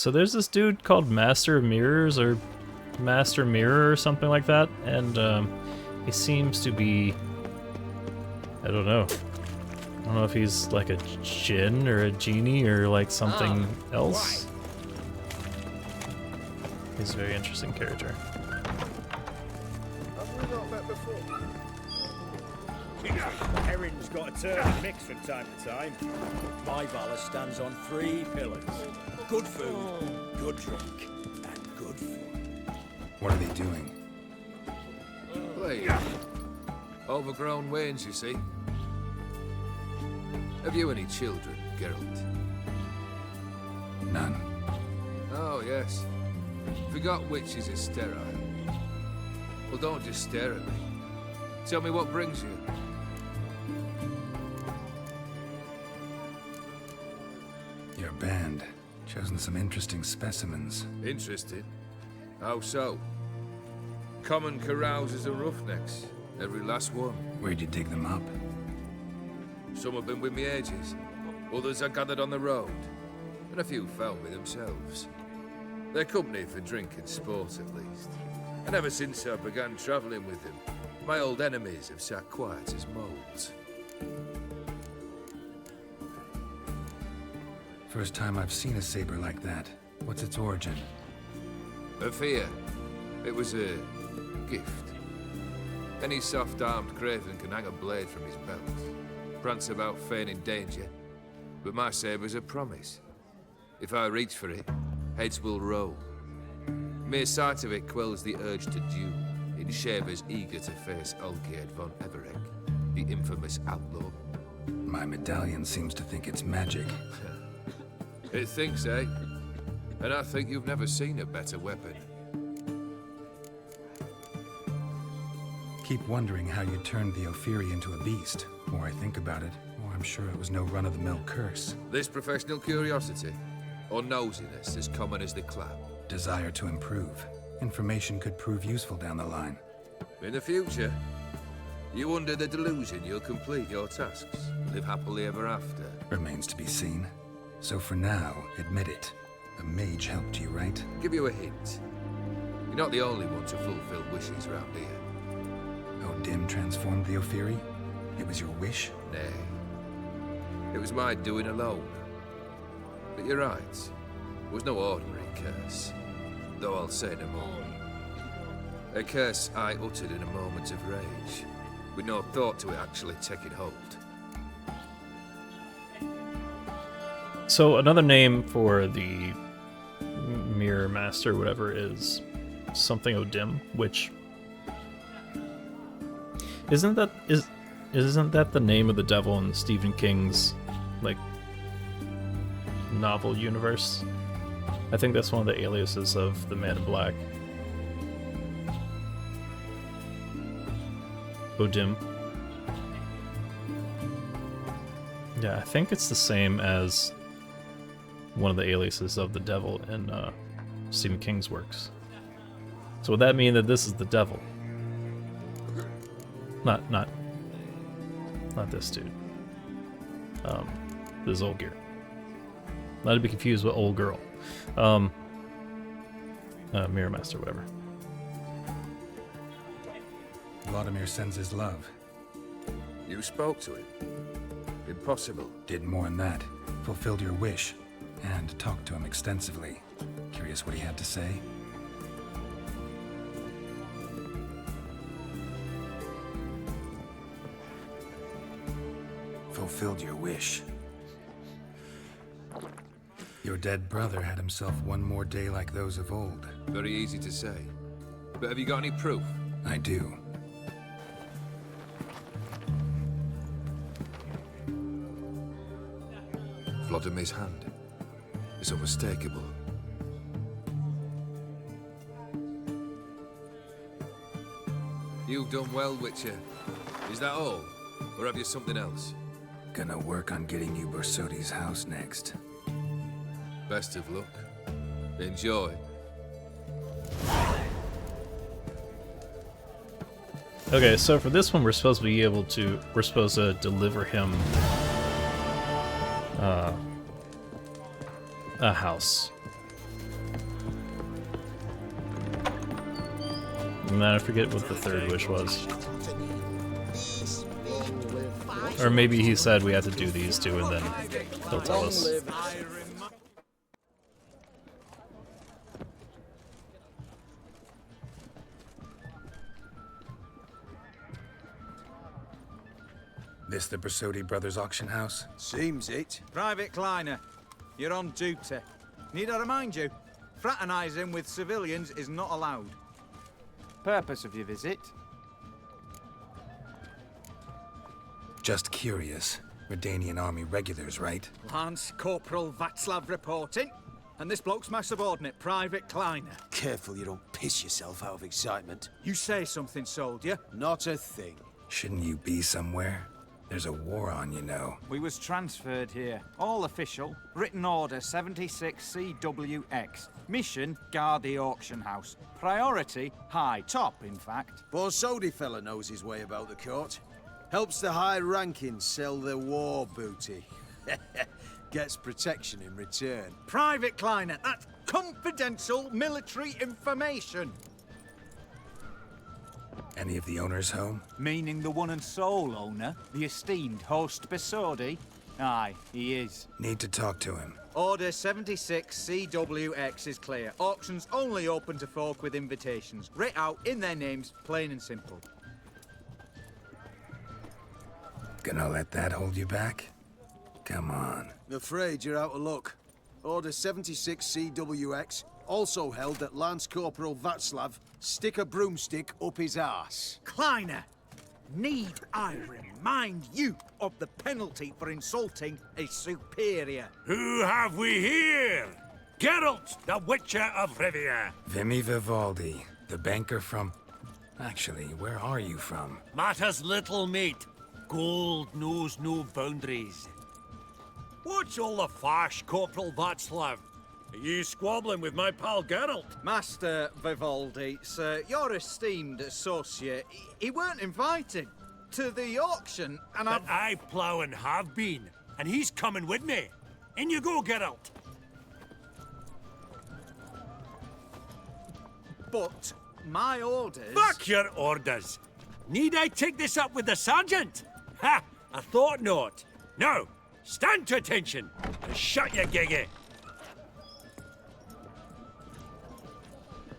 so there's this dude called Master of Mirrors or Master Mirror or something like that, and he seems to be, I don't know if he's like a djinn or a genie or like something else. He's a very interesting character. Herring's got a turn mix from time to time. My Valor stands on 3 pillars. Good food, good drink, and good fun. What are they doing? Playing. Overgrown wains, you see. Have you any children, Geralt? None. Oh, yes. Forgot witches are sterile. Well, don't just stare at me. Tell me what brings you. Your band. Chosen some interesting specimens. Interested? How so? Common carousers and roughnecks. Every last one. Where'd you dig them up? Some have been with me ages. Others I gathered on the road. And a few found me themselves. They're company for drink and sport, at least. And ever since I began travelling with them, my old enemies have sat quiet as moles. First time I've seen a saber like that. What's its origin? A fear. It was a gift. Any soft-armed craven can hang a blade from his belt. Prance about feigning danger. But my saber's a promise. If I reach for it, heads will roll. Mere sight of it quells the urge to duel in shavers eager to face Olgierd von Everec, the infamous outlaw. My medallion seems to think it's magic. It thinks, eh? And I think you've never seen a better weapon. Keep wondering how you turned the Ophiri into a beast. The more I think about it, the more I'm sure it was no run-of-the-mill curse. This professional curiosity, or nosiness as common as the clap. Desire to improve. Information could prove useful down the line. In the future, you under the delusion you'll complete your tasks, live happily ever after. Remains to be seen. So for now, admit it. A mage helped you, right? Give you a hint. You're not the only one to fulfill wishes round here. Dim transformed the Ophiri? It was your wish? Nay. It was my doing alone. But you're right. It was no ordinary curse. Though I'll say no more. A curse I uttered in a moment of rage, with no thought to it actually taking hold. So another name for the Mirror Master, whatever, is something Odim, which isn't that the name of the devil in Stephen King's like novel universe? I think that's one of the aliases of the Man in Black. Odim. Yeah, I think it's the same as one of the aliases of the devil in Stephen King's works. So would that mean that this is the devil? Not this dude. This is Olgierd. Not to be confused with Old Girl. Mirror Master, whatever. Vladimir sends his love. You spoke to him? Impossible. Did more than that. Fulfilled your wish. And talked to him extensively. Curious what he had to say? Fulfilled your wish. Your dead brother had himself one more day like those of old. Very easy to say. But have you got any proof? I do. Vladimir's hand. It's unmistakable. You've done well, Witcher. Is that all? Or have you something else? Gonna work on getting you Bersodi's house next. Best of luck. Enjoy. Okay, so for this one, we're supposed to deliver him a house. And then I forget what the third wish was. Or maybe he said we had to do these two and then he'll tell us. This the Bersodi Brothers auction house? Seems it. Private Kleiner, you're on duty. Need I remind you, fraternizing with civilians is not allowed. Purpose of your visit? Just curious. Redanian army regulars, right? Lance Corporal Václav reporting. And this bloke's my subordinate, Private Kleiner. Careful you don't piss yourself out of excitement. You say something, soldier. Not a thing. Shouldn't you be somewhere? There's a war on, you know. We was transferred here. All official. Written order 76 CWX. Mission, guard the auction house. Priority, high. Top, in fact. Borsodi fella knows his way about the court. Helps the high rankings sell their war booty. Gets protection in return. Private Kleiner, that's confidential military information. Any of the owners home? Meaning the one and sole owner, the esteemed host Bersodi? Aye, he is. Need to talk to him. Order 76 CWX is clear. Auctions only open to folk with invitations. Writ out in their names, plain and simple. Gonna let that hold you back? Come on. Afraid you're out of luck. Order 76 CWX, also held that Lance Corporal Václav stick a broomstick up his arse. Kleiner, need I remind you of the penalty for insulting a superior? Who have we here? Geralt, the Witcher of Rivia. Vimy Vivaldi, the banker from... Actually, where are you from? Matters little, mate. Gold knows no boundaries. What's all the fash, Corporal Václav? Are you squabbling with my pal Geralt? Master Vivaldi, sir, your esteemed associate, he weren't invited to the auction, and But I plough and have been, and he's coming with me. In you go, Geralt. But my orders... Fuck your orders. Need I take this up with the sergeant? Ha! I thought not. Now, stand to attention and shut your giggy.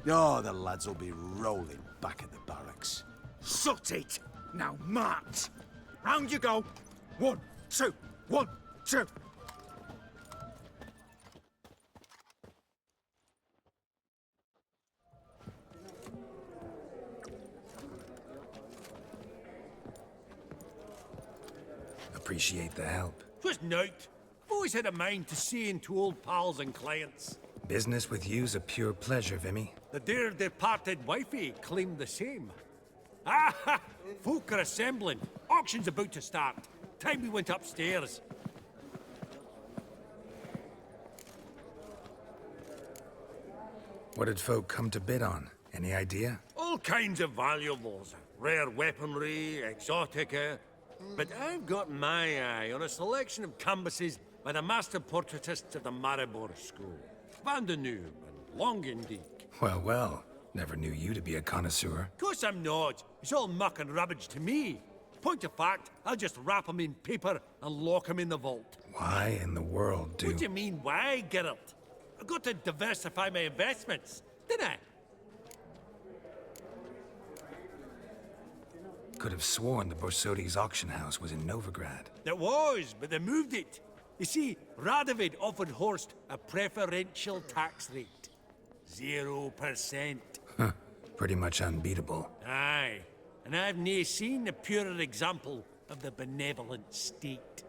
Oh, the lads will be rolling back at the barracks. Sut it! Now march! Round you go! 1, 2, 1, 2! Appreciate the help. Twas night. Always had a mind to seeing to old pals and clients. Business with you's a pure pleasure, Vimy. The dear departed wifey claimed the same. Ah ha! Folk are assembling. Auction's about to start. Time we went upstairs. What did folk come to bid on? Any idea? All kinds of valuables. Rare weaponry, exotica. But I've got my eye on a selection of canvases by the master portraitists of the Maribor School. Van de Neuve and Longendijk. Well, well. Never knew you to be a connoisseur. Of course I'm not. It's all muck and rubbish to me. Point of fact, I'll just wrap 'em in paper and lock 'em in the vault. Why in the world do... What do you mean, why, Geralt? I've got to diversify my investments, didn't I? Could have sworn the Borsodi's auction house was in Novigrad. It was, but they moved it. You see, Radovid offered Horst a preferential tax rate. 0%. Huh. Pretty much unbeatable. Aye, and I've nae seen a purer example of the benevolent state.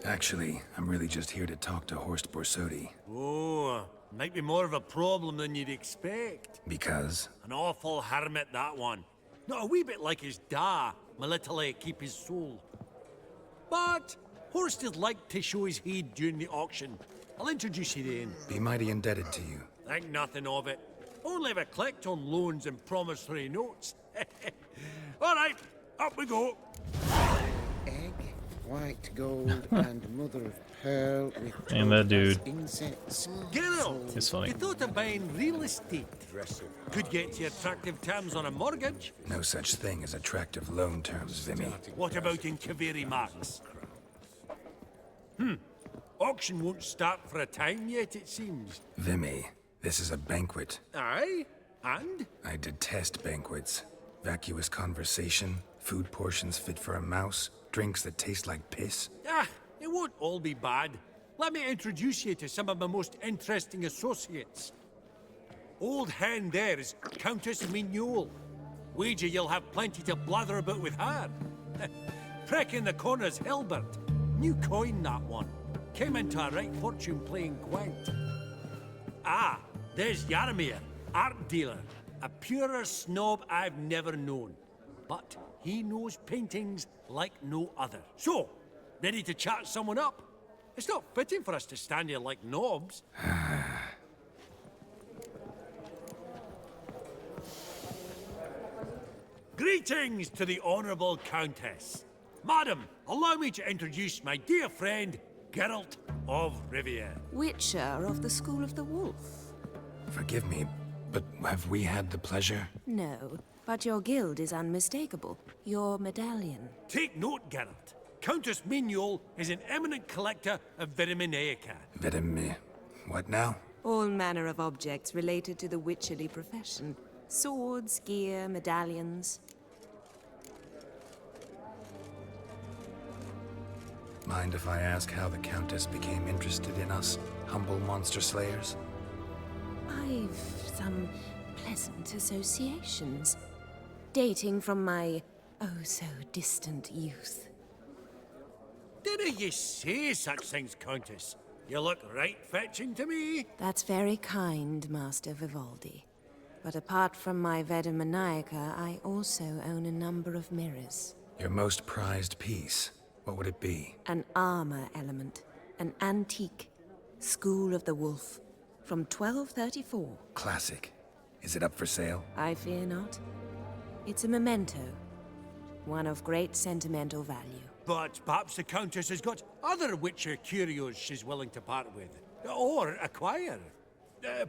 Actually, I'm really just here to talk to Horst Borsodi. Oh, might be more of a problem than you'd expect. Because? An awful hermit, that one. Not a wee bit like his da, military keep his soul. But Horst is like to show his heed during the auction. I'll introduce you then. Be mighty indebted to you. Think nothing of it. Only if I collect on loans and promissory notes. All right, up we go. Egg white gold, and mother of pearl with And that dude. insects. Geralt, It's funny. you thought of buying real estate. Could get you attractive terms on a mortgage. No such thing as attractive loan terms, Vimy. What about in Kaveri Marks? Auction won't start for a time yet, it seems. Vimy, this is a banquet. Aye? And? I detest banquets. Vacuous conversation, food portions fit for a mouse, drinks that taste like piss. Ah, it won't all be bad. Let me introduce you to some of my most interesting associates. Old hen there is Countess Mignole. Wager you'll have plenty to blather about with her. Prick in the corner's Hilbert. New coin, that one. Came into a right fortune playing Gwent. Ah, there's Yarmir, art dealer. A purer snob I've never known. But he knows paintings like no other. So, ready to chat someone up? It's not fitting for us to stand here like knobs. Greetings to the Honourable Countess. Madam, allow me to introduce my dear friend, Geralt of Rivia. Witcher of the School of the Wolf. Forgive me, but have we had the pleasure? No, but your guild is unmistakable. Your medallion. Take note, Geralt. Countess Mignole is an eminent collector of Vitaminaica. What now? All manner of objects related to the witcherly profession. Swords, gear, medallions. Mind if I ask how the Countess became interested in us, humble monster slayers? I've some pleasant associations. Dating from my oh-so-distant youth. Didn't you say such things, Countess? You look right fetching to me. That's very kind, Master Vivaldi. But apart from my Vitaminaica, I also own a number of mirrors. Your most prized piece, what would it be? An armor element. An antique. School of the Wolf. From 1234. Classic. Is it up for sale? I fear not. It's a memento. One of great sentimental value. But perhaps the Countess has got other Witcher curios she's willing to part with. Or acquire.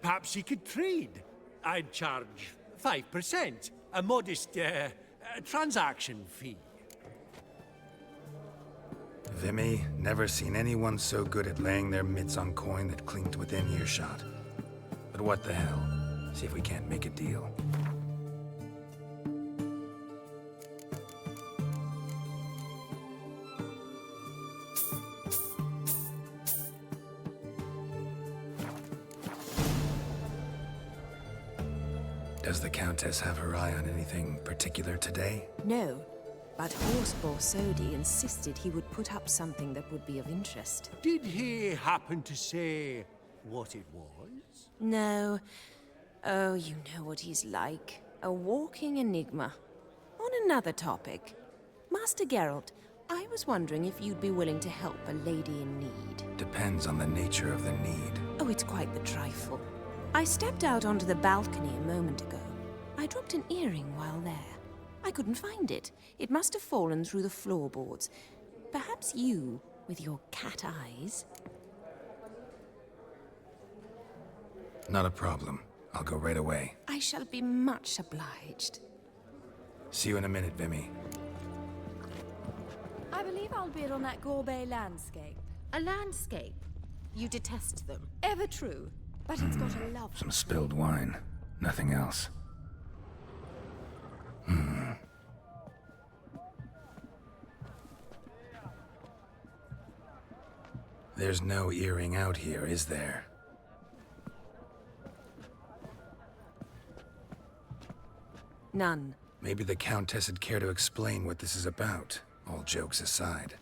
Perhaps he could trade. I'd charge 5%. A modest, transaction fee. Vimy, never seen anyone so good at laying their mitts on coin that clinked within earshot. But what the hell? See if we can't make a deal. Does the Countess have her eye on anything particular today? No, but Horse Borsodi insisted he would put up something that would be of interest. Did he happen to say what it was? No. Oh, you know what he's like. A walking enigma. On another topic. Master Geralt, I was wondering if you'd be willing to help a lady in need. Depends on the nature of the need. Oh, it's quite the trifle. I stepped out onto the balcony a moment ago. I dropped an earring while there. I couldn't find it. It must have fallen through the floorboards. Perhaps you, with your cat eyes... Not a problem. I'll go right away. I shall be much obliged. See you in a minute, Vimy. I believe I'll bid on that Gorbet landscape. A landscape? You detest them. Ever true, but it's got a love. Some spilled wine. Nothing else. There's no earring out here, is there? None. Maybe the Countess would care to explain what this is about, all jokes aside.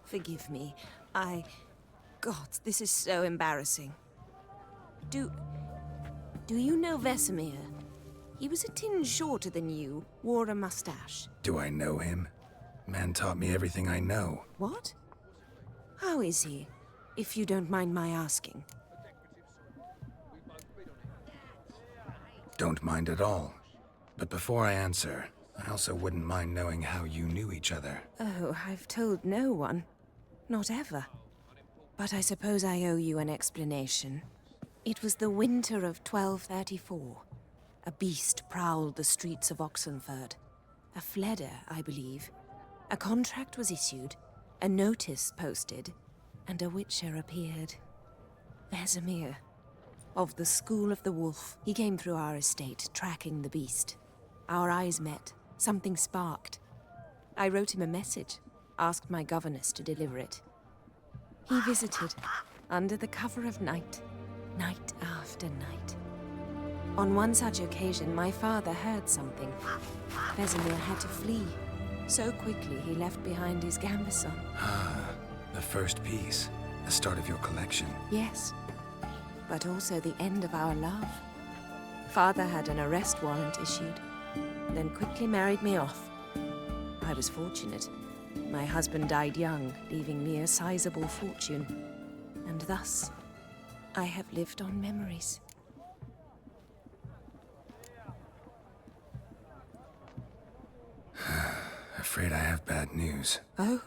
Forgive me. God, this is so embarrassing. Do you know Vesemir? He was a tinge shorter than you, wore a mustache. Do I know him? Man taught me everything I know. What? How is he, if you don't mind my asking? Don't mind at all. But before I answer, I also wouldn't mind knowing how you knew each other. Oh, I've told no one. Not ever. But I suppose I owe you an explanation. It was the winter of 1234. A beast prowled the streets of Oxenford. A fledder, I believe. A contract was issued, a notice posted, and a witcher appeared. Vesemir, of the School of the Wolf. He came through our estate, tracking the beast. Our eyes met. Something sparked. I wrote him a message, asked my governess to deliver it. He visited, under the cover of night, night after night. On one such occasion, my father heard something. Vesemir had to flee. So quickly, he left behind his gambeson. Ah, the first piece. The start of your collection. Yes, but also the end of our love. Father had an arrest warrant issued, then quickly married me off. I was fortunate. My husband died young, leaving me a sizable fortune. And thus, I have lived on memories. Afraid I have bad news. Oh?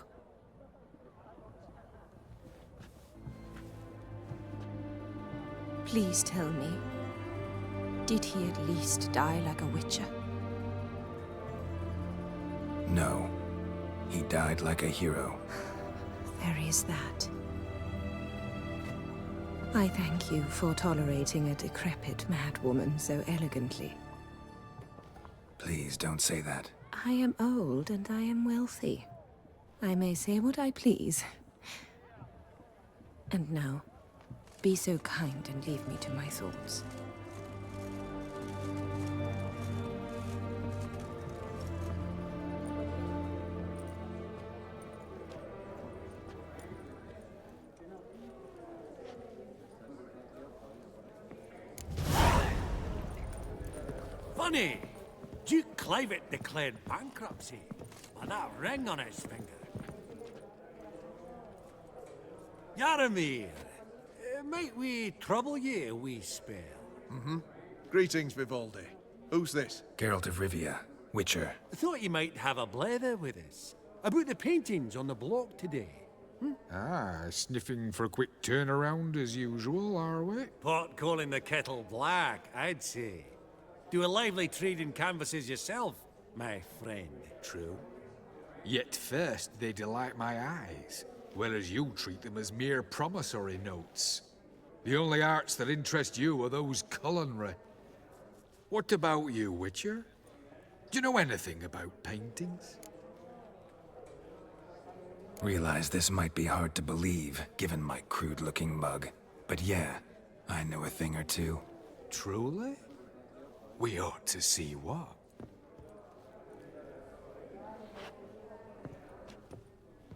Please tell me, did he at least die like a witcher? No. He died like a hero. There is that. I thank you for tolerating a decrepit madwoman so elegantly. Please don't say that. I am old and I am wealthy. I may say what I please. And now, be so kind and leave me to my thoughts. Funny! Duke Clivet declared bankruptcy with that ring on his finger. Yaramir, might we trouble ye a wee spell? Greetings, Vivaldi. Who's this? Geralt of Rivia, Witcher. Thought you might have a blether with us about the paintings on the block today. Ah, sniffing for a quick turnaround as usual, are we? Pot calling the kettle black, I'd say. Do a lively trade in canvases yourself, my friend. True. Yet first they delight my eyes, whereas you treat them as mere promissory notes. The only arts that interest you are those culinary. What about you, Witcher? Do you know anything about paintings? Realize this might be hard to believe, given my crude-looking mug. But yeah, I know a thing or two. Truly? We ought to see what.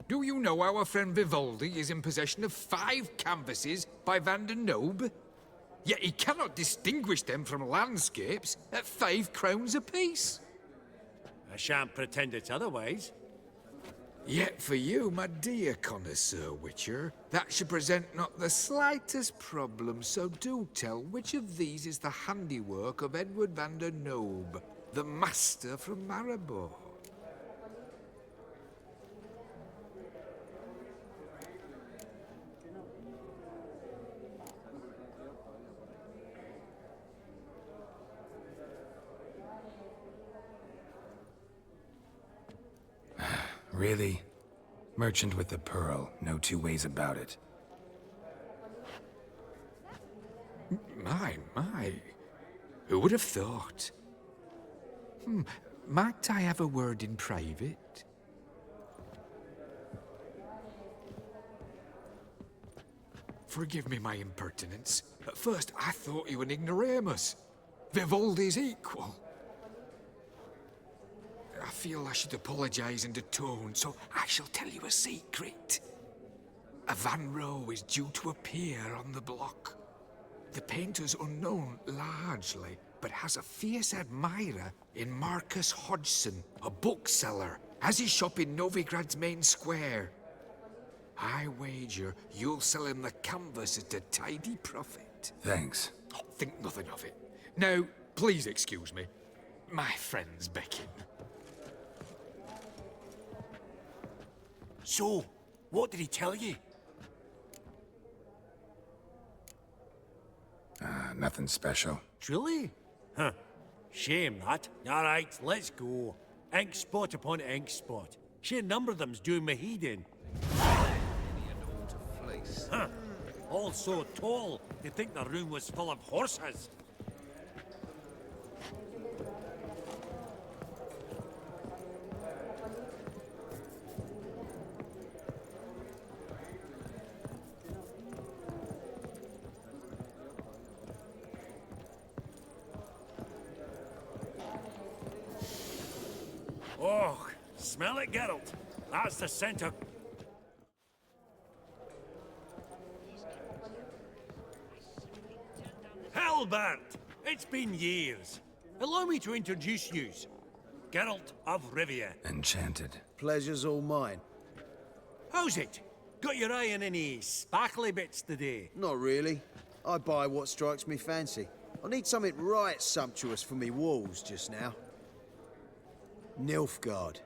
Do you know our friend Vivaldi is in possession of 5 canvases by Van der Nobe? Yet he cannot distinguish them from landscapes at 5 crowns apiece. I shan't pretend it's otherwise. Yet for you, my dear connoisseur Witcher, that should present not the slightest problem, so do tell which of these is the handiwork of Edward van der Nobe, the master from Maribor. Really? Merchant with the pearl, no two ways about it. My. Who would have thought? Might I have a word in private? Forgive me my impertinence. At first I thought you an ignoramus. Vivaldi's equal. I feel I should apologize and atone, so I shall tell you a secret. A Van Rowe is due to appear on the block. The painter's unknown, largely, but has a fierce admirer in Marcus Hodgson, a bookseller, has his shop in Novigrad's main square. I wager you'll sell him the canvas at a tidy profit. Thanks. Oh, think nothing of it. Now, please excuse me. My friend's beckon. So, what did he tell you? Nothing special. Truly? Huh. Shame that. Alright, let's go. Ink spot upon ink spot. Sheer number of them's doing my head in. Huh. All so tall, you'd think the room was full of horses. Oh, smell it, Geralt. That's the scent of... Halbert! It's been years. Allow me to introduce yous. Geralt of Rivia. Enchanted. Pleasure's all mine. How's it? Got your eye on any sparkly bits today? Not really. I buy what strikes me fancy. I need something right sumptuous for me walls just now. Nilfgaard.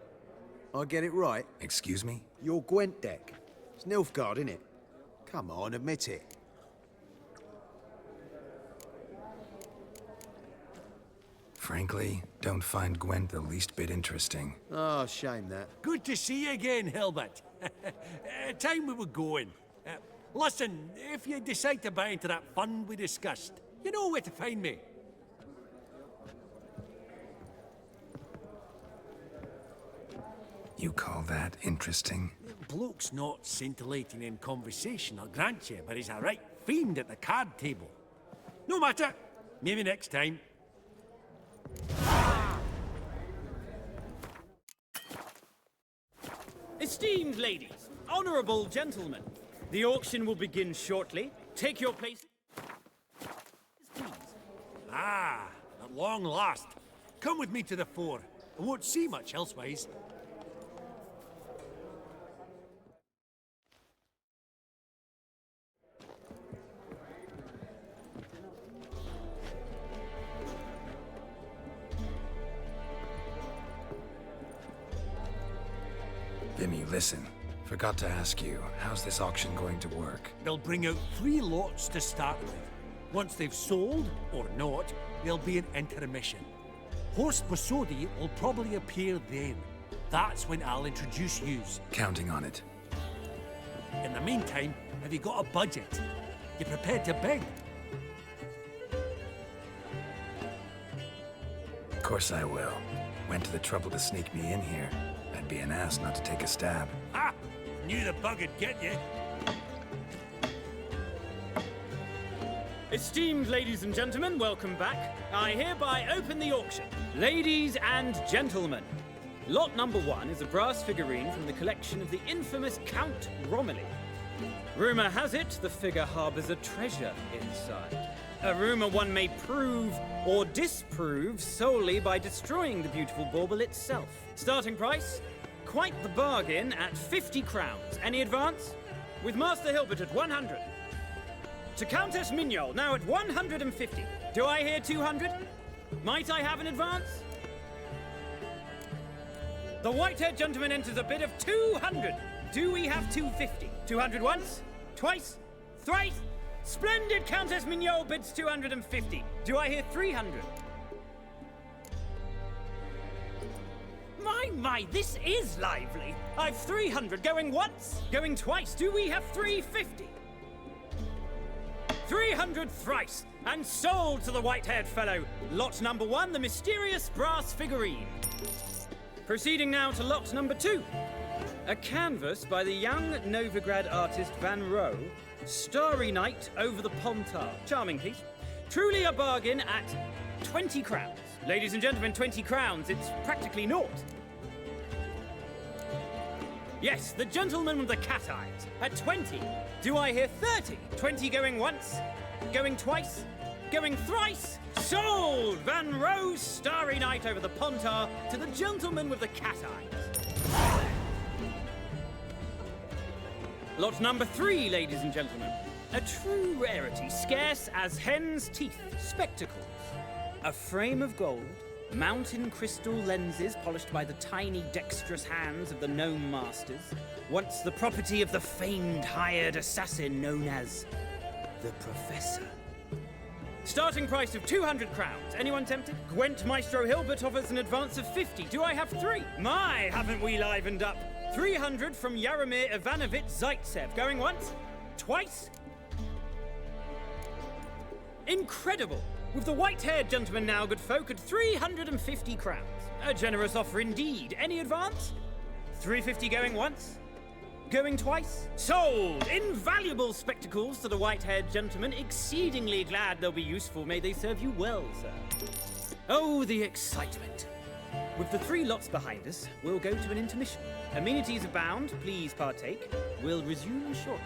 I get it right? Excuse me? Your Gwent deck. It's Nilfgaard, innit? Come on, admit it. Frankly, don't find Gwent the least bit interesting. Oh, shame that. Good to see you again, Hilbert. Time we were going. Listen, if you decide to buy into that fund we discussed, you know where to find me. You call that interesting? Bloke's not scintillating in conversation, I'll grant you, but he's a right fiend at the card table. No matter. Maybe next time. Esteemed ladies, honorable gentlemen, the auction will begin shortly. Take your places, please. Ah, at long last. Come with me to the fore. I won't see much elsewise. Vimy, listen. Forgot to ask you, how's this auction going to work? They'll bring out 3 lots to start with. Once they've sold, or not, there'll be an intermission. Horst Bosodi will probably appear then. That's when I'll introduce yous. Counting on it. In the meantime, have you got a budget? You prepared to beg? Of course I will. Went to the trouble to sneak me in here. I'd be an ass not to take a stab. Ha! Knew the bug would get you. Esteemed ladies and gentlemen, welcome back. I hereby open the auction. Ladies and gentlemen, lot number 1 is a brass figurine from the collection of the infamous Count Romilly. Rumor has it the figure harbors a treasure inside. A rumor one may prove or disprove solely by destroying the beautiful bauble itself. Starting price? Quite the bargain at 50 crowns. Any advance? With Master Hilbert at 100. To Countess Mignol, now at 150. Do I hear 200? Might I have an advance? The white-haired gentleman enters a bid of 200. Do we have 250? 200 once? Twice? Thrice? Splendid! Countess Mignol bids 250. Do I hear 300? My, this is lively. I've 300 going once, going twice. Do we have 350? 300 thrice, and sold to the white-haired fellow. Lot number 1, the mysterious brass figurine. Proceeding now to lot number 2. A canvas by the young Novigrad artist Van Rohe, Starry Night over the Pontar. Charming piece. Truly a bargain at 20 crowns. Ladies and gentlemen, 20 crowns, it's practically naught. Yes, the gentleman with the cat eyes, at 20. Do I hear 30? 20 going once, going twice, going thrice. Sold! Van Rohe's Starry Night over the Pontar to the gentleman with the cat eyes. Lot number 3, ladies and gentlemen. A true rarity, scarce as hen's teeth. Spectacles. A frame of gold, mountain crystal lenses polished by the tiny, dexterous hands of the gnome masters, once the property of the famed hired assassin known as the Professor. Starting price of 200 crowns. Anyone tempted? Gwent Maestro Hilbert offers an advance of 50. Do I have 3? My, haven't we livened up? 300 from Yaromir Ivanovich Zaitsev. Going once? Twice? Incredible! With the white-haired gentleman now, good folk, at 350 crowns. A generous offer indeed. Any advance? 350 going once? Going twice? Sold! Invaluable spectacles to the white-haired gentleman. Exceedingly glad they'll be useful. May they serve you well, sir. Oh, the excitement. With the 3 lots behind us, we'll go to an intermission. Amenities abound. Please partake. We'll resume shortly.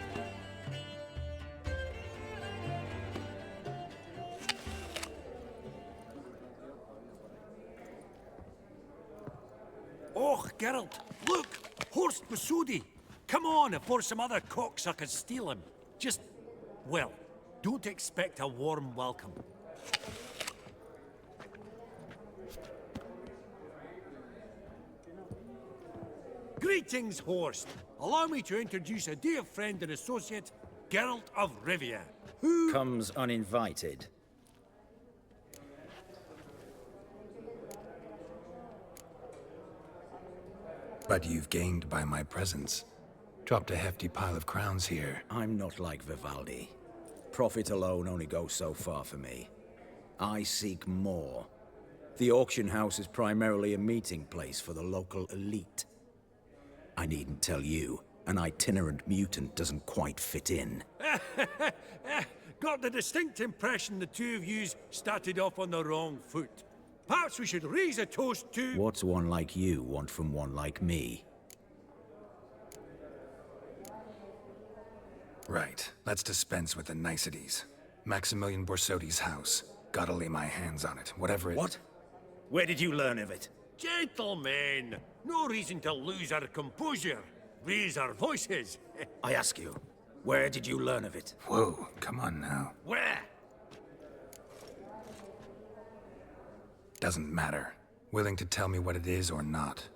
Oh, Geralt, look! Horst Masudi! Come on, before some other cocksuckers steal him. Just, well, don't expect a warm welcome. Greetings, Horst. Allow me to introduce a dear friend and associate, Geralt of Rivia, who comes uninvited. But you've gained by my presence. Dropped a hefty pile of crowns here. I'm not like Vivaldi. Profit alone only goes so far for me. I seek more. The auction house is primarily a meeting place for the local elite. I needn't tell you, an itinerant mutant doesn't quite fit in. Got the distinct impression the two of yous started off on the wrong foot. Perhaps we should raise a toast to... What's one like you want from one like me? Right. Let's dispense with the niceties. Maximilian Borsodi's house. Gotta lay my hands on it, whatever it... What? Where did you learn of it? Gentlemen, no reason to lose our composure. Raise our voices. I ask you, where did you learn of it? Whoa, come on now. Where? Doesn't matter. Willing to tell me what it is or not.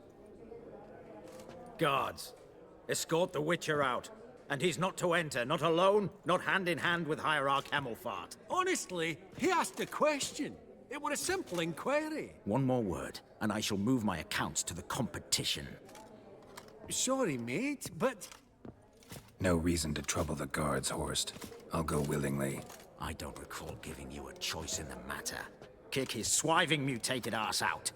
Guards, escort the Witcher out. And he's not to enter, not alone, not hand in hand with Hierarch Hamelfart. Honestly, he asked a question. It were a simple inquiry. One more word, and I shall move my accounts to the competition. Sorry, mate, but... No reason to trouble the guards, Horst. I'll go willingly. I don't recall giving you a choice in the matter. Kick his swiving mutated ass out.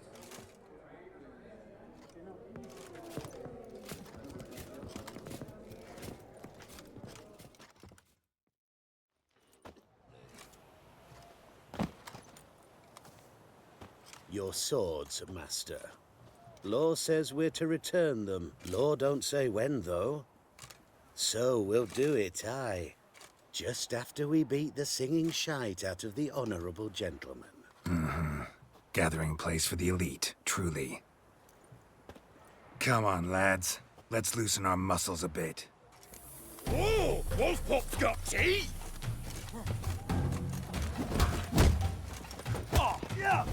Your swords, Master. Law says we're to return them. Law don't say when, though. So we'll do it, aye. Just after we beat the singing shite out of the honorable gentleman. Mm-hmm. Gathering place for the elite, truly. Come on, lads. Let's loosen our muscles a bit. Oh, Wolfpop's got teeth! Oh, yeah!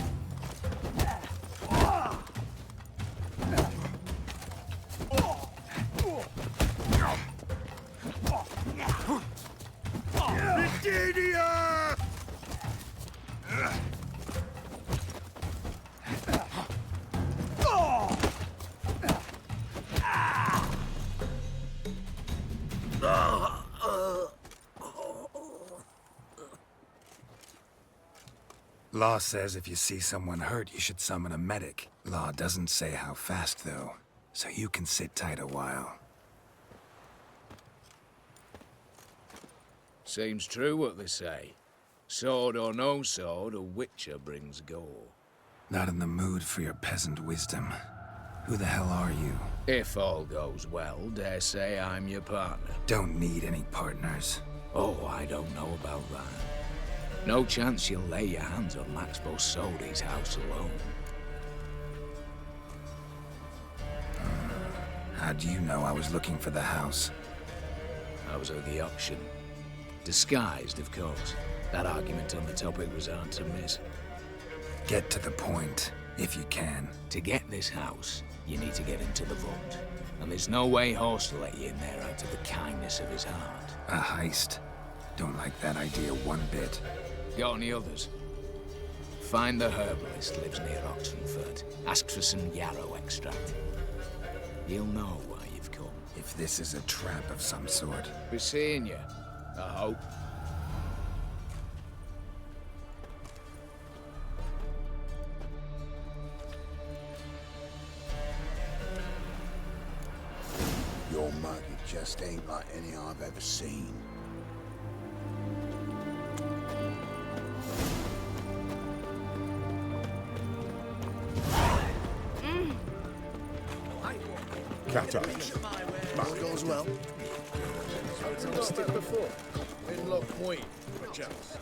Law says if you see someone hurt, you should summon a medic. Law doesn't say how fast, though, so you can sit tight a while. Seems true what they say. Sword or no sword, a witcher brings gore. Not in the mood for your peasant wisdom. Who the hell are you? If all goes well, dare say I'm your partner. Don't need any partners. Oh, I don't know about that. No chance you'll lay your hands on Max Borsodi's house alone. How do you know I was looking for the house? I was at the auction. Disguised, of course. That argument on the topic was hard to miss. Get to the point, if you can. To get this house, you need to get into the vault. And there's no way Horse will let you in there out of the kindness of his heart. A heist. Don't like that idea one bit. Got any others? Find the herbalist lives near Oxenford. Ask for some yarrow extract. He'll know why you've come. If this is a trap of some sort. Be seeing you, I hope. Your market just ain't like any I've ever seen. Cat eyes. All goes well. I've lost it before. In Loch Moy, perchance.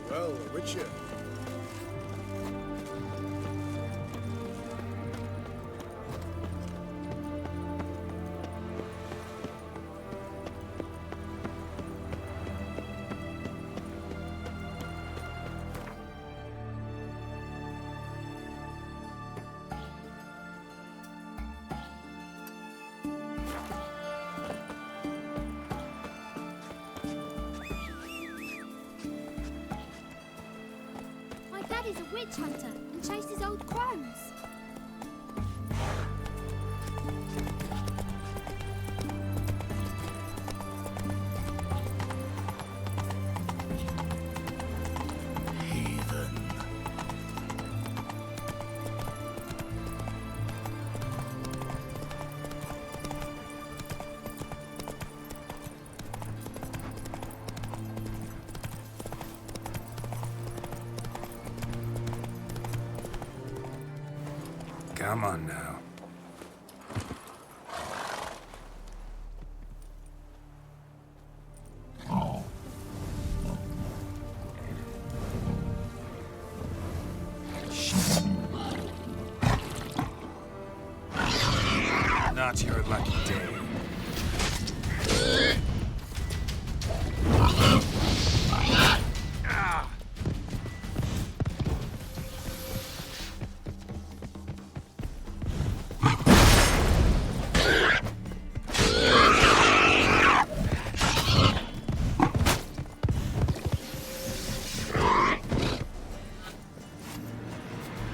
Well, the Witcher. My daddy's a witch hunter and chases old crones. Come on now. Not your lucky day.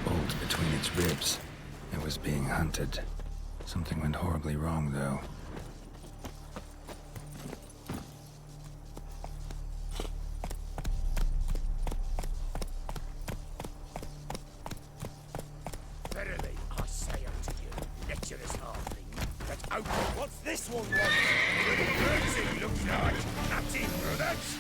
Bolt between its ribs. It was being hunted. Something went horribly wrong, though. Verily, I say unto you, lecherous halfling, that open. What's this one want? What it looks like. That's it, brothers.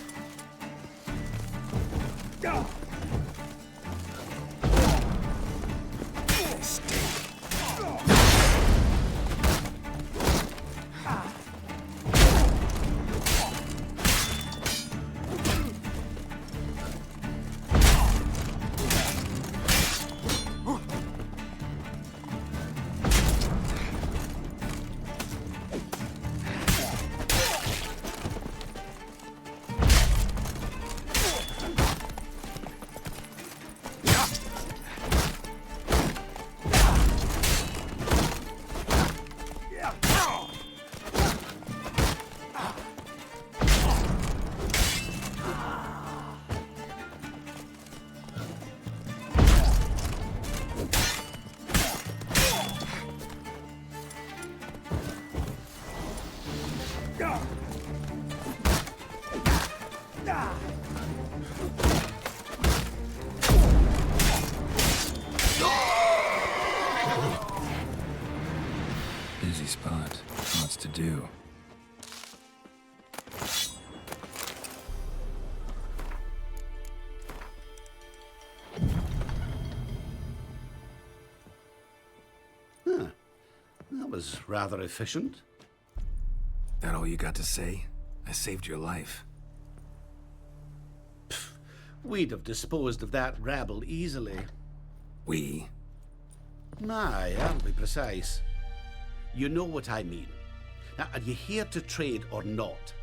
Busy spot. Lots to do. Huh. That was rather efficient. That all you got to say? I saved your life. We'd have disposed of that rabble easily. We? Aye, I'll be precise. You know what I mean. Now, are you here to trade or not,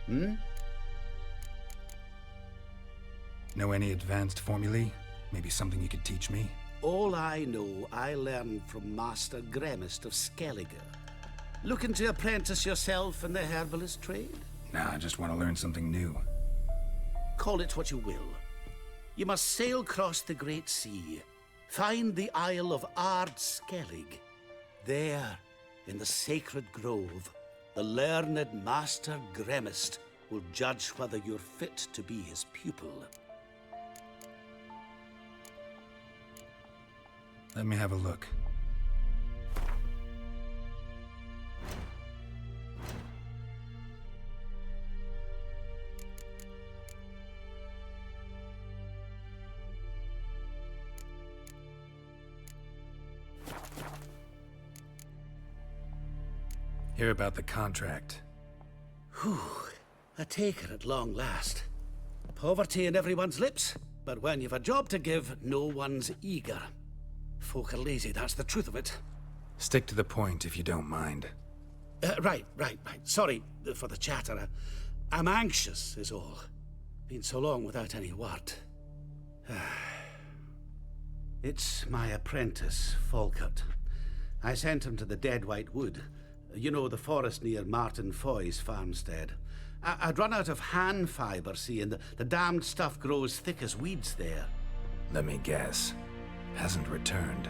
Know any advanced formulae? Maybe something you could teach me? All I know, I learned from Master Gremist of Skellige. Looking to apprentice yourself in the herbalist trade? Nah, I just want to learn something new. Call it what you will. You must sail across the Great Sea, find the Isle of Ard Skellig. There, in the sacred grove, the learned Master Gremist will judge whether you're fit to be his pupil. Let me have a look. Hear about the contract. Whew, a taker at long last. Poverty in everyone's lips, but when you've a job to give, no one's eager. Folk are lazy, that's the truth of it. Stick to the point if you don't mind. Right. Sorry for the chatter. I'm anxious, is all. Been so long without any word. It's my apprentice, Falkert. I sent him to the Dead White Wood. You know, the forest near Martin Foy's farmstead. I'd run out of hand fibre, see, and the damned stuff grows thick as weeds there. Let me guess. Hasn't returned.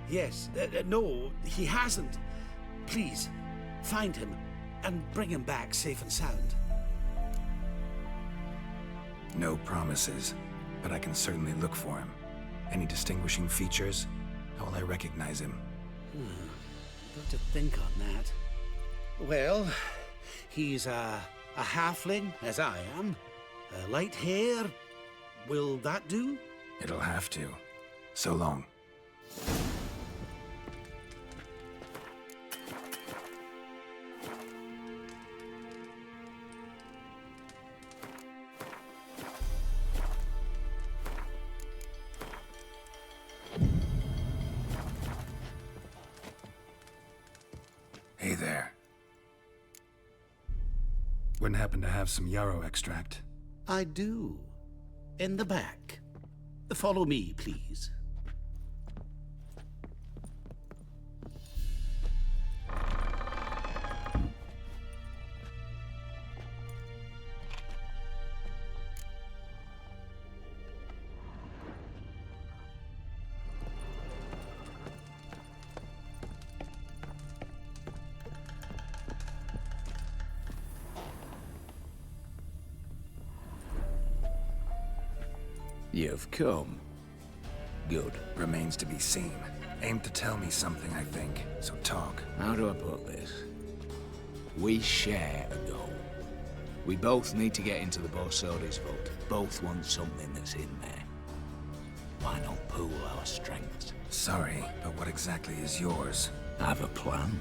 Yes, no, he hasn't. Please, find him and bring him back safe and sound. No promises, but I can certainly look for him. Any distinguishing features? How will I recognize him? Got to think on that. Well, he's a halfling, as I am. Light hair. Will that do? It'll have to. So long. Hey there. Wouldn't happen to have some yarrow extract? I do. In the back. Follow me, please. You've come. Good. Remains to be seen. Aim to tell me something, I think. So talk. How do I put this? We share a goal. We both need to get into the Borsodi's vault. Both want something that's in there. Why not pool our strengths? Sorry, but what exactly is yours? I have a plan.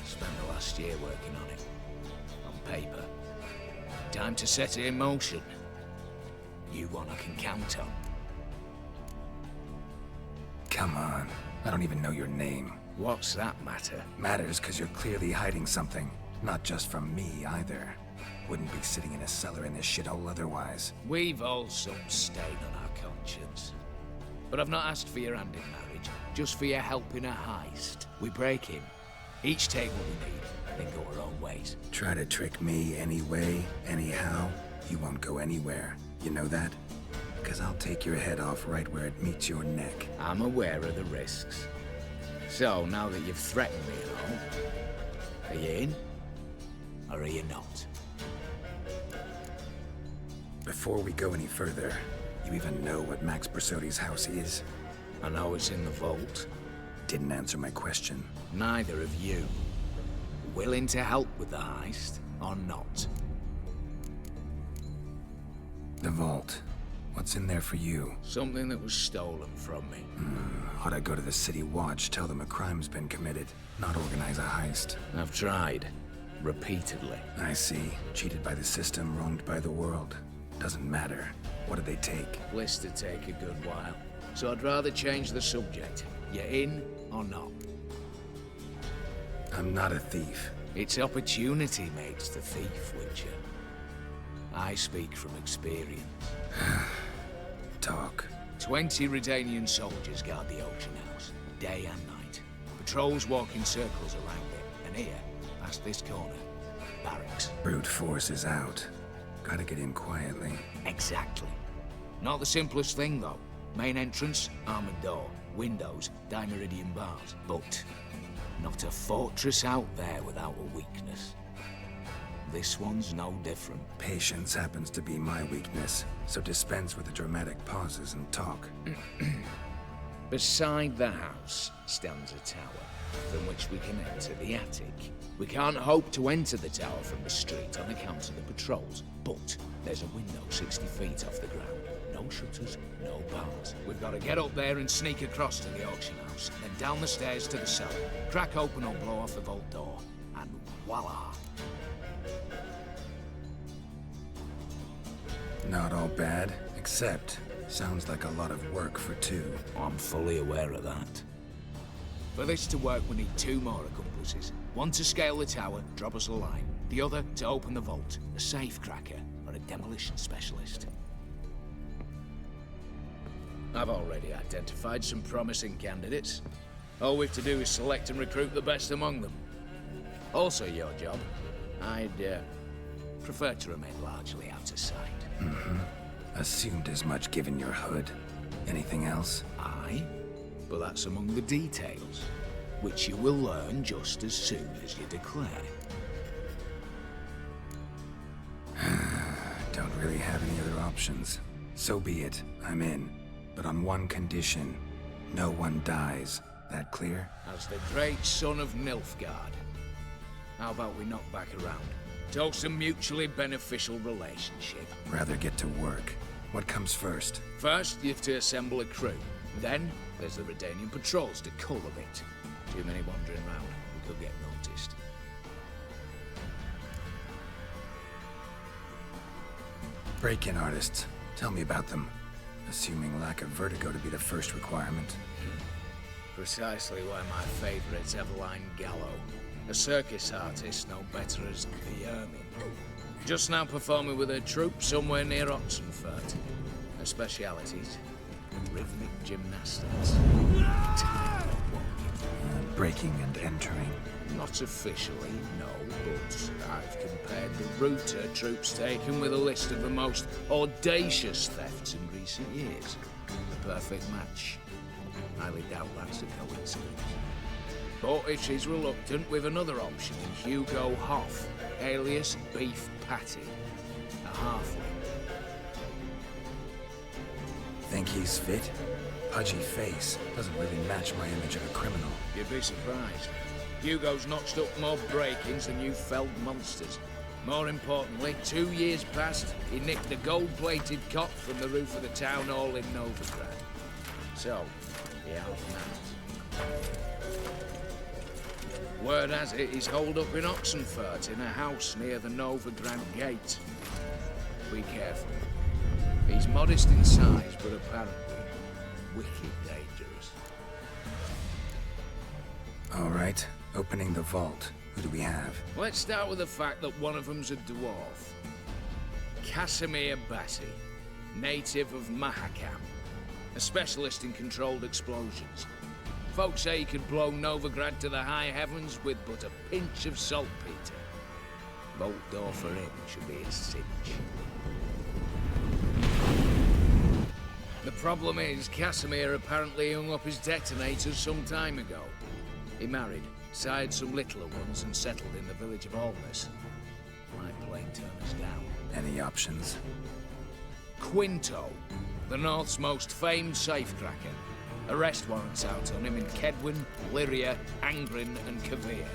Spent the last year working on it. On paper. Time to set it in motion. You one I can count on. Come on. I don't even know your name. What's that matter? Matters because you're clearly hiding something. Not just from me, either. Wouldn't be sitting in a cellar in this shithole otherwise. We've all some stain on our conscience. But I've not asked for your hand in marriage, just for your help in a heist. We break in, each take what we need, then go our own ways. Try to trick me anyway, anyhow, you won't go anywhere. You know that? Because I'll take your head off right where it meets your neck. I'm aware of the risks. So, now that you've threatened me and all, are you in? Or are you not? Before we go any further, you even know what Max Borsodi's house is? I know it's in the vault. Didn't answer my question. Neither of you. Willing to help with the heist, or not? The vault. What's in there for you? Something that was stolen from me. Ought I go to the City Watch, tell them a crime's been committed, not organize a heist? I've tried. Repeatedly. I see. Cheated by the system, wronged by the world. Doesn't matter. What did they take? List to take a good while. So I'd rather change the subject. You in or not? I'm not a thief. It's opportunity makes the thief, Witcher. I speak from experience. Talk. 20 Redanian soldiers guard the auction house, day and night. Patrols walk in circles around it, and here, past this corner, barracks. Brute force is out. Gotta get in quietly. Exactly. Not the simplest thing, though. Main entrance, armored door. Windows, dimeridian bars. But not a fortress out there without a weakness. This one's no different. Patience happens to be my weakness, so dispense with the dramatic pauses and talk. Beside the house stands a tower, from which we can enter the attic. We can't hope to enter the tower from the street on account of the patrols, but there's a window 60 feet off the ground. No shutters, no bars. We've got to get up there and sneak across to the auction house, then down the stairs to the cellar, crack open or blow off the vault door, and voila! Not all bad, except sounds like a lot of work for two. I'm fully aware of that. For this to work, we need 2 more accomplices. One to scale the tower, drop us a line. The other to open the vault, a safe cracker or a demolition specialist. I've already identified some promising candidates. All we've to do is select and recruit the best among them. Also your job. I'd prefer to remain largely out of sight. Assumed as much given your hood. Anything else? Aye, but that's among the details, which you will learn just as soon as you declare. Don't really have any other options. So be it, I'm in. But on one condition. No one dies. That clear? As the great son of Nilfgaard. How about we knock back around? Toast a mutually beneficial relationship. Rather get to work. What comes first? First, you have to assemble a crew. Then, there's the Redanian patrols to cull a bit. Too many wandering round, we could get noticed. Break-in artists. Tell me about them. Assuming lack of vertigo to be the first requirement. Precisely why my favourite's Eveline Gallo. A circus artist no better as the Ermine. Just now performing with her troupe somewhere near Oxenfurt. Her specialities, rhythmic gymnastics. Breaking and entering. Not officially, no, but I've compared the route her troop's taken with a list of the most audacious thefts in recent years. The perfect match. Highly doubt that's a coincidence. But if she's reluctant, with another option in Hugo Hoff, alias Beef Patty, a halfling. Think he's fit? Pudgy face doesn't really match my image of a criminal. You'd be surprised. Hugo's notched up more break-ins than you felled monsters. More importantly, 2 years past, he nicked a gold-plated cot from the roof of the town hall in Novigrad. So, he outmapped. Word has it he's holed up in Oxenfurt in a house near the Novigrad gate. Be careful. He's modest in size, but apparently wicked dangerous. All right, opening the vault. Who do we have? Let's start with the fact that one of them's a dwarf. Casimir Bassi, native of Mahakam, a specialist in controlled explosions. Folks say he could blow Novigrad to the high heavens with but a pinch of saltpeter. Vault door for him should be a cinch. The problem is, Casimir apparently hung up his detonators some time ago. He married, sired some littler ones, and settled in the village of Alness. Might plain turn us down. Any options? Quinto, the North's most famed safecracker. Arrest warrants out on him in Kedwin, Lyria, Angrin, and Kavir.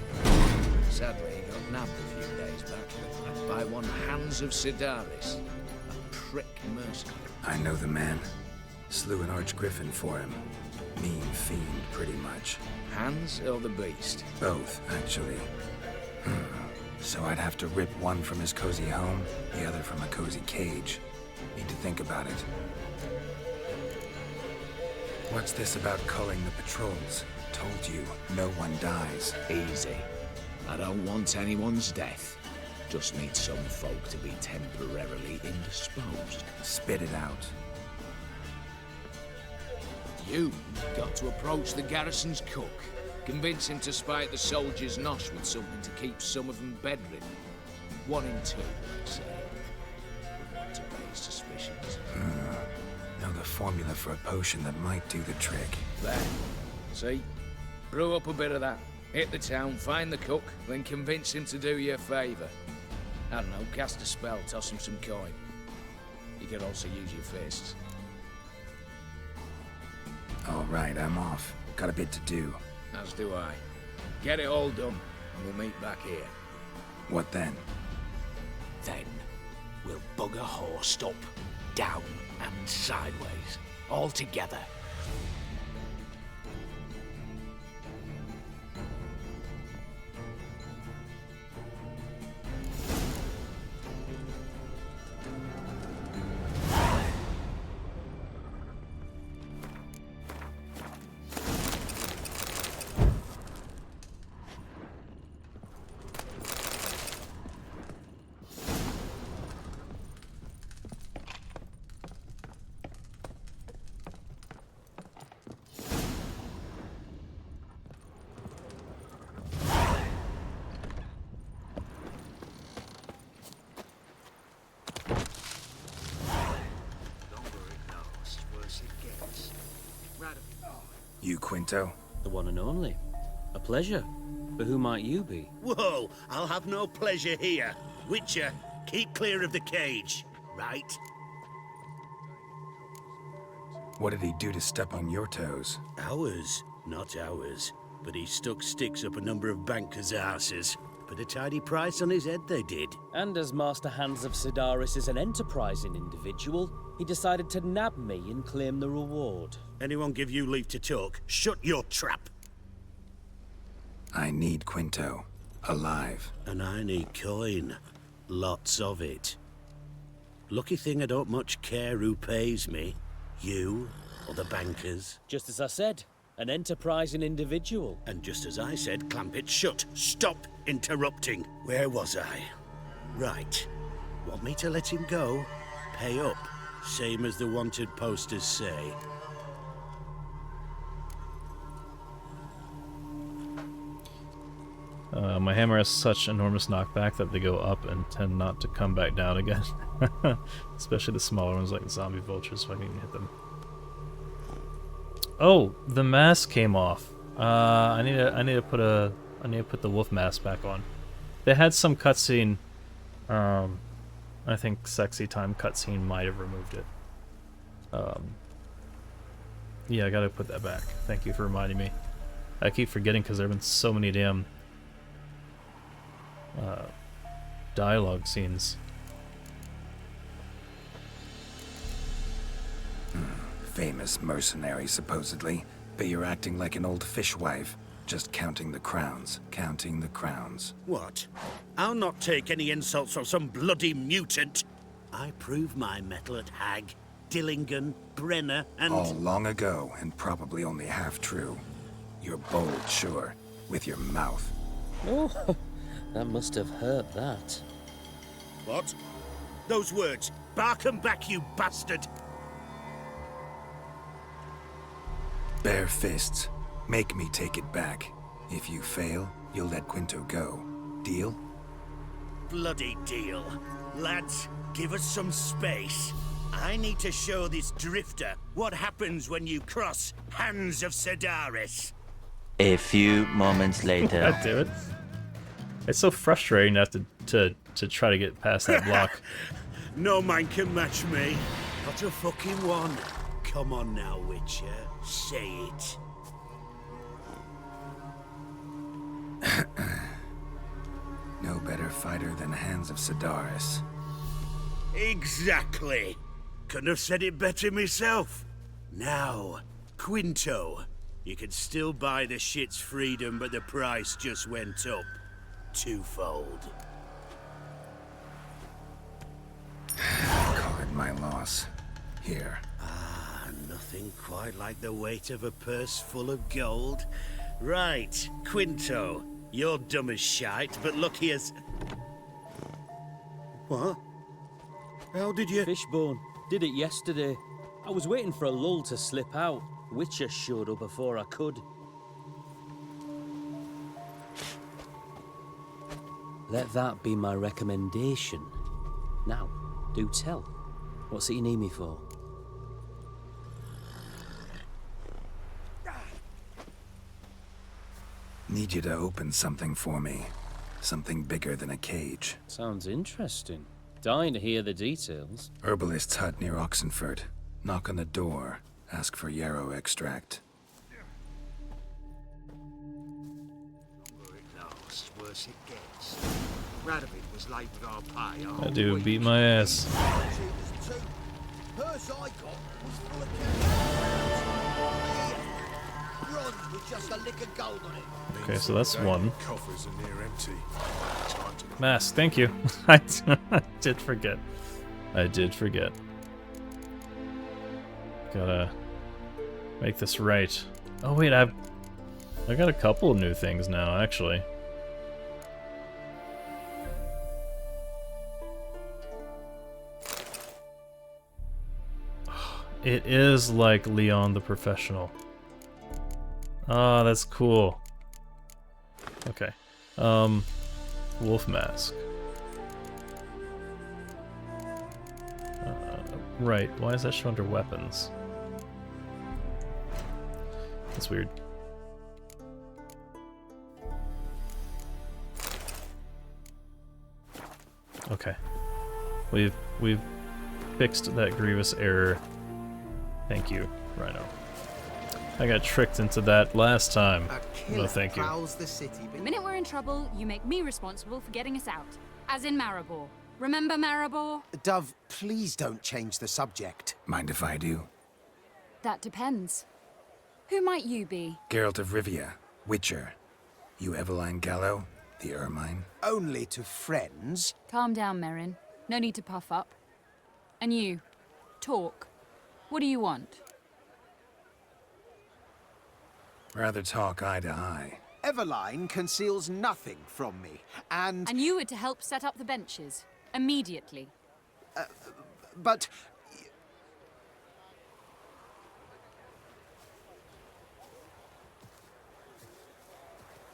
Sadly, he got nabbed a few days back by one Hans of Sidaris, a prick mercenary. I know the man. Slew an archgriffin for him. Mean fiend, pretty much. Hans or the beast? Both, actually. So I'd have to rip one from his cozy home, the other from a cozy cage. Need to think about it. What's this about culling the patrols? Told you, no one dies. Easy. I don't want anyone's death. Just need some folk to be temporarily indisposed. Spit it out. You got to approach the garrison's cook. Convince him to spy at the soldiers' nosh with something to keep some of them bedridden. 1 in 2, let's say. To raise suspicions. Know the formula for a potion that might do the trick. There. See? Brew up a bit of that. Hit the town, find the cook, then convince him to do you a favour. I don't know, cast a spell, toss him some coin. You could also use your fists. All right, I'm off. Got a bit to do. As do I. Get it all done, and we'll meet back here. What then? Then, we'll bugger horsed up, down and sideways, all together. You, Quinto? The one and only. A pleasure. But who might you be? Whoa, I'll have no pleasure here. Witcher, keep clear of the cage, right? What did he do to step on your toes? Ours, not ours. But he stuck sticks up a number of bankers' asses. Put a tidy price on his head, they did. And as Master Hans of Sedaris is an enterprising individual, he decided to nab me and claim the reward. Anyone give you leave to talk? Shut your trap! I need Quinto. Alive. And I need coin. Lots of it. Lucky thing I don't much care who pays me. You or the bankers. Just as I said, an enterprising individual. And just as I said, clamp it shut. Stop interrupting. Where was I? Right. Want me to let him go? Pay up. Same as the wanted posters say. My hammer has such enormous knockback that they go up and tend not to come back down again. Especially the smaller ones like the zombie vultures, so I can even hit them. Oh, the mask came off. I need to put the wolf mask back on. They had some cutscene. I think Sexy Time cutscene might have removed it. Yeah, I gotta put that back. Thank you for reminding me. I keep forgetting because there have been so many damn dialogue scenes. Famous mercenary, supposedly, but you're acting like an old fishwife. Just counting the crowns. Counting the crowns. What? I'll not take any insults from some bloody mutant. I prove my mettle at Hag, Dillingen, Brenner, and... All long ago, and probably only half true. You're bold, sure, with your mouth. Oh, that must have hurt that. What? Those words. Bark 'em back, you bastard! Bare fists. Make me take it back. If you fail, you'll let Quinto go. Deal? Bloody deal. Lads, give us some space. I need to show this drifter what happens when you cross Hands of Sedaris. A few moments later. God damn it. It's so frustrating to have to try to get past that block. No man can match me. Not a fucking one. Come on now, Witcher. Say it. No better fighter than Hands of Sedaris. Exactly. Couldn't have said it better myself. Now, Quinto, you can still buy the shit's freedom, but the price just went up. Twofold. Call it my loss. Here. Ah, nothing quite like the weight of a purse full of gold. Right, Quinto, you're dumb as shite, but lucky as... What? How did you... Fishbone. Did it yesterday. I was waiting for a lull to slip out. Witcher showed up before I could. Let that be my recommendation. Now, do tell. What's it you need me for? Need you to open something for me. Something bigger than a cage. Sounds interesting. Dying to hear the details. Herbalist's hut near Oxenford. Knock on the door. Ask for yarrow extract. Worse it gets. Radovid was late with our pay. That dude beat my ass. Purse I got was full of cash. Bronze with just a lick of gold on it. Okay, so that's one. Coffers are near empty. Mask, thank you. I did forget. I did forget. Gotta make this right. Oh wait, I got a couple of new things now, actually. It is like Leon the Professional. Ah, that's cool. Okay. Wolf mask. Right, why is that shown under weapons? That's weird. Okay. We've fixed that grievous error. Thank you, Rhino. I got tricked into that last time. No, thank you. The minute we're in trouble, you make me responsible for getting us out. As in Maribor. Remember Maribor? Dove, please don't change the subject. Mind if I do? That depends. Who might you be? Geralt of Rivia, Witcher. You Eveline Gallo, the Ermine? Only to friends. Calm down, Merrin. No need to puff up. And you, talk. What do you want? Rather talk eye to eye. Eveline conceals nothing from me, and... And you were to help set up the benches. Immediately. But...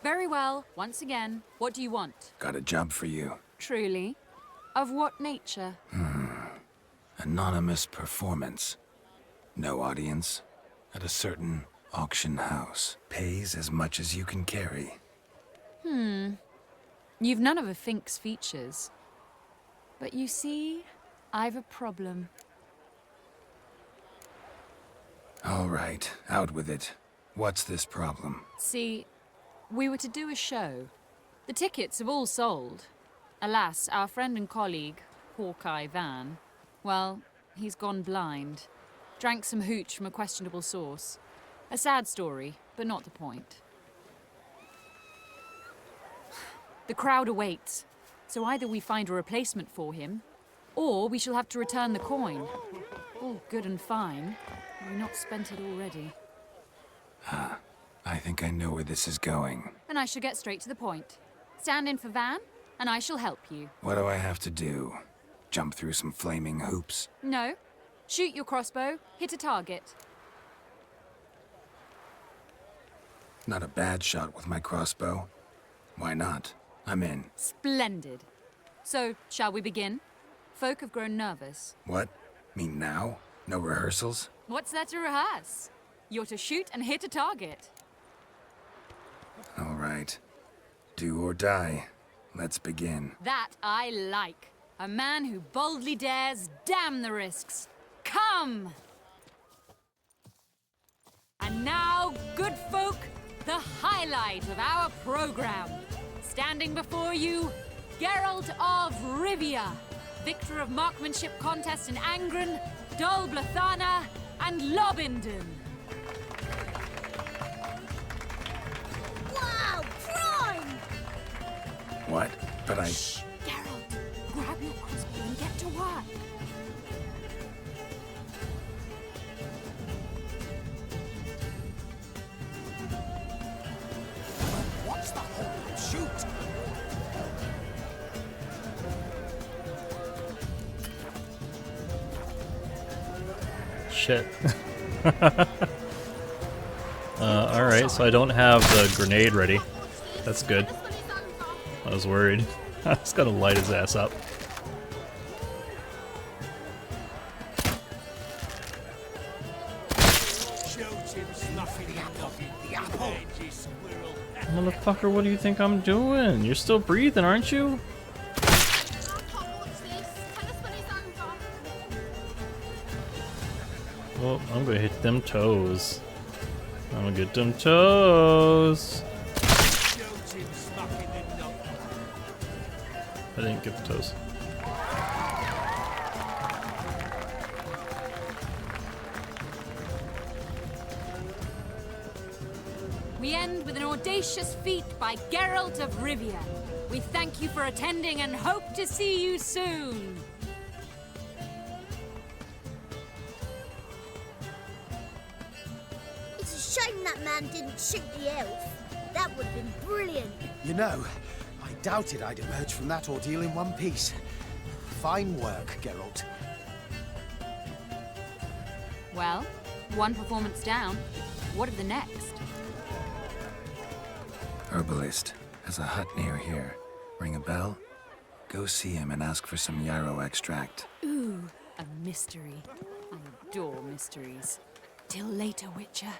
Very well. Once again, what do you want? Got a job for you. Truly? Of what nature? Anonymous performance. No audience. At a certain auction house. Pays as much as you can carry. You've none of a Fink's features. But you see, I've a problem. All right, out with it. What's this problem? See, we were to do a show. The tickets have all sold. Alas, our friend and colleague, Hawkeye Van, well, he's gone blind. Drank some hooch from a questionable source. A sad story, but not the point. The crowd awaits, so either we find a replacement for him, or we shall have to return the coin. All good and fine. We've not spent it already. I think I know where this is going. And I shall get straight to the point. Stand in for Van, and I shall help you. What do I have to do? Jump through some flaming hoops? No. Shoot your crossbow, hit a target. Not a bad shot with my crossbow. Why not? I'm in. Splendid. So, shall we begin? Folk have grown nervous. What? Mean now? No rehearsals? What's there to rehearse? You're to shoot and hit a target. All right. Do or die. Let's begin. That I like. A man who boldly dares, damn the risks. Come! And now, good folk, the highlight of our program. Standing before you, Geralt of Rivia, victor of marksmanship contests in Angren, Dol Blathana, and Lobindon. Wow, prime! What? But I... Shh, Geralt, grab your crossbow and get to work. What's the whole shoot? Shit. Alright, so I don't have the grenade ready. That's good. I was worried. I was gonna light his ass up. Motherfucker, what do you think I'm doing? You're still breathing, aren't you? Well, I'm gonna hit them toes. I'm gonna get them toes. I didn't get the toes. We end with an audacious feat by Geralt of Rivia. We thank you for attending and hope to see you soon. It's a shame that man didn't shoot the elf. That would have been brilliant. You know, I doubted I'd emerge from that ordeal in one piece. Fine work, Geralt. Well, one performance down. What of the next? Herbalist has a hut near here. Ring a bell? Go see him and ask for some yarrow extract. Ooh, a mystery. I adore mysteries. Till later, Witcher.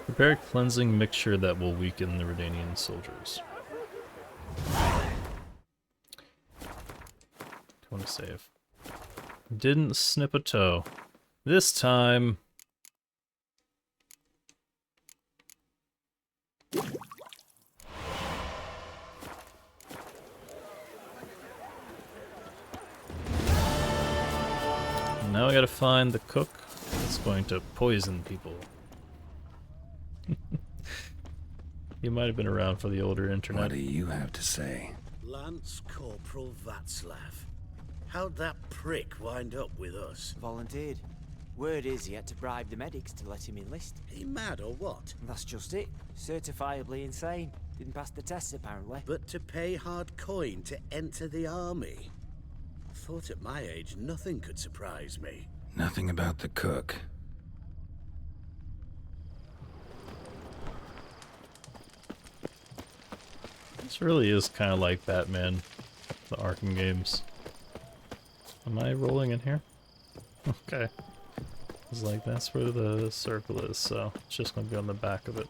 Prepare a cleansing mixture that will weaken the Redanian soldiers. I want to save. Didn't snip a toe. This time... Now I gotta find the cook that's going to poison people. You might have been around for the older internet. What do you have to say? Lance Corporal Václav. How'd that prick wind up with us? Volunteered. Word is he had to bribe the medics to let him enlist. He mad or what? That's just it. Certifiably insane. Didn't pass the tests, apparently. But to pay hard coin to enter the army? Thought at my age nothing could surprise me. Nothing about the cook. This really is kind of like Batman, the Arkham games. Am I rolling in here? Okay. It's like, that's where the circle is, so it's just going to be on the back of it.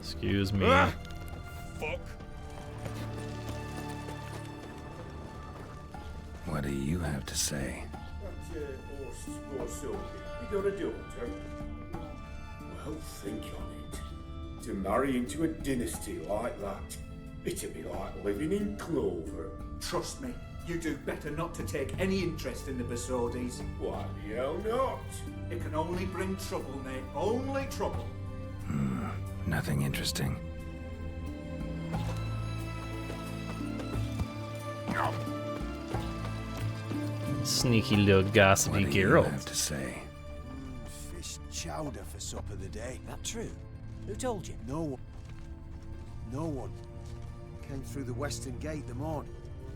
Excuse me. Ah! Fuck. What do you have to say? You got a daughter? Well, think on it. To marry into a dynasty like that, it'd be like living in clover. Trust me, you do better not to take any interest in the Besodis. Why the hell not? It can only bring trouble, mate. Only trouble. Nothing interesting. Sneaky little gossipy What do you Geralt. have to say? Fish chowder for supper the day. That true? Who told you? No one. No one. Came through the western gate the morn.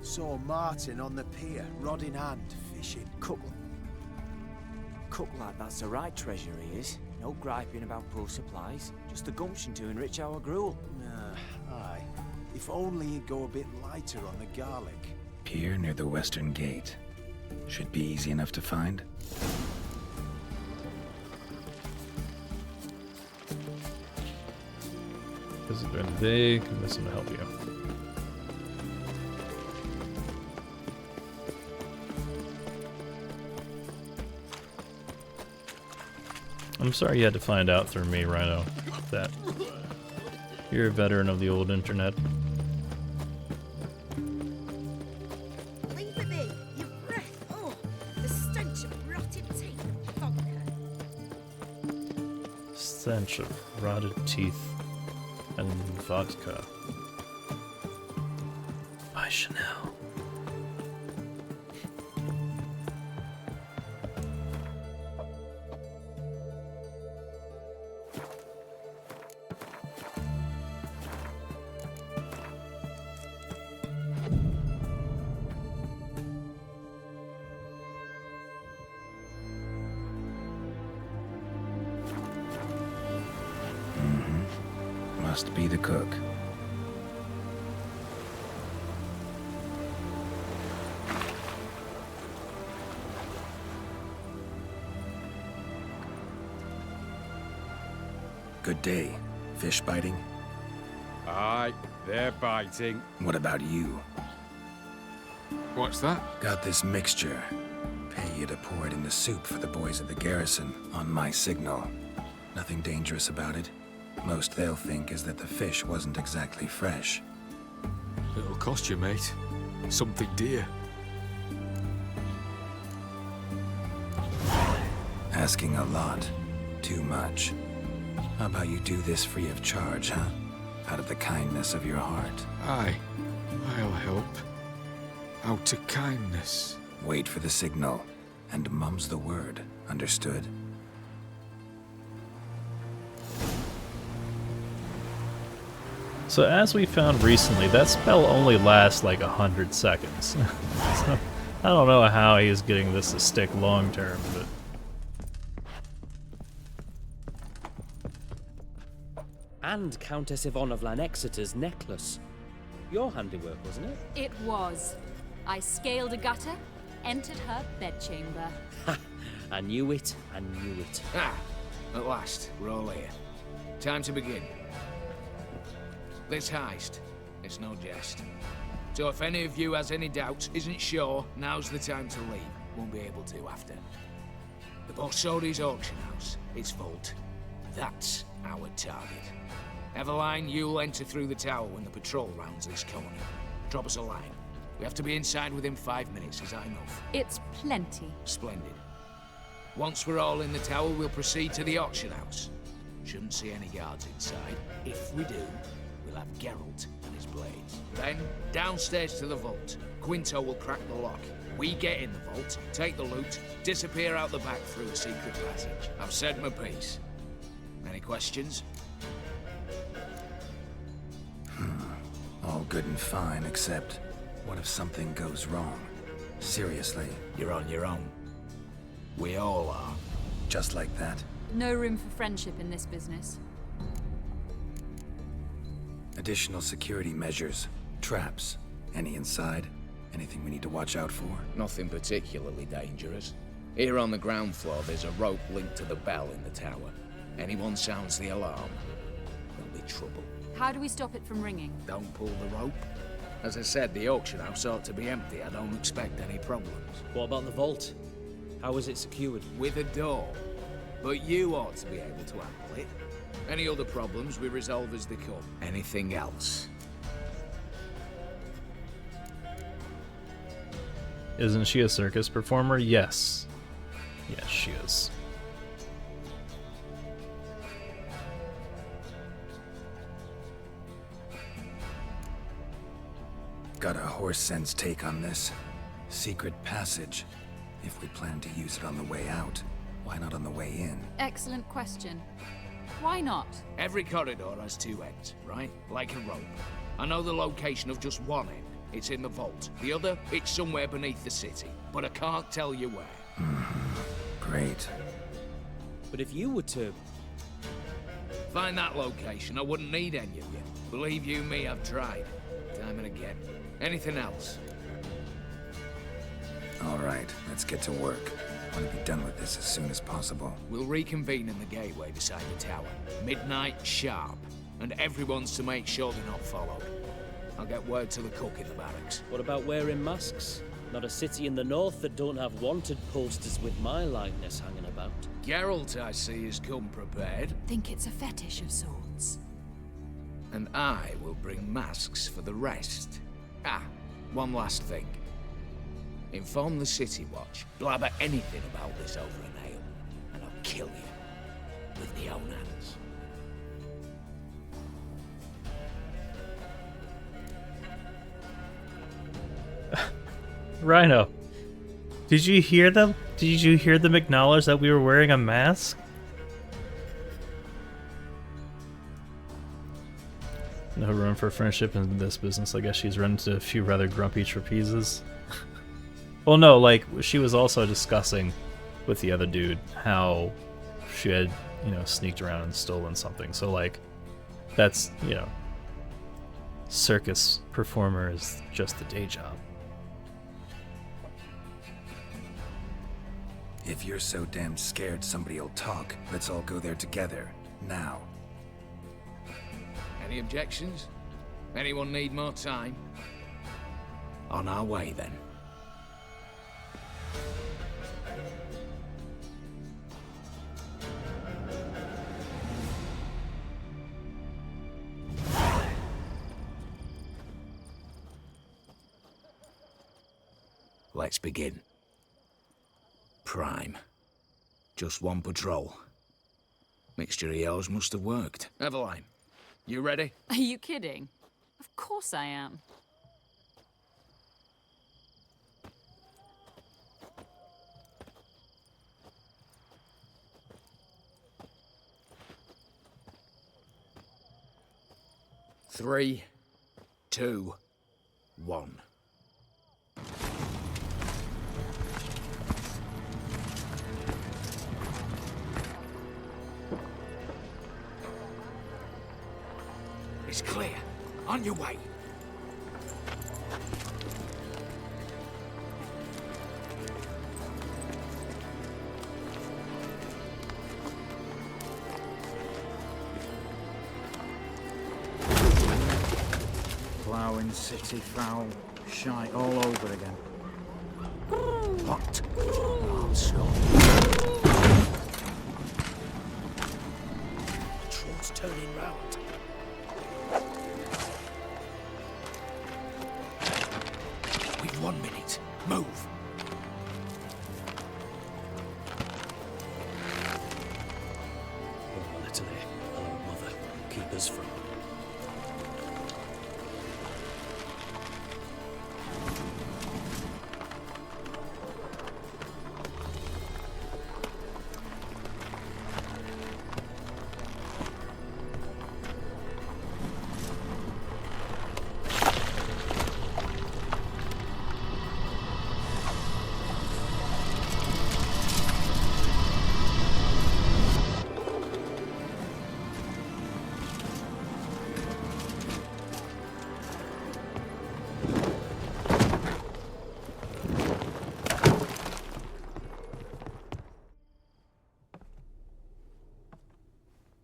Saw Martin on the pier, rod in hand, fishing. Cook like that's the right treasure he is. No griping about poor supplies. Just the gumption to enrich our gruel. Aye. If only he'd go a bit lighter on the garlic. Pier near the western gate. Should be easy enough to find. Visit during the day, convince him to help you. I'm sorry you had to find out through me, Rhino, that you're a veteran of the old internet. Leave it be. Your breath. Oh, the stench of rotted teeth and vodka. Stench of rotted teeth and vodka. By Chanel. Must be the cook. Good day. Fish biting? Aye, they're biting. What about you? What's that? Got this mixture. Pay you to pour it in the soup for the boys at the garrison, on my signal. Nothing dangerous about it. Most they'll think is that the fish wasn't exactly fresh. It'll cost you, mate. Something dear. Asking a lot. Too much. How about you do this free of charge, huh? Out of the kindness of your heart. Aye, I'll help. Out of kindness. Wait for the signal, and mum's the word. Understood? So as we found recently, that spell only lasts like 100 seconds. So, I don't know how he's getting this to stick long term, but... And Countess Yvonne of Lanexeter's necklace. Your handiwork, wasn't it? It was. I scaled a gutter, entered her bedchamber. Ha! I knew it, I knew it. Ah, at last, we're all here. Time to begin. This heist, it's no jest. So if any of you has any doubts, isn't sure, now's the time to leave. Won't be able to after. The Borsodi's auction house, its vault. That's our target. Eveline, you'll enter through the tower when the patrol rounds this corner. Drop us a line. We have to be inside within 5 minutes, is that enough? It's plenty. Splendid. Once we're all in the tower, we'll proceed to the auction house. Shouldn't see any guards inside. If we do, we'll have Geralt and his blades. Then, downstairs to the vault. Quinto will crack the lock. We get in the vault, take the loot, disappear out the back through a secret passage. I've said my piece. Any questions? All good and fine, except what if something goes wrong? Seriously. You're on your own. We all are. Just like that? No room for friendship in this business. Additional security measures. Traps. Any inside? Anything we need to watch out for? Nothing particularly dangerous. Here on the ground floor, there's a rope linked to the bell in the tower. Anyone sounds the alarm, there'll be trouble. How do we stop it from ringing? Don't pull the rope. As I said, the auction house ought to be empty. I don't expect any problems. What about the vault? How is it secured? With a door. But you ought to be able to handle it. Any other problems, we resolve as they come. Anything else? Isn't she a circus performer? Yes. Yes, she is. Got a horse sense take on this. Secret passage. If we plan to use it on the way out, why not on the way in? Excellent question. Why not? Every corridor has two ends, right? Like a rope. I know the location of just one end. It's in the vault. The other, it's somewhere beneath the city. But I can't tell you where. Great. But if you were to... find that location, I wouldn't need any of you. Believe you me, I've tried. Time and again. Anything else? All right, let's get to work. I want to be done with this as soon as possible. We'll reconvene in the gateway beside the tower. Midnight sharp. And everyone's to make sure they're not followed. I'll get word to the cook in the barracks. What about wearing masks? Not a city in the north that don't have wanted posters with my likeness hanging about. Geralt, I see, has come prepared. Think it's a fetish of sorts. And I will bring masks for the rest. Ah, one last thing. Inform the City Watch. Blabber anything about this over an ale, and I'll kill you with my own hands. Rhino, did you hear them? Did you hear them acknowledge that we were wearing a mask? No room for friendship in this business. I guess she's run into a few rather grumpy trapezes. Well, no, like, she was also discussing with the other dude how she had, you know, sneaked around and stolen something. So, like, that's, you know, circus performer is just a day job. If you're so damn scared somebody'll talk, let's all go there together. Now. Any objections? Anyone need more time? On our way, then. Let's begin. Prime. Just one patrol. Mixture of yours must have worked. Eveline, you ready? Are you kidding? Of course I am. Three, 2, 1. It's clear. On your way. Ploughing, city foul, shite all over again. What? Also. Patrol's turning round. We've 1 minute. Move. Oh, Natalie. Oh, mother. Keep us from...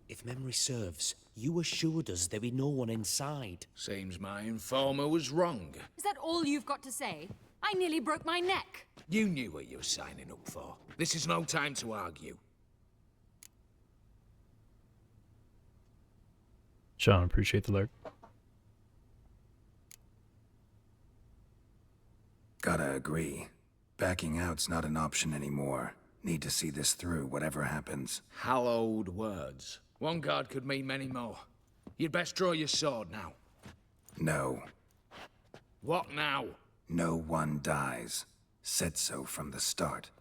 If memory serves, you assured us there be no one inside. Seems my informer was wrong. Is that all you've got to say? I nearly broke my neck. You knew what you were signing up for. This is no time to argue. Sean, appreciate the alert. Gotta agree. Backing out's not an option anymore. Need to see this through, whatever happens. Hallowed words. One guard could mean many more. You'd best draw your sword now. No. What now? No one dies. Said so from the start.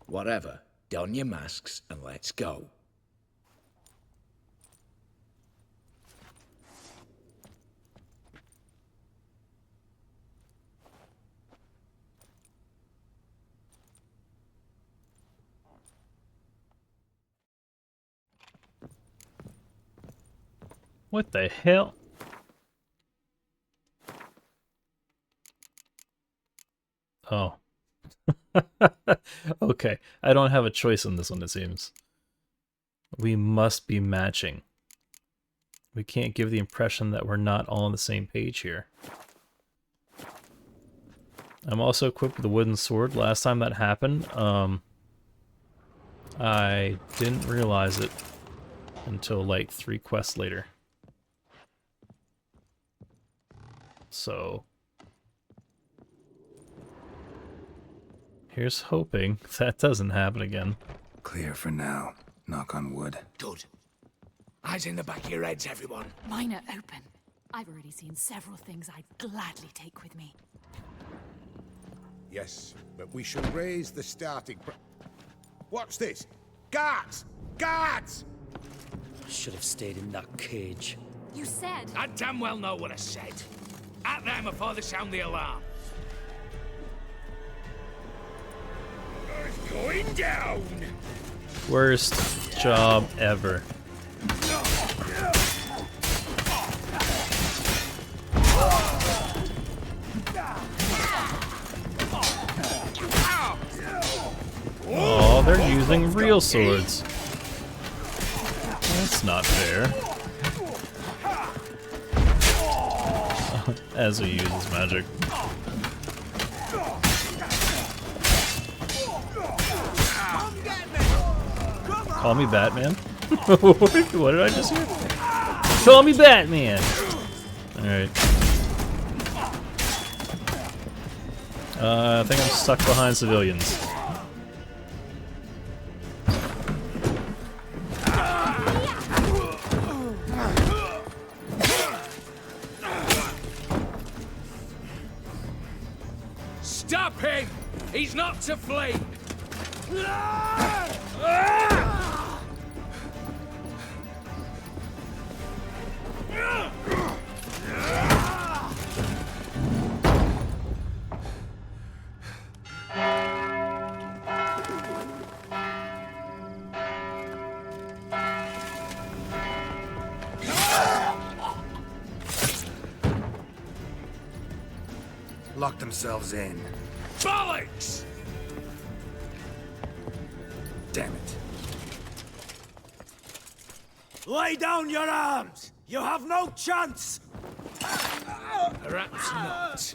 Whatever. Don your masks and let's go. What the hell? Oh. Okay, I don't have a choice on this one, it seems. We must be matching. We can't give the impression that we're not all on the same page here. I'm also equipped with a wooden sword. Last time that happened, I didn't realize it until like 3 quests later. So here's hoping that doesn't happen again. Clear for now. Knock on wood. Good. Eyes in the back of your heads, everyone. Mine are open. I've already seen several things I'd gladly take with me. Yes, but we shall raise the starting What's this? Guards! Guards! Should have stayed in that cage. You said. I damn well know what I said. At them before they sound the alarm. It's going down! Worst job ever. Oh, they're using real swords. That's not fair. As he uses magic. Call me Batman? What did I just hear? Call me Batman! Alright. I think I'm stuck behind civilians. Stop him! He's not to flee! Lock themselves in. Bollocks! Damn it. Lay down your arms! You have no chance! Perhaps not.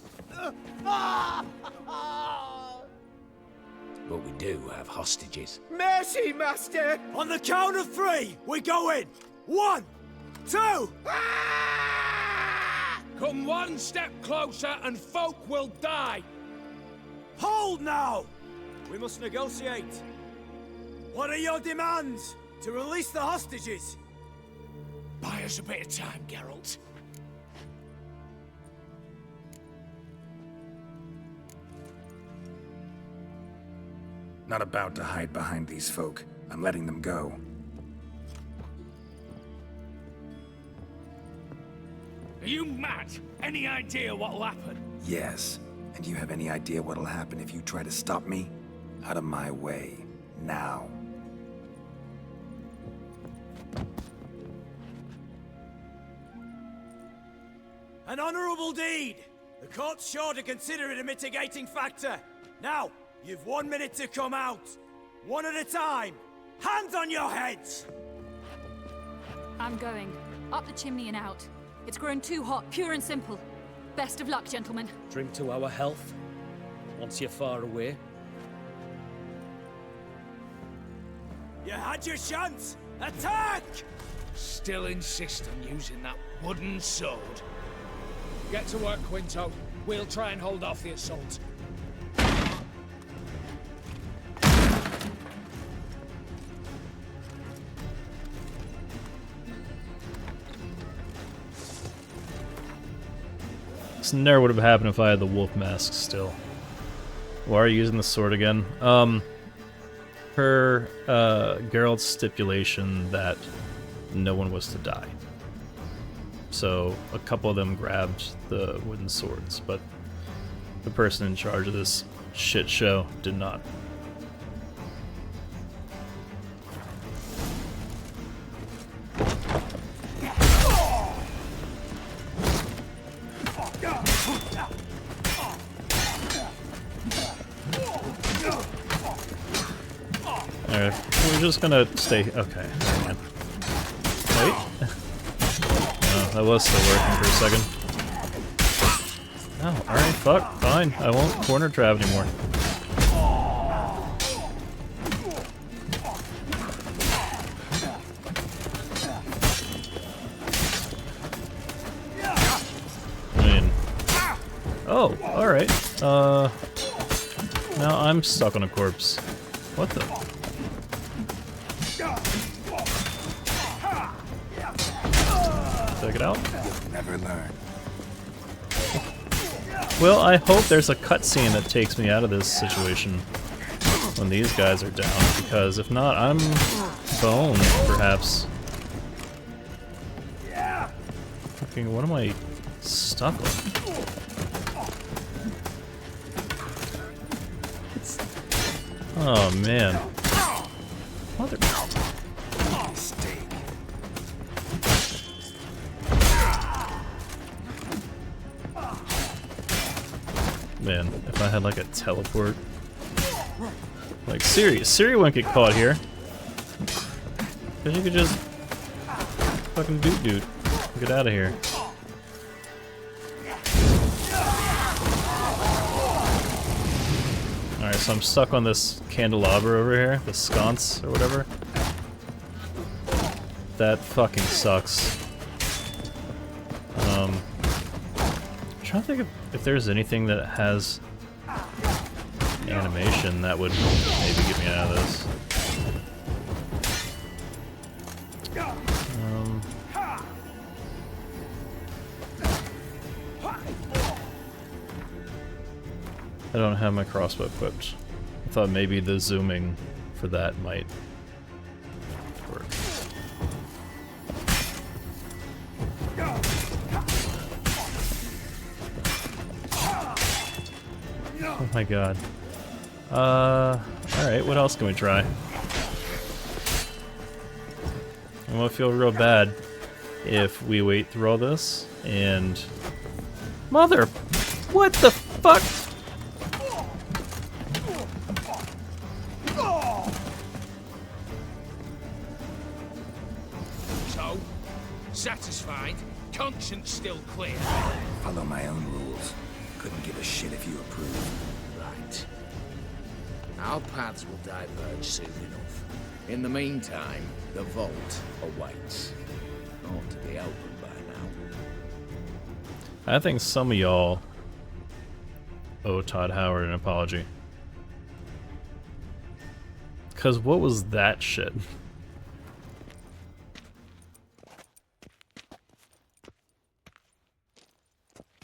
But we do have hostages. Mercy, Master! On the count of 3, we go in! 1, 2! Come one step closer and folk will die! Hold now! We must negotiate. What are your demands? To release the hostages? Buy us a bit of time, Geralt. Not about to hide behind these folk. I'm letting them go. Are you mad? Any idea what'll happen? Yes. And do you have any idea what'll happen if you try to stop me? Out of my way. Now. An honorable deed! The court's sure to consider it a mitigating factor. Now, you've 1 minute to come out. One at a time. Hands on your heads! I'm going. Up the chimney and out. It's grown too hot, pure and simple. Best of luck, gentlemen. Drink to our health. Once you're far away. You had your chance! Attack! Still insist on using that wooden sword. Get to work, Quinto. We'll try and hold off the assault. This never would have happened if I had the wolf mask still. Why are you using the sword again? Per Geralt's stipulation that no one was to die. So a couple of them grabbed the wooden swords, but the person in charge of this shit show did not. Alright, we're just gonna stay. Okay, hang on. Wait. Oh, that was still working for a second. Oh, alright, fuck, fine. I won't corner trap anymore. I mean. Oh, alright. Now I'm stuck on a corpse. What the? Take it out. You'll never learn. Well, I hope there's a cutscene that takes me out of this situation when these guys are down, because if not, I'm boned, perhaps. Fucking, what am I stuck with? Oh, man. Mother... Man, if I had like a teleport. Like Siri wouldn't get caught here. Cause you could just fucking doot. Get out of here. Alright, so I'm stuck on this candelabra over here, the sconce or whatever. That fucking sucks. I'm trying to think if there's anything that has animation that would maybe get me out of this. I don't have my crossbow equipped. I thought maybe the zooming for that might work. Oh my god. Alright, what else can we try? I'm gonna feel real bad if we wait through all this and... Mother! What the fuck? So, satisfied? Conscience still clear? Follow my own rules. Couldn't give a shit if you approve. Right. Our paths will diverge soon enough. In the meantime, the vault awaits. Ought to be open by now. I think some of y'all owe Todd Howard an apology. Cause what was that shit?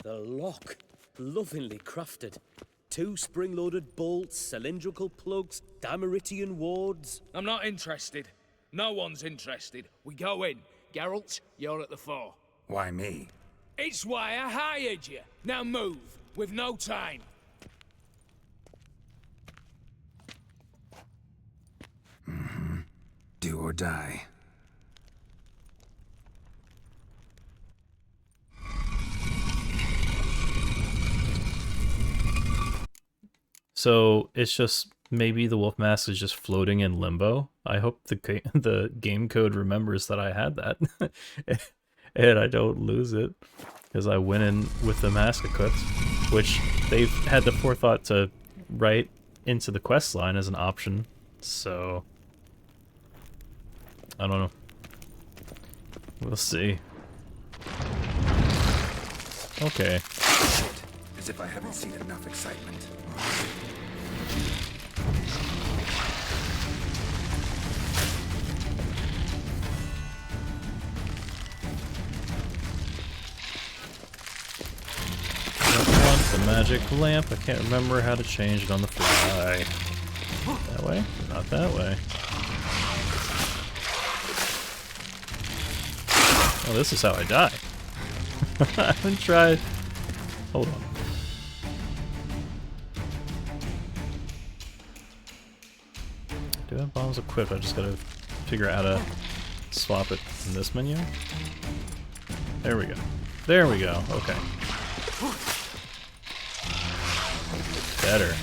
The lock. Lovingly crafted. 2 spring-loaded bolts, cylindrical plugs, Dameritian wards. I'm not interested. No one's interested. We go in. Geralt, you're at the fore. Why me? It's why I hired you. Now move. We've no time. Mm-hmm. Do or die. So it's just maybe the wolf mask is just floating in limbo. I hope the game code remembers that I had that, and I don't lose it because I went in with the mask equipped, which they've had the forethought to write into the quest line as an option. So I don't know. We'll see. Okay. As if I haven't seen enough excitement. The magic lamp. I can't remember how to change it on the fly. That way? Not that way. Oh, this is how I die. I haven't tried. Hold on. Do I have bombs equipped? I just gotta figure out how to swap it in this menu. There we go. There we go. Okay. Better. I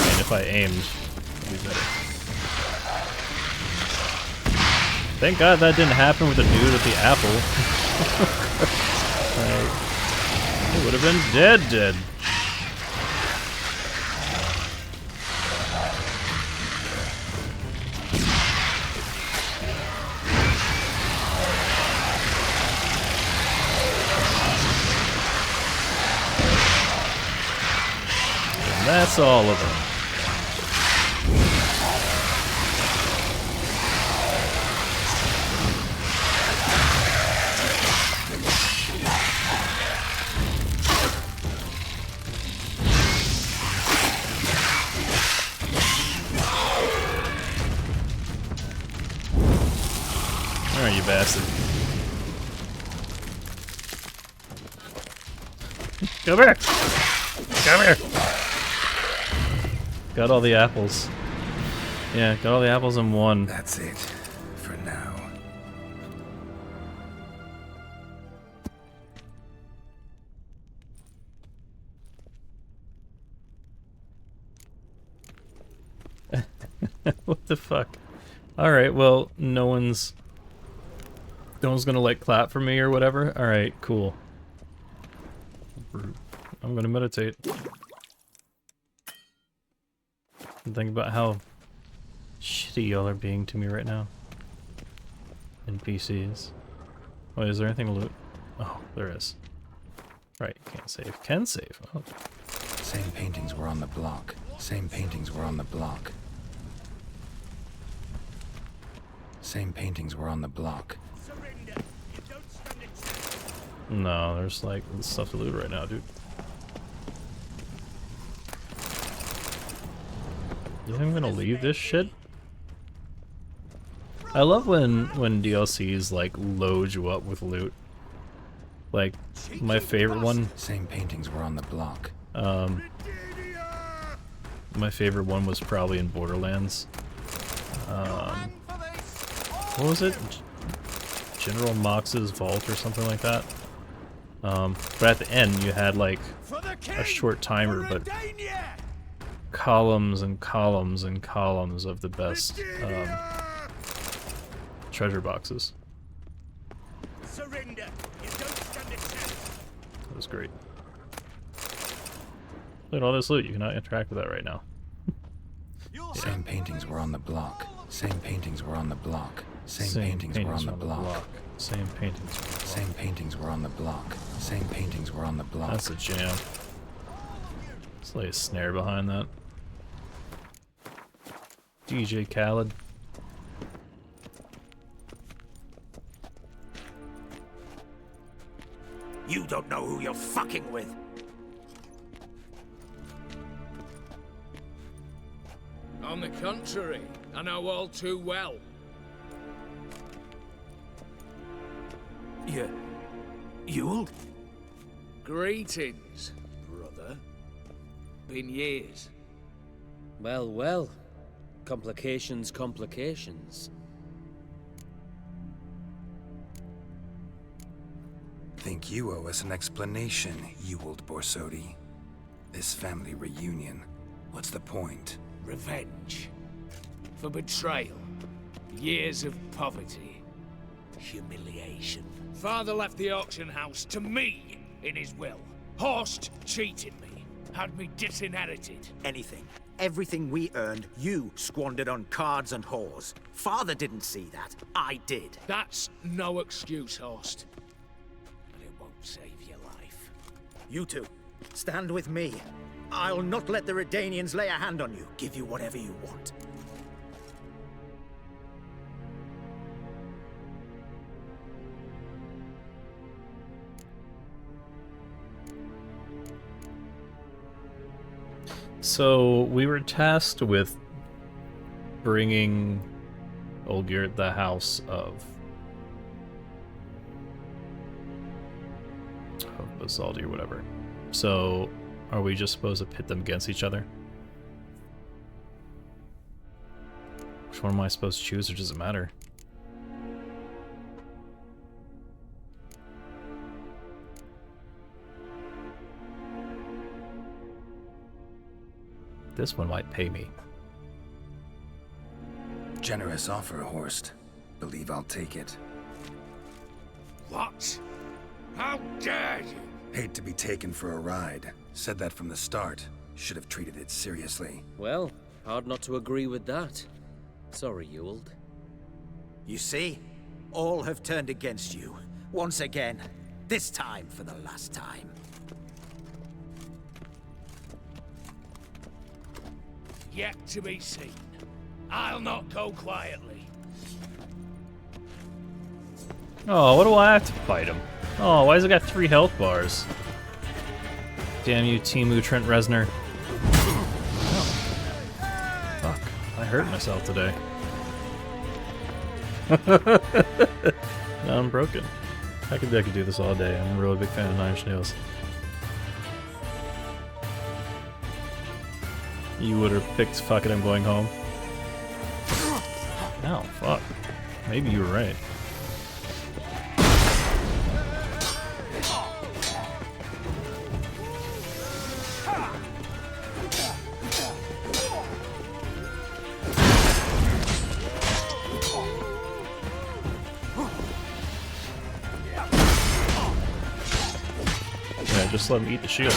mean, if I aimed, it'd be better. Thank God that didn't happen with the dude with the apple. It would have been dead. And that's all of them. wasted. Come here! Come here! Got all the apples. Yeah, got all the apples in one. That's it. For now. What the fuck? Alright, well, no one's gonna like clap for me or whatever. Alright, cool. I'm gonna meditate. And think about how shitty y'all are being to me right now. NPCs. Wait, is there anything to loot? Oh, there is. Right, you can't save. Can save. Oh. Same paintings were on the block. Same paintings were on the block. Same paintings were on the block. No, there's like stuff to loot right now, dude. You think I'm gonna leave this shit? I love when DLCs like load you up with loot. Like my favorite one. Same paintings were on the block. My favorite one was probably in Borderlands. What was it? General Mox's Vault or something like that. But at the end you had like a short timer, but columns and columns and columns of the best treasure boxes. Surrender. You don't stand a chance. That was great. Look at all this loot. You cannot interact with that right now. Same paintings were on the block. Same paintings were on the block. Same paintings were on the block. Same paintings. Same paintings were on the block. Same paintings were on the block. That's a jam. Let's lay a snare behind that. DJ Khaled. You don't know who you're fucking with. On the contrary, I know all too well. Ewald? Greetings, brother. Been years. Well, well. Complications, complications. Think you owe us an explanation, Ewald Borsodi. This family reunion. What's the point? Revenge. For betrayal. Years of poverty. Humiliation. Father left the auction house to me in his will. Horst cheated me. Had me disinherited. Anything. Everything we earned, you squandered on cards and whores. Father didn't see that. I did. That's no excuse, Horst. But it won't save your life. You two, stand with me. I'll not let the Redanians lay a hand on you. Give you whatever you want. So we were tasked with bringing Olgierd the house of Basaldi or whatever. So are we just supposed to pit them against each other? Which one am I supposed to choose, or does it matter? This one might pay me. Generous offer, Horst. Believe I'll take it. What? How dare you? Hate to be taken for a ride. Said that from the start. Should have treated it seriously. Well, hard not to agree with that. Sorry, Ewald. You see? All have turned against you. Once again. This time for the last time. Yet to be seen. I'll not go quietly. Oh, what do I have to fight him? Oh, why has it got 3 health bars? Damn you, Timu Trent Reznor. Oh. Fuck, I hurt myself today. Now I'm broken. I could do this all day. I'm a really big fan of Nine Inch Nails. You would have picked fuck it, I'm going home. No, fuck. Maybe you were right. Yeah, just let him eat the shield.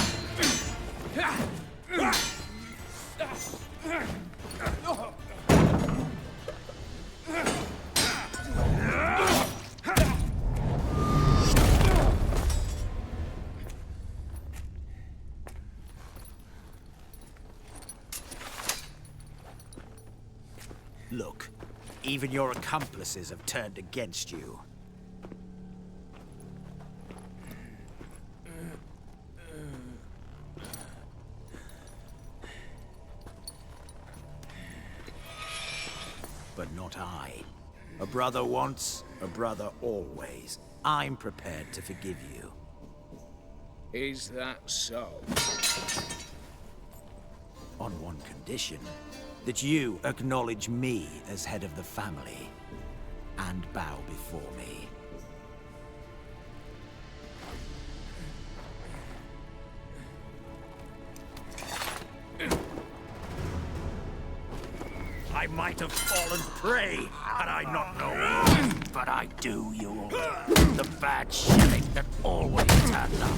Look, even your accomplices have turned against you. But not I. A brother once, a brother always. I'm prepared to forgive you. Is that so? On one condition. That you acknowledge me as head of the family. And bow before me. I might have fallen prey had I not known. But I do, you. The bad shilling that always turned up.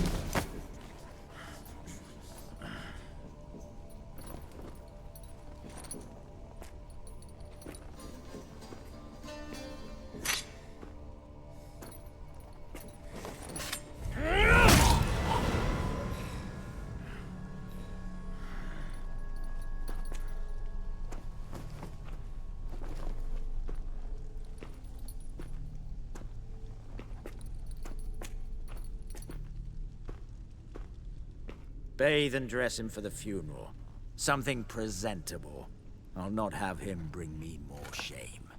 Bathe and dress him for the funeral. Something presentable. I'll not have him bring me more shame.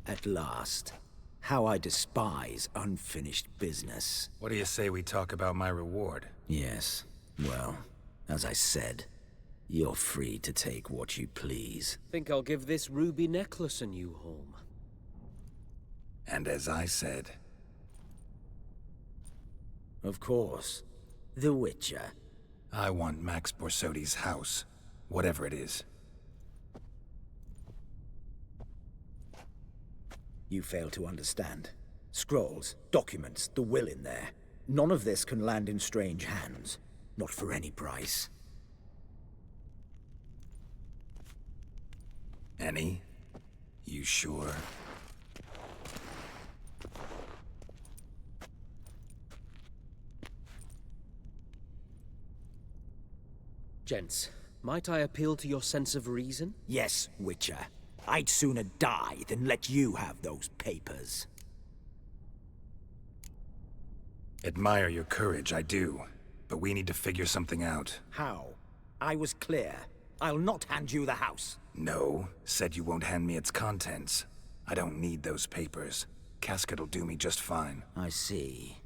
At last. How I despise unfinished business. What do you say we talk about my reward? Yes. Well, as I said, you're free to take what you please. Think I'll give this ruby necklace a new home. And as I said... Of course. The Witcher. I want Max Borsodi's house. Whatever it is. You fail to understand. Scrolls, documents, the will in there. None of this can land in strange hands. Not for any price. Any? You sure? Gents, might I appeal to your sense of reason? Yes, Witcher. I'd sooner die than let you have those papers. Admire your courage, I do. But we need to figure something out. How? I was clear. I'll not hand you the house. No, said you won't hand me its contents. I don't need those papers. Casket'll do me just fine. I see.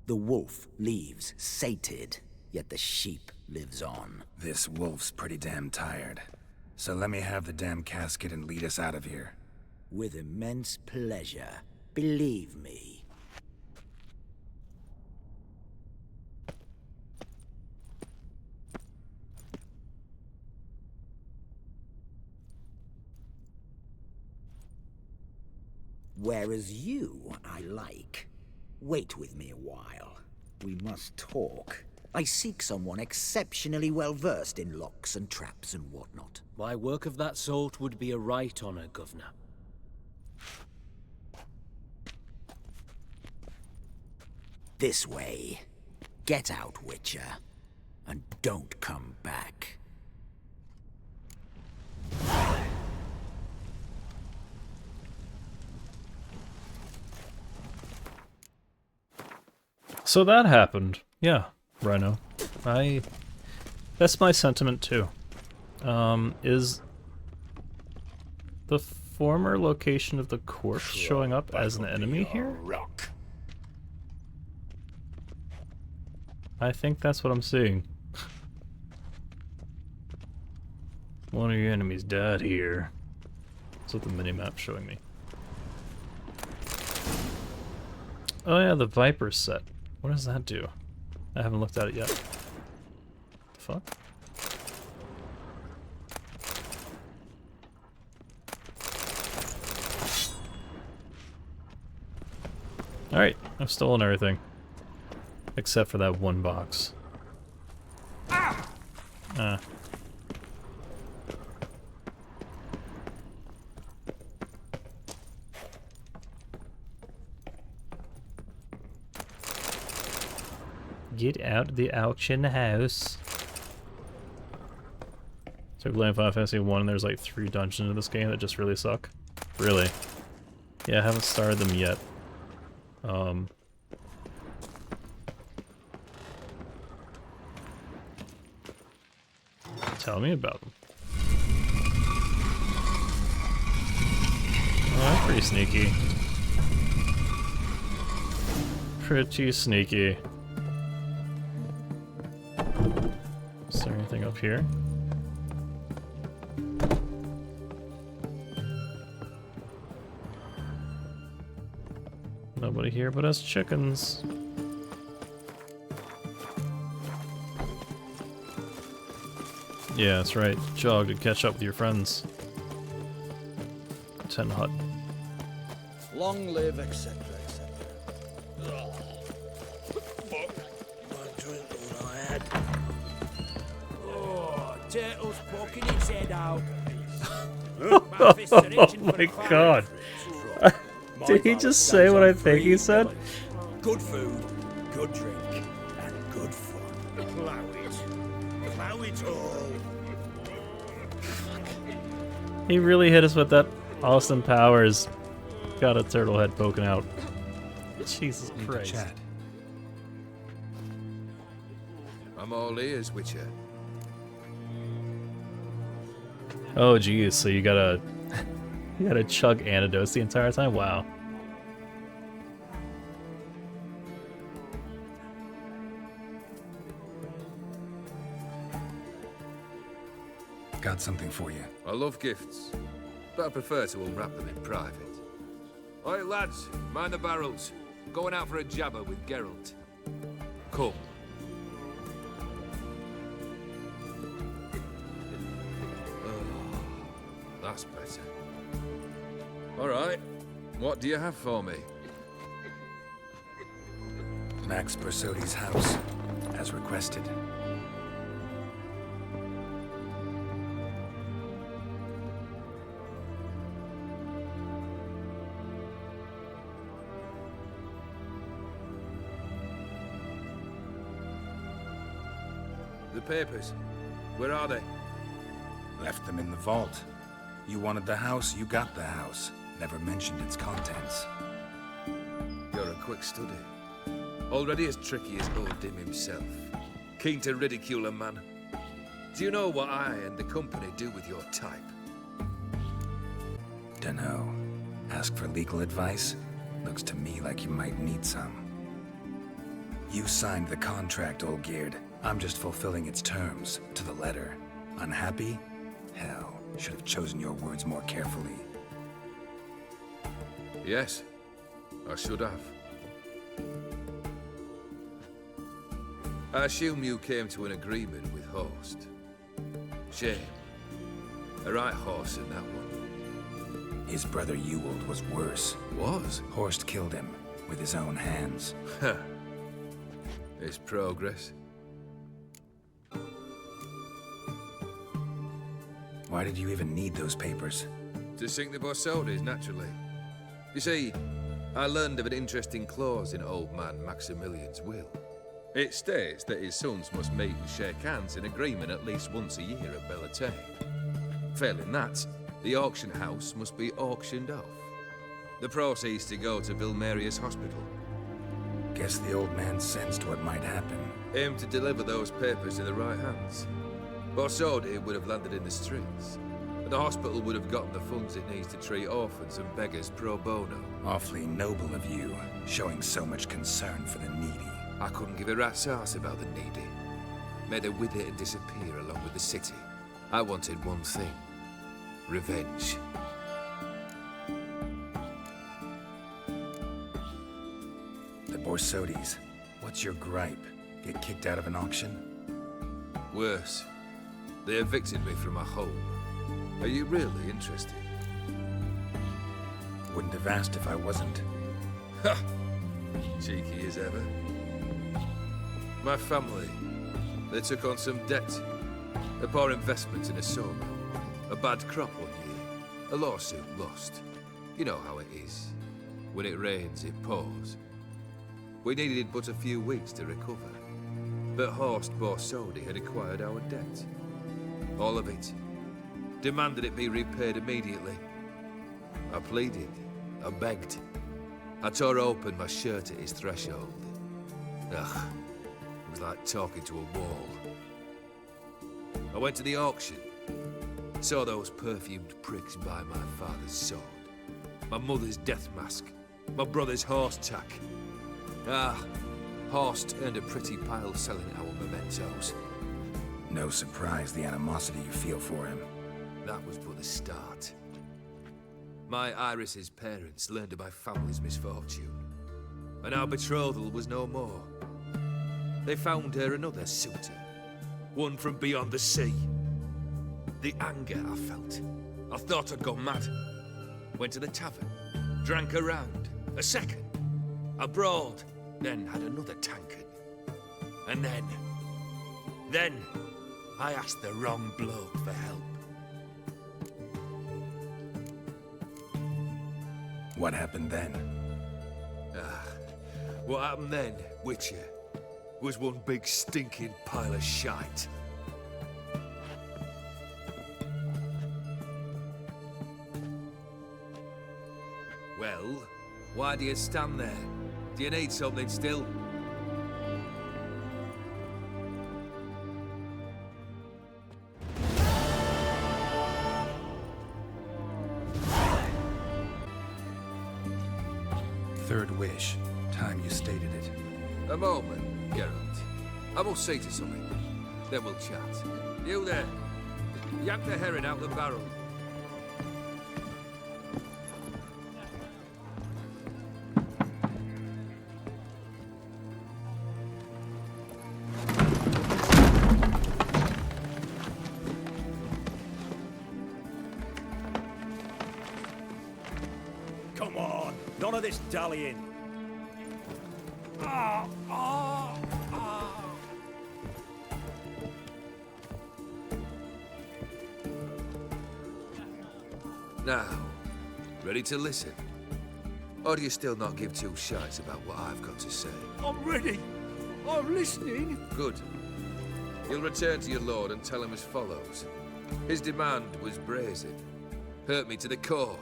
The wolf leaves sated, yet the sheep lives on. This wolf's pretty damn tired. So let me have the damn casket and lead us out of here. With immense pleasure. Believe me. Whereas you, I like. Wait with me a while. We must talk. I seek someone exceptionally well-versed in locks and traps and whatnot. My work of that sort would be a right honor, Governor. This way. Get out, Witcher. And don't come back. So that happened. Yeah, Rhino. That's my sentiment too. Is the former location of the corpse showing up as an enemy here? Rock. I think that's what I'm seeing. One of your enemies died here. That's what the minimap's showing me. Oh yeah, the Viper set. What does that do? I haven't looked at it yet. Fuck? Alright, I've stolen everything. Except for that one box. Ah. Get out the auction house. So playing Final Fantasy 1 and there's like 3 dungeons in this game that just really suck. Really. Yeah, I haven't started them yet. Tell me about them. Oh, that's pretty sneaky. Pretty sneaky. Is there anything up here? Nobody here but us chickens. Yeah, that's right. Jog to catch up with your friends. 10 hut. Long live, etc., etc. Oh, turtle's poking its head out. Oh my god. Did he just say what I think he said? Good food, good drink, and good fun. Plow it. Plow it all. He really hit us with that Austin Powers. Got a turtle head poking out. Jesus Christ. Chat. I'm all ears, Witcher. Oh geez, so you gotta chug antidotes the entire time? Wow. Got something for you. I love gifts, but I prefer to unwrap them in private. Oi, lads, mind the barrels. Going out for a jabber with Geralt. Come. Oh, that's better. All right, what do you have for me? Max Bersodi's house, as requested. The papers. Where are they? Left them in the vault. You wanted the house, you got the house. Never mentioned its contents. You're a quick study. Already as tricky as old Dim himself. Keen to ridicule a man. Do you know what I and the company do with your type? Dunno. Ask for legal advice? Looks to me like you might need some. You signed the contract, Olgierd. I'm just fulfilling its terms, to the letter. Unhappy? Hell, should have chosen your words more carefully. Yes, I should have. I assume you came to an agreement with Horst. Shame. A right horse in that one. His brother Ewald was worse. Was? Horst killed him with his own hands. Huh. It's progress. Why did you even need those papers? To sink the Borsodis, naturally. You see, I learned of an interesting clause in old man Maximilian's will. It states that his sons must meet and shake hands in agreement at least once a year at Bellatane. Failing that, the auction house must be auctioned off. The proceeds to go to Vilmerius Hospital. Guess the old man sensed what might happen. Aimed to deliver those papers in the right hands. Borsodi would have landed in the streets. And the hospital would have gotten the funds it needs to treat orphans and beggars pro bono. Awfully noble of you, showing so much concern for the needy. I couldn't give a rat's ass about the needy. Made her wither and disappear along with the city. I wanted one thing. Revenge. The Borsodis. What's your gripe? Get kicked out of an auction? Worse. They evicted me from my home. Are you really interested? Wouldn't have asked if I wasn't. Ha! Cheeky as ever. My family, they took on some debt. A poor investment in a sawmill. A bad crop one year. A lawsuit lost. You know how it is. When it rains, it pours. We needed but a few weeks to recover. But Horst Borsodi had acquired our debt. All of it. Demanded it be repaid immediately. I pleaded. I begged. I tore open my shirt at his threshold. Ugh. It was like talking to a wall. I went to the auction. Saw those perfumed pricks buy my father's sword. My mother's death mask. My brother's horse tack. Ah, Horst earned a pretty pile selling our mementos. No surprise the animosity you feel for him. That was but the start. My Iris's parents learned of my family's misfortune, and our betrothal was no more. They found her another suitor, one from beyond the sea. The anger I felt, I thought I'd gone mad. Went to the tavern, drank a round, a second. I brawled, then had another tankard. And then, I asked the wrong bloke for help. What happened then? What happened then, Witcher, was one big stinking pile of shite. Well, why do you stand there? Do you need something still? Third wish. Time you stated it. A moment, Geralt. I must say to something. Then we'll chat. You there. Yank the herring out the barrel. Come on, none of this dallying. Now, ready to listen? Or do you still not give two shites about what I've got to say? I'm ready. I'm listening. Good. You'll return to your lord and tell him as follows. His demand was brazen. Hurt me to the core.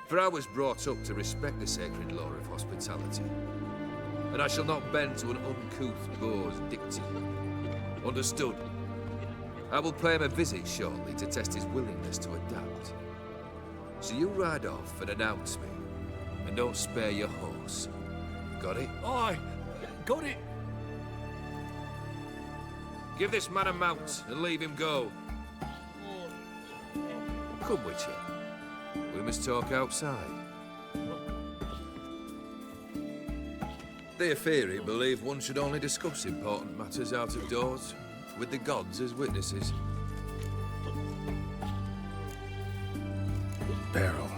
For I was brought up to respect the sacred law of hospitality. And I shall not bend to an uncouth boor's dictum. Understood? I will pay him a visit shortly to test his willingness to adapt. So you ride off and announce me. And don't spare your horse. Got it? Aye, got it. Give this man a mount and leave him go. Come, Witcher. We must talk outside. The Aetheri believe one should only discuss important matters out of doors, with the gods as witnesses. Barrel.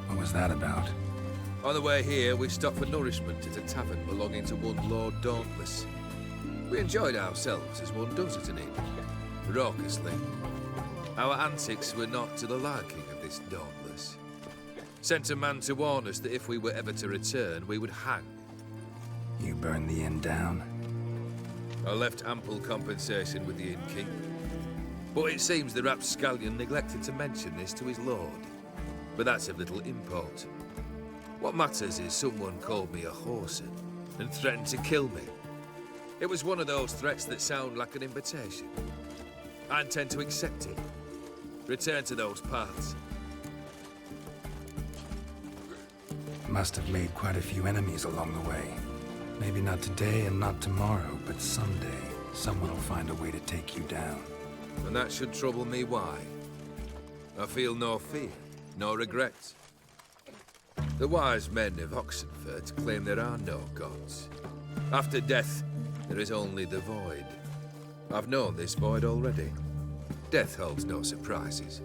What was that about? On the way here, we stopped for nourishment at a tavern belonging to one Lord Dauntless. We enjoyed ourselves as one does at an inn, raucously. Our antics were not to the liking of this Dauntless. Sent a man to warn us that if we were ever to return, we would hang. You burned the inn down? I left ample compensation with the Inn King. But it seems the rapscallion neglected to mention this to his lord. But that's of little import. What matters is someone called me a whoreson. and threatened to kill me. It was one of those threats that sound like an invitation. I intend to accept it. Return to those parts. Must have made quite a few enemies along the way. Maybe not today and not tomorrow, but someday, someone will find a way to take you down. And that should trouble me why? I feel no fear, no regrets. The wise men of Oxenford claim there are no gods. After death, there is only the void. I've known this void already. Death holds no surprises.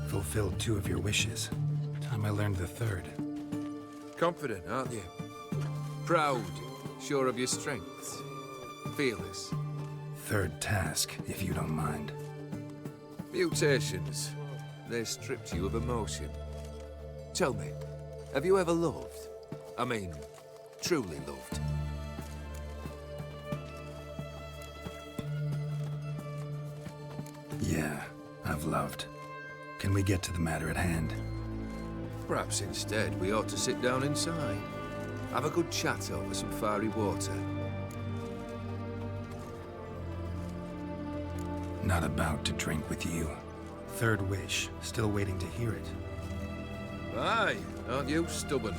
Fulfilled 2 of your wishes. Time I learned the 3rd. Confident, aren't you? Proud, sure of your strengths. Fearless. 3rd task, if you don't mind. Mutations. They stripped you of emotion. Tell me, have you ever loved? I mean, truly loved? Yeah, I've loved. Can we get to the matter at hand? Perhaps instead we ought to sit down inside. Have a good chat over some fiery water. Not about to drink with you. 3rd wish, still waiting to hear it. Aye, aren't you stubborn?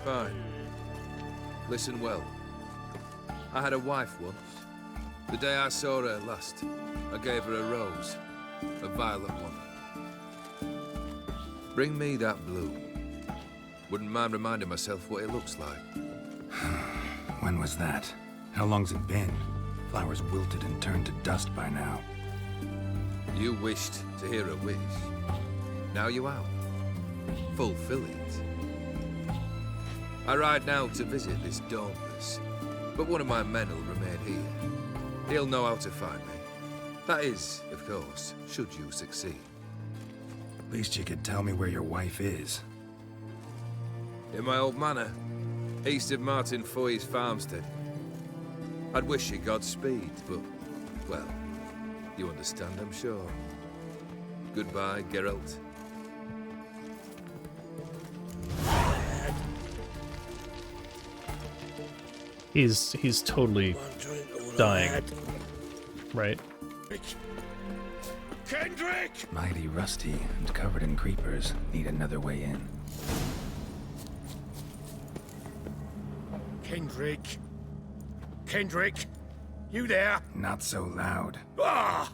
Fine. Listen well. I had a wife once. The day I saw her last, I gave her a rose. A violet one. Bring me that blue. Wouldn't mind reminding myself what it looks like. When was that? How long's it been? Flowers wilted and turned to dust by now. You wished to hear a wish. Now you have. Fulfill it. I ride now to visit this Dauntless, but one of my men will remain here. He'll know how to find me. That is, of course, should you succeed. Least you could tell me where your wife is. In my old manor, east of Martin Foy's farmstead. I'd wish you Godspeed, but, well, you understand, I'm sure. Goodbye, Geralt. He's totally dying. Right? Kendrick! Mighty rusty and covered in creepers. Need another way in. Kendrick? Kendrick? You there? Not so loud. Ah!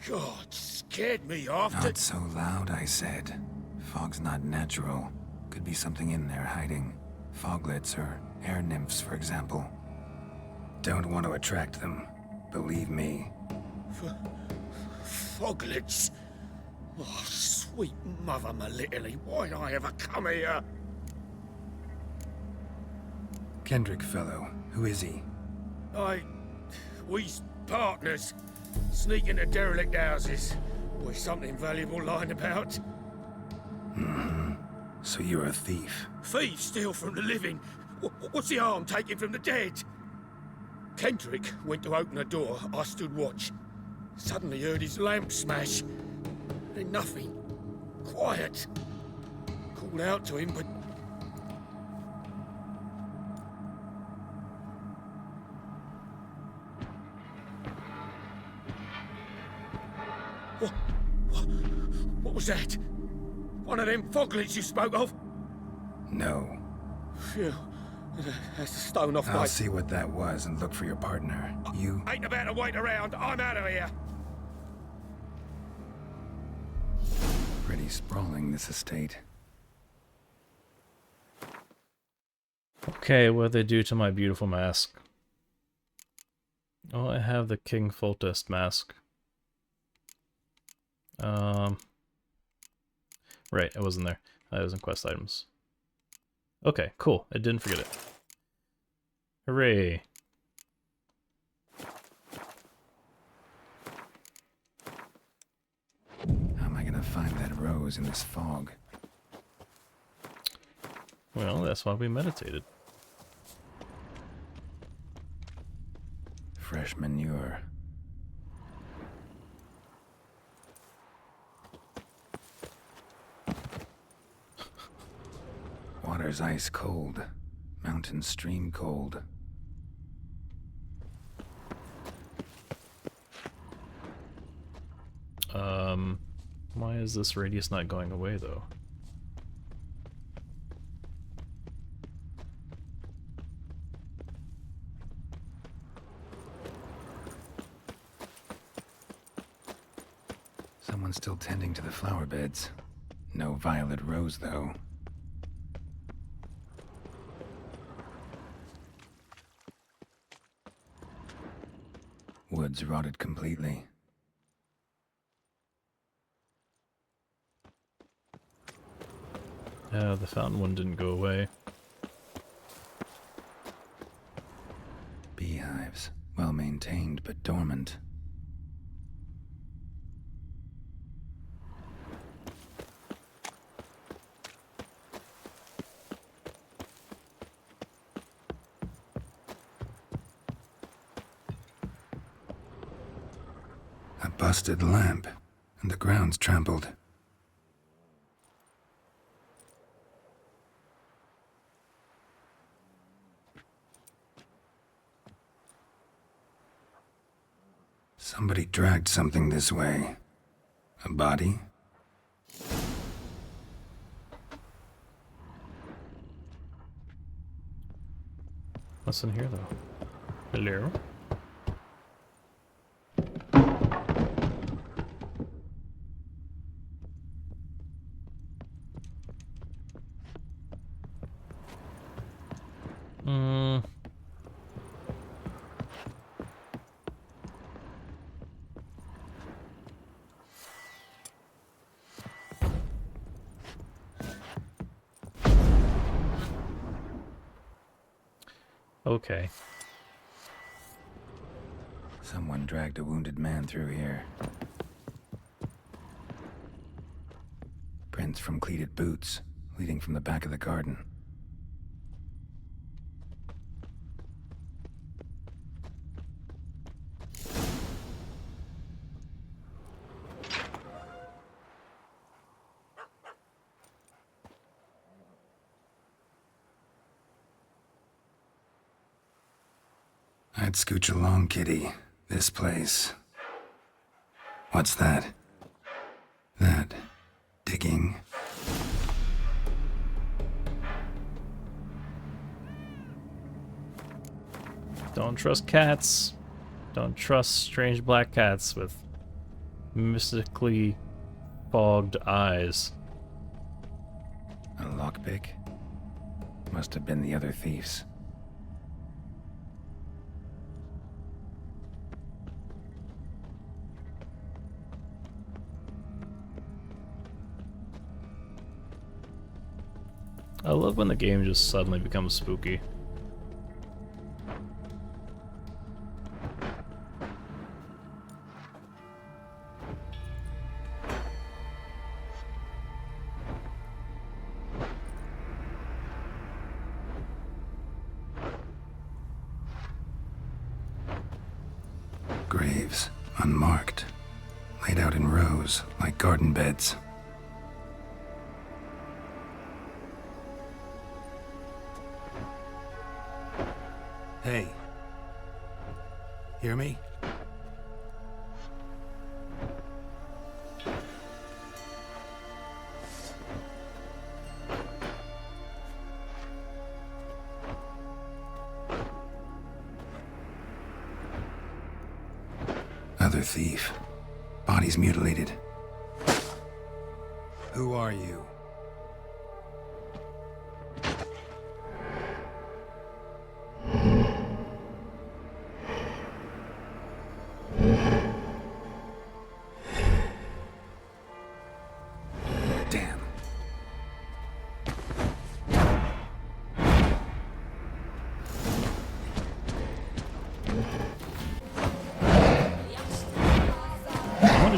God, scared me off. Not so loud, I said. Fog's not natural. Could be something in there hiding. Foglets or air nymphs, for example. Don't want to attract them. Believe me. Foglets? Oh, sweet mother Melitterly, why'd I ever come here? Kendrick fellow, who is he? We's partners. Sneak into derelict houses. With something valuable lying about. So you're a thief? Thieves steal from the living. What's the harm taking from the dead? Kendrick went to open a door. I stood watch. Suddenly heard his lamp smash. Then nothing. Quiet. Called out to him, but... What was that? One of them foglets you spoke of? No. Phew. That's a stone off my... I'll see what that was and look for your partner. You... Ain't about to wait around. I'm out of here. Pretty sprawling, this estate. Okay, what did they do to my beautiful mask? Oh, I have the King Foltest mask. Right, it wasn't there. It was in quest items. Okay, cool. I didn't forget it. Hooray. How am I gonna find that rose in this fog? Well, that's why we meditated. Fresh manure. water's ice cold. Mountain stream cold. Why is this radius not going away, though? Someone's still tending to the flower beds. No violet rose, though. Woods rotted completely. Yeah, the fountain one didn't go away. Beehives. Well maintained, but dormant. A busted lamp, and the ground's trampled. Somebody dragged something this way. A body? What's in here, though? Hello? Okay. Someone dragged a wounded man through here. Prints from cleated boots, leading from the back of the garden. I'd scooch along, kitty. This place. What's that? That digging. Don't trust cats. Don't trust strange black cats with mystically fogged eyes. A lockpick? Must have been the other thieves. I love when the game just suddenly becomes spooky. Graves, unmarked, laid out in rows like garden beds. Hey. Hear me? Other thief. Body's mutilated. Who are you?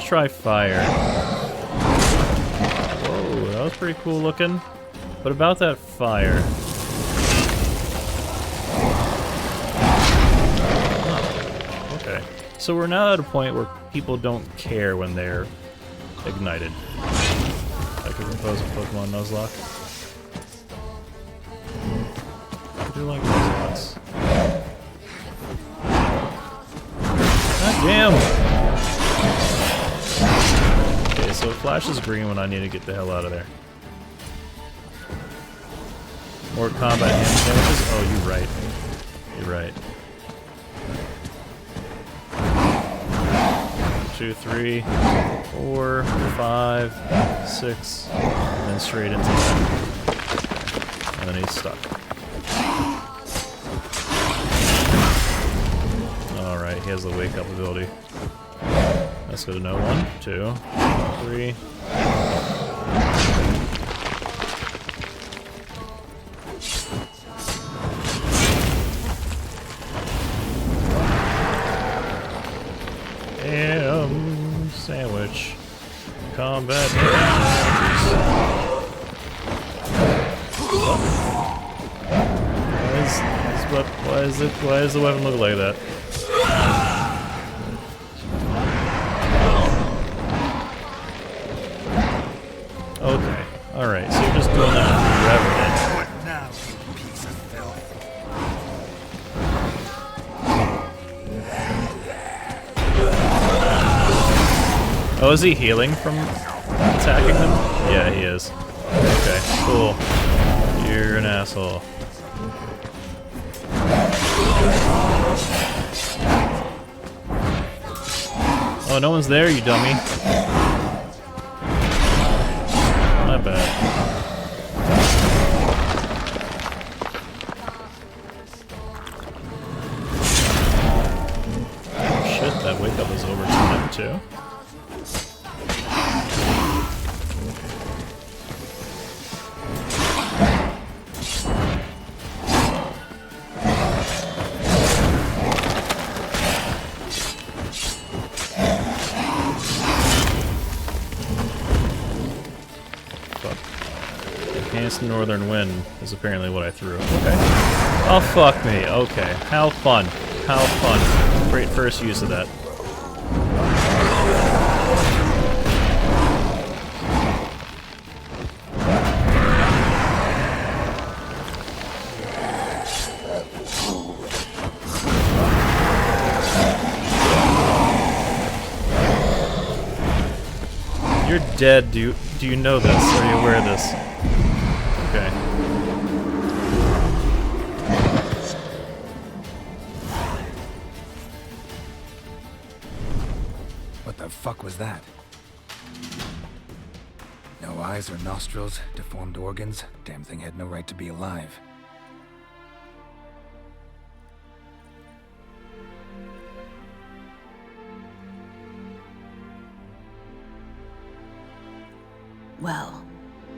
Try fire. Whoa, that was pretty cool looking. But about that fire. Oh, okay. So we're now at a point where people don't care when they're ignited. I could impose a Pokemon Nuzlocke. do like those lots. God damn! Okay, so it flashes green when I need to get the hell out of there. More combat ham sandwiches? Oh, you're right. You're right. 2, 3, 4, 5, 6, and then straight into that. And then he's stuck. Alright, he has the wake up ability. That's good to know. 1, 2, 3. Ham sandwich. Combat why does the weapon look like that? Okay. Alright, so you're just doing that forever then. What now, you piece of filth? Oh, is he healing from attacking them? Yeah, he is. Okay, cool. You're an asshole. Oh, no one's there, you dummy. My bad. Shit, that wake up is over to him too. Northern wind is apparently what I threw. Okay. Oh, fuck me. Okay. How fun. How fun. Great first use of that. You're dead. Do you know this? Are you aware of this? Okay. What the fuck was that? No eyes or nostrils, deformed organs. Damn thing had no right to be alive. Well,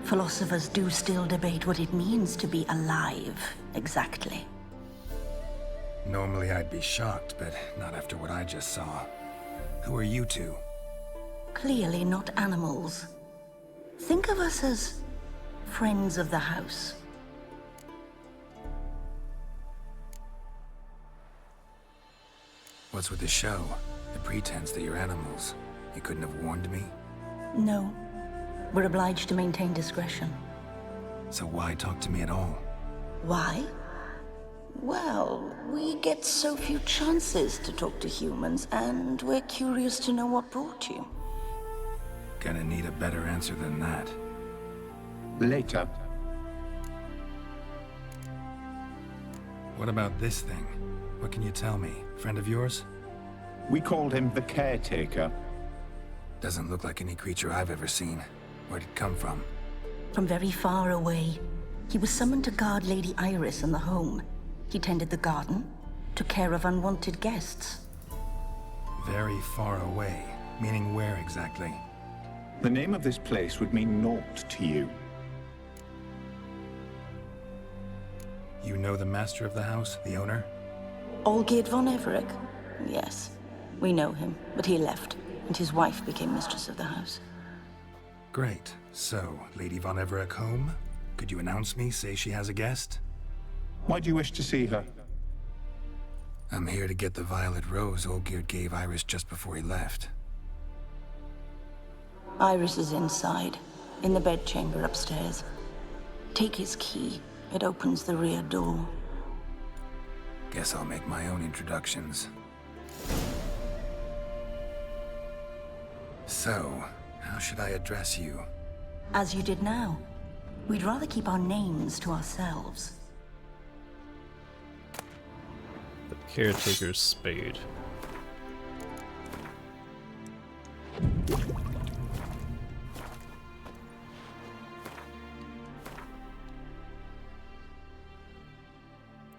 philosophers do still debate what it means to be alive, exactly. Normally I'd be shocked, but not after what I just saw. Who are you two? Clearly not animals. Think of us as friends of the house. What's with the show? The pretense that you're animals. You couldn't have warned me? No. We're obliged to maintain discretion. So why talk to me at all? Why? Well, we get so few chances to talk to humans, and we're curious to know what brought you. Gonna need a better answer than that. Later. What about this thing? What can you tell me? Friend of yours? We called him the Caretaker. Doesn't look like any creature I've ever seen. Where'd it come from? From very far away. He was summoned to guard Lady Iris in the home. He tended the garden, took care of unwanted guests. Very far away. Meaning where exactly? The name of this place would mean naught to you. You know the master of the house, the owner? Olgierd von Everec? Yes. We know him, but he left, and his wife became mistress of the house. Great. So, Lady von Everec home? Could you announce me, say she has a guest? Why do you wish to see her? I'm here to get the violet rose Olgierd gave Iris just before he left. Iris is inside, in the bedchamber upstairs. Take his key. It opens the rear door. Guess I'll make my own introductions. So, how should I address you? As you did now. We'd rather keep our names to ourselves. The caretaker's spade.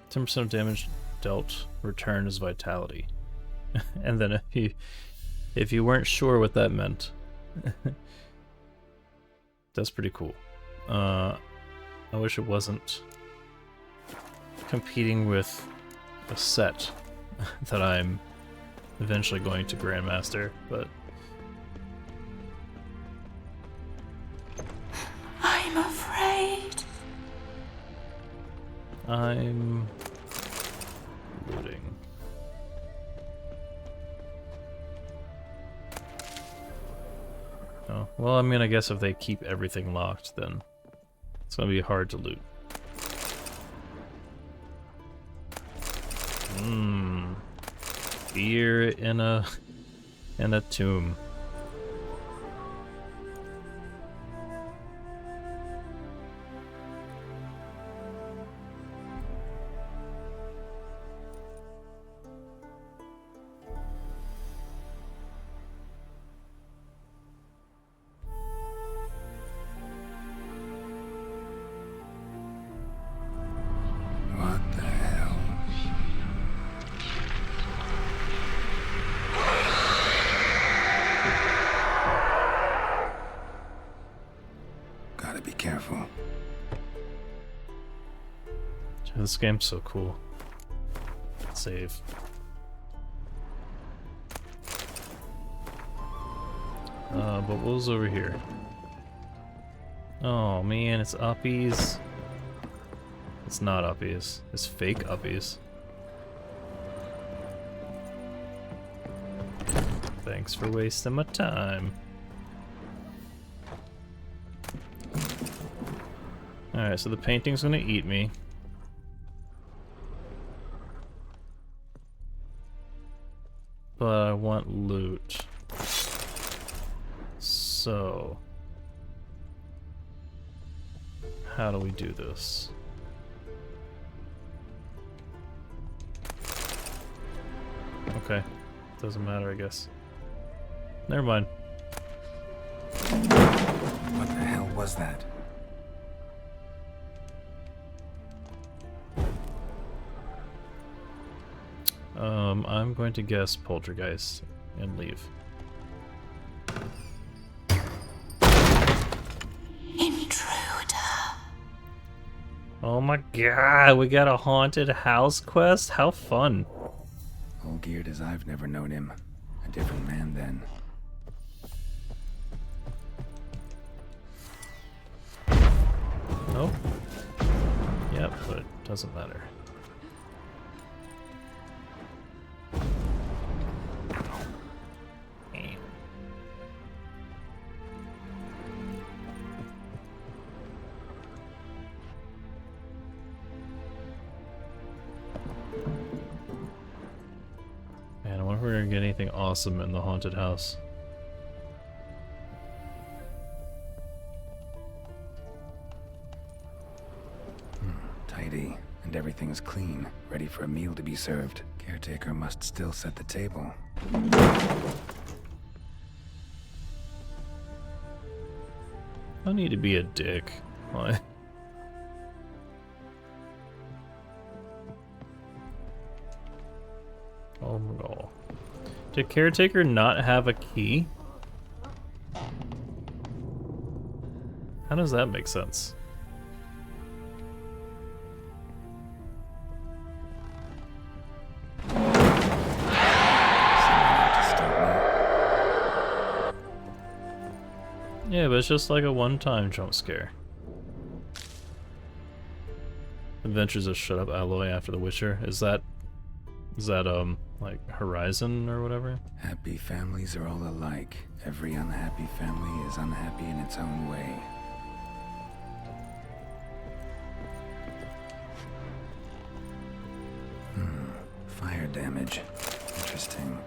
%% of damage dealt return as vitality. And then if you weren't sure what that meant, that's pretty cool. I wish it wasn't competing with a set that I'm eventually going to Grandmaster, but I'm afraid. I'm looting. Oh, well, I mean, I guess if they keep everything locked, then it's gonna be hard to loot. Beer in a tomb. What the hell? Gotta be careful. This game's so cool. Save. But what was over here? Oh man, it's uppies. It's not uppies. It's fake uppies. Thanks for wasting my time. Alright, so the painting's gonna eat me. But I want loot. So, how do we do this? Okay, doesn't matter, I guess. Never mind. What the hell was that? I'm going to guess poltergeist and leave. Intruder. Oh my god, we got a haunted house quest? How fun. Olgierd as I've never known him. A different man then. Oh. Yep, but it doesn't matter. Man, I wonder if we're gonna get anything awesome in the haunted house. Tidy, and everything's clean, ready for a meal to be served. Caretaker must still set the table. I need to be a dick. Why? Oh no. Did Caretaker not have a key? How does that make sense? Yeah, but it's just like a one-time jump scare. Adventures of Shut Up Alloy after The Witcher. Is that like Horizon or whatever? Happy families are all alike. Every unhappy family is unhappy in its own way. damage. Interesting.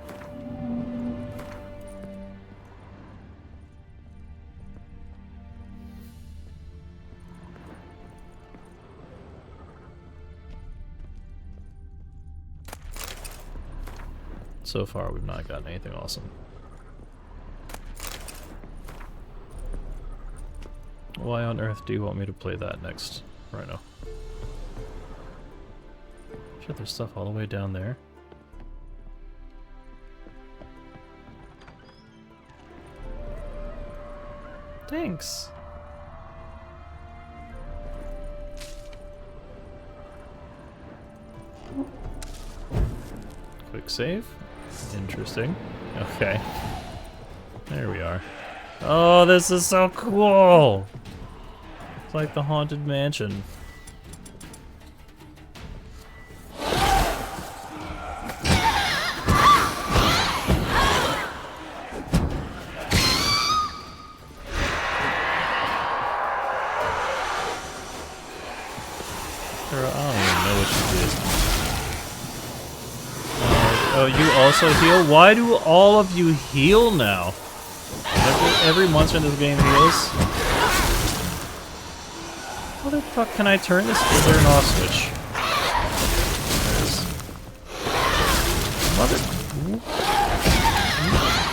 So far, we've not gotten anything awesome. Why on earth do you want me to play that next, Rhino? Shit, there's stuff all the way down there. Thanks. Quick save. Interesting. Okay. There we are. Oh, this is so cool! It's like the Haunted Mansion. Oh, you also heal? Why do all of you heal now? Every monster in this game heals. How the fuck can I turn this? Is there an off switch? There is. Mother...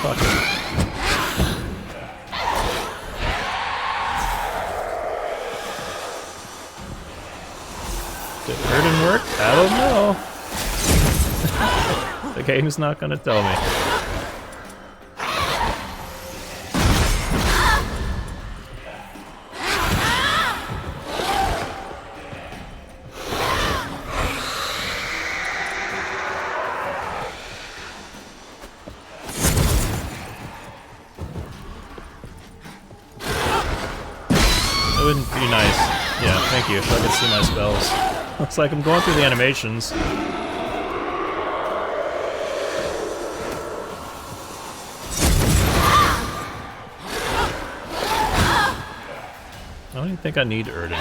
Fucker. Did Erden work? I don't know. The game's not gonna tell me. That wouldn't be nice. Yeah, thank you. If I could see my spells. Looks like I'm going through the animations. I don't even think I need Erden.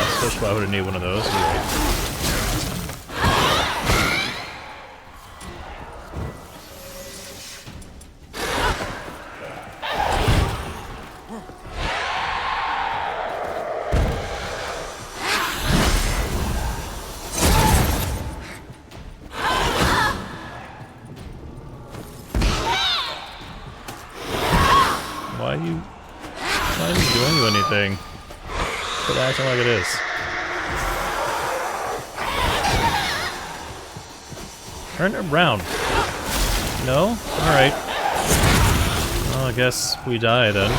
Especially why would I need one of those? You're right. Why are you not even doing you anything? Quit acting like it is. Turn it around. No? Alright. Well, I guess we die then.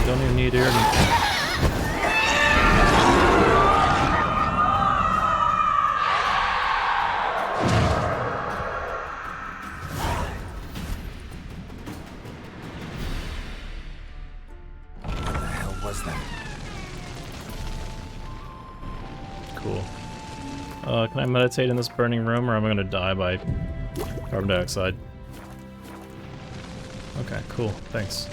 Don't even need Erden. What the hell was that? Cool. Can I meditate in this burning room, or am I gonna die by carbon dioxide? Okay, cool. Thanks.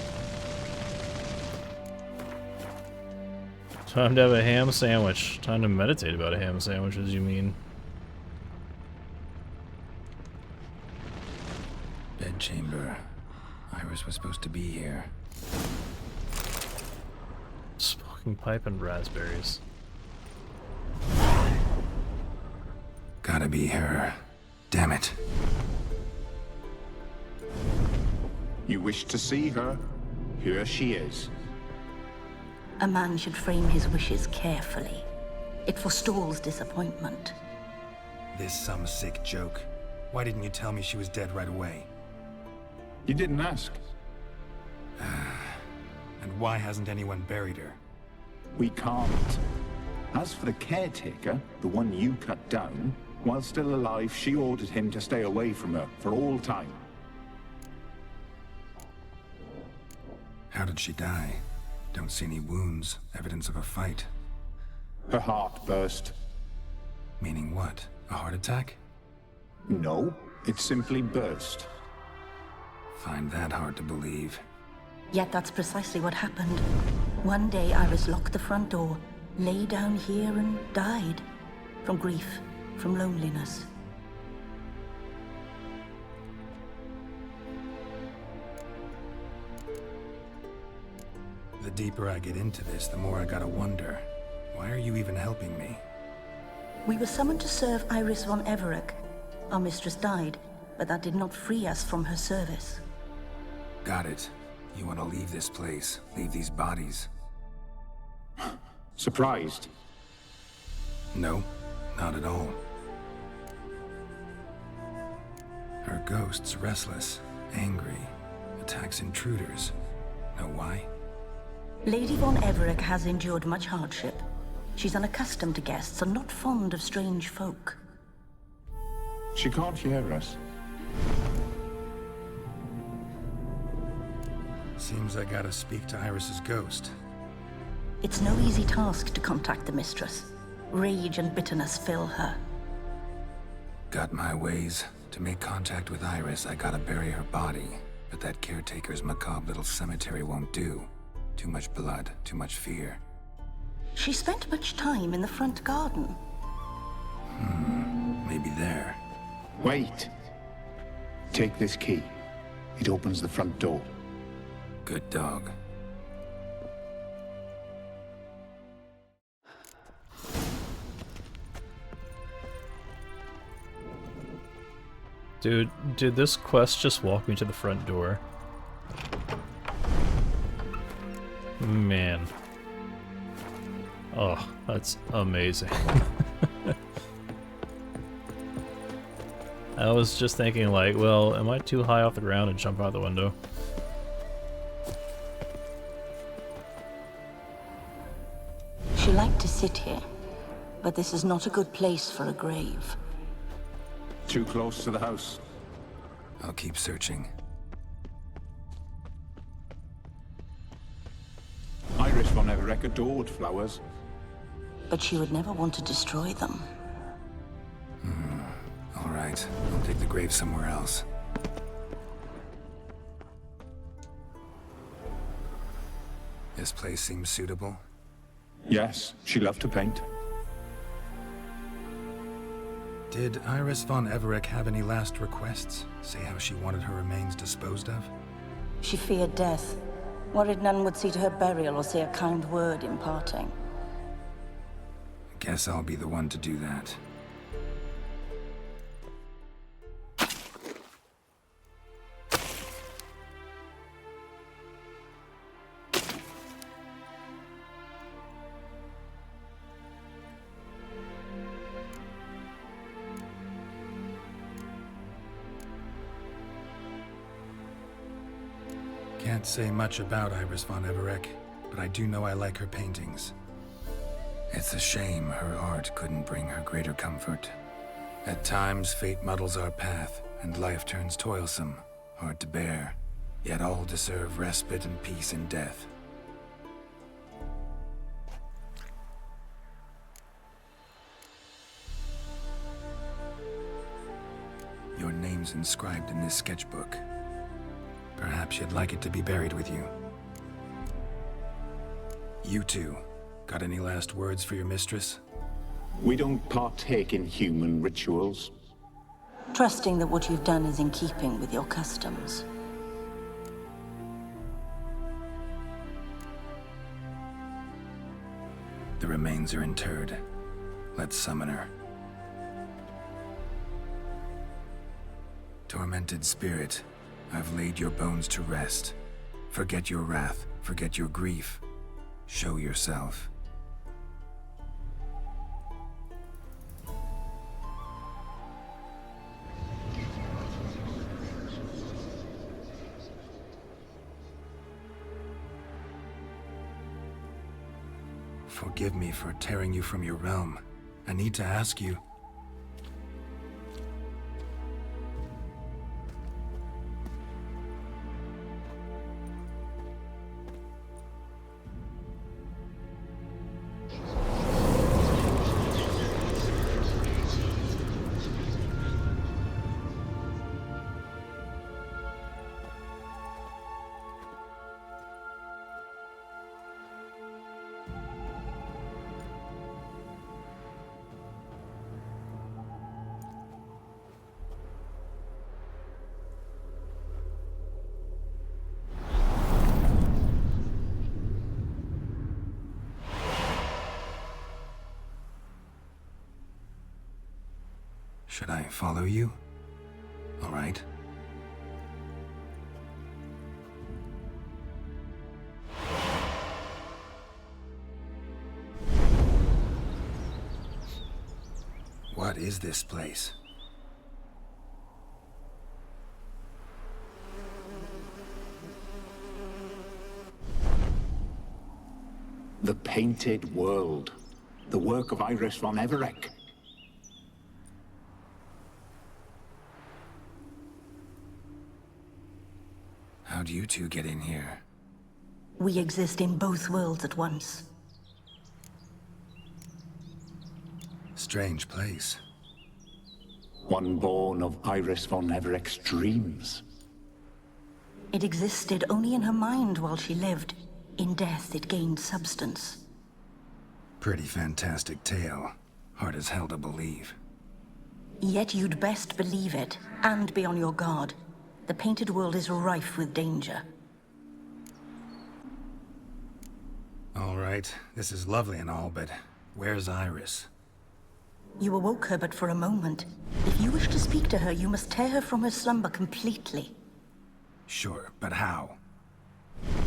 Time to have a ham sandwich. Time to meditate about a ham sandwich, as you mean. Bedchamber. Iris was supposed to be here. Smoking pipe and raspberries. Gotta be her. Damn it. You wish to see her? Here she is. A man should frame his wishes carefully. It forestalls disappointment. This some sick joke. Why didn't you tell me she was dead right away? You didn't ask. And why hasn't anyone buried her? We can't. As for the caretaker, the one you cut down, while still alive, she ordered him to stay away from her for all time. How did she die? Don't see any wounds, evidence of a fight. Her heart burst. Meaning what? A heart attack? No, it simply burst. Find that hard to believe. Yet that's precisely what happened. One day Iris locked the front door, lay down here and died. From grief, from loneliness. The deeper I get into this, the more I gotta wonder. Why are you even helping me? We were summoned to serve Iris von Everec. Our mistress died, but that did not free us from her service. Got it. You want to leave this place, leave these bodies. Surprised? No, not at all. Her ghost's restless, angry, attacks intruders. Know why? Lady von Everec has endured much hardship. She's unaccustomed to guests and not fond of strange folk. She can't hear us. Seems I gotta speak to Iris's ghost. It's no easy task to contact the mistress. Rage and bitterness fill her. Got my ways. To make contact with Iris, I gotta bury her body. But that caretaker's macabre little cemetery won't do. Too much blood, too much fear. She spent much time in the front garden. Maybe there. Wait. Take this key. It opens the front door. Good dog. Dude, did this quest just walk me to the front door? Man. Oh, that's amazing. I was just thinking like, well, am I too high off the ground and jump out the window? She liked to sit here, but this is not a good place for a grave. Too close to the house. I'll keep searching. Iris von Everec adored flowers. But she would never want to destroy them. All right, I'll take the grave somewhere else. This place seems suitable. Yes, she loved to paint. Did Iris von Everec have any last requests? Say how she wanted her remains disposed of? She feared death, worried none would see to her burial or say a kind word in parting. Guess I'll be the one to do that. Can't say much about Iris von Everec, but I do know I like her paintings. It's a shame her art couldn't bring her greater comfort. At times, fate muddles our path, and life turns toilsome, hard to bear. Yet all deserve respite and peace in death. Your name's inscribed in this sketchbook. Perhaps you'd like it to be buried with you. You two, got any last words for your mistress? We don't partake in human rituals. Trusting that what you've done is in keeping with your customs. The remains are interred. Let's summon her. Tormented spirit, I've laid your bones to rest. Forget your wrath, forget your grief. Show yourself. Forgive me for tearing you from your realm. I need to ask you. Should I follow you? All right. What is this place? The Painted World. The work of Iris von Everec. How'd you two get in here? We exist in both worlds at once. Strange place. One born of Iris von Everec's dreams. It existed only in her mind while she lived. In death, it gained substance. Pretty fantastic tale. Hard as hell to believe. Yet you'd best believe it, and be on your guard. The Painted World is rife with danger. All right, this is lovely and all, but where's Iris? You awoke her but for a moment. If you wish to speak to her, you must tear her from her slumber completely. Sure, but how?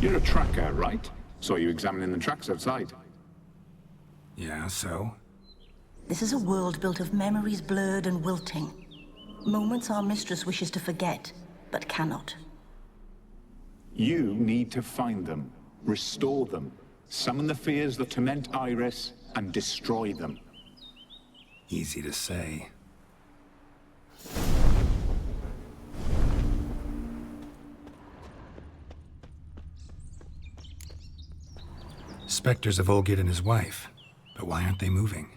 You're a tracker, right? Saw you examining the tracks outside. Yeah, so? This is a world built of memories blurred and wilting. Moments our mistress wishes to forget, but cannot. You need to find them, restore them, summon the fears that torment Iris, and destroy them. Easy to say. Spectres of Olgierd and his wife. But why aren't they moving?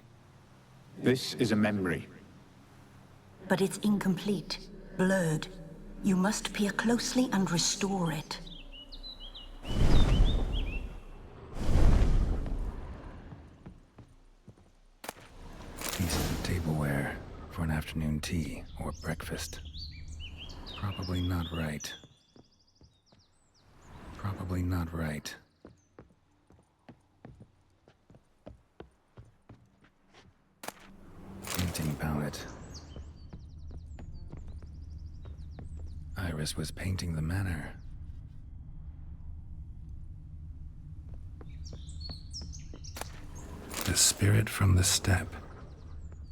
This is a memory. But it's incomplete, blurred. You must peer closely and restore it. Pieces of tableware for an afternoon tea or breakfast. Probably not right. Probably not right. Painting palette. Iris was painting the manor. The spirit from the steppe.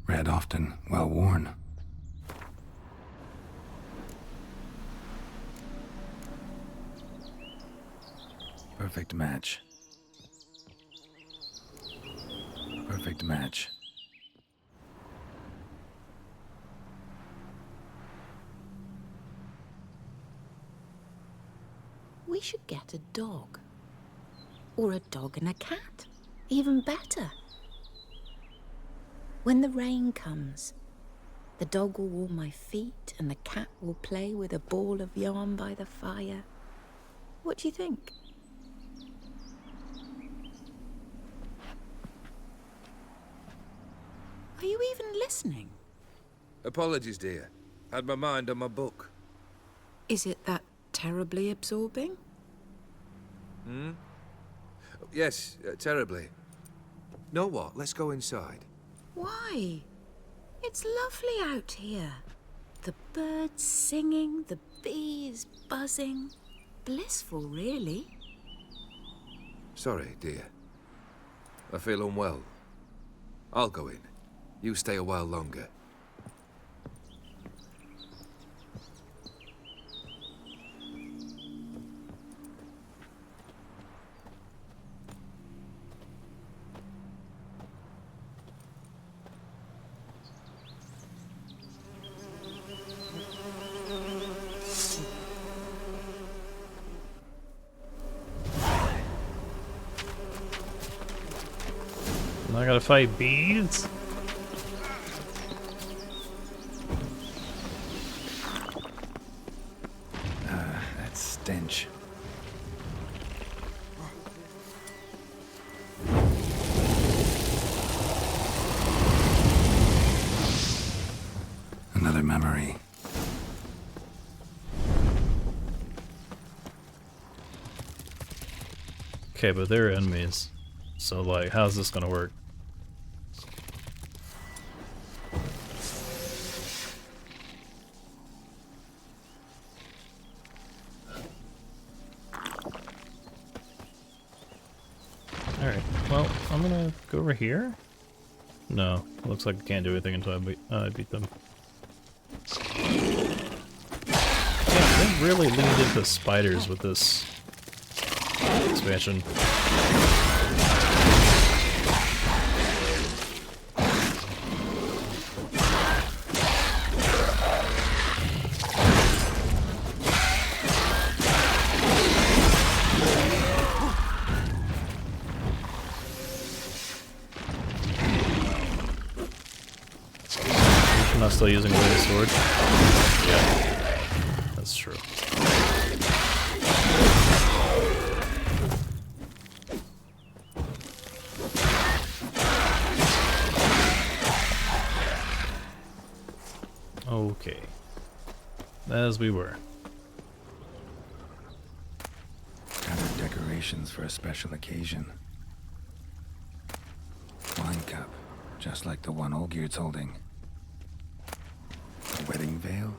Red often, well worn. Perfect match. Perfect match. We should get a dog. Or a dog and a cat. Even better. When the rain comes, the dog will warm my feet and the cat will play with a ball of yarn by the fire. What do you think? Are you even listening? Apologies, dear. Had my mind on my book. Is it that terribly absorbing? Hmm? Yes, terribly. Know what? Let's go inside. Why? It's lovely out here. The birds singing, the bees buzzing. Blissful, really. Sorry, dear. I feel unwell. I'll go in. You stay a while longer. I gotta fight bees? That stench. Another memory. Okay, but they're enemies. So, like, how's this gonna work? Alright, well, I'm gonna go over here? No, looks like I can't do anything until I beat them. Yeah, they really leaned into spiders with this expansion. I'm not still using Blade Sword. Yeah, that's true. Okay. As we were. Gathered decorations for a special occasion. Wine cup, just like the one Olgierd's holding. A wedding veil?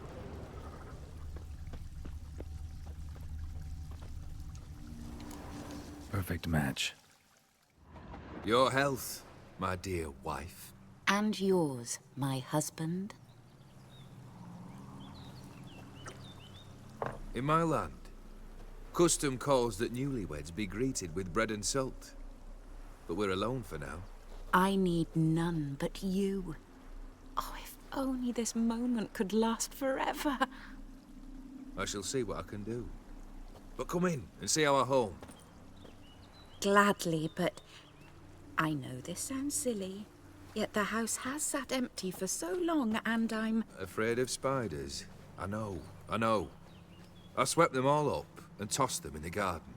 Perfect match. Your health, my dear wife. And yours, my husband. In my land, custom calls that newlyweds be greeted with bread and salt. But we're alone for now. I need none but you. Oh, if only this moment could last forever. I shall see what I can do. But come in and see our home. Gladly, but I know this sounds silly, yet the house has sat empty for so long, and I'm... Afraid of spiders? I know, I know. I swept them all up and tossed them in the garden.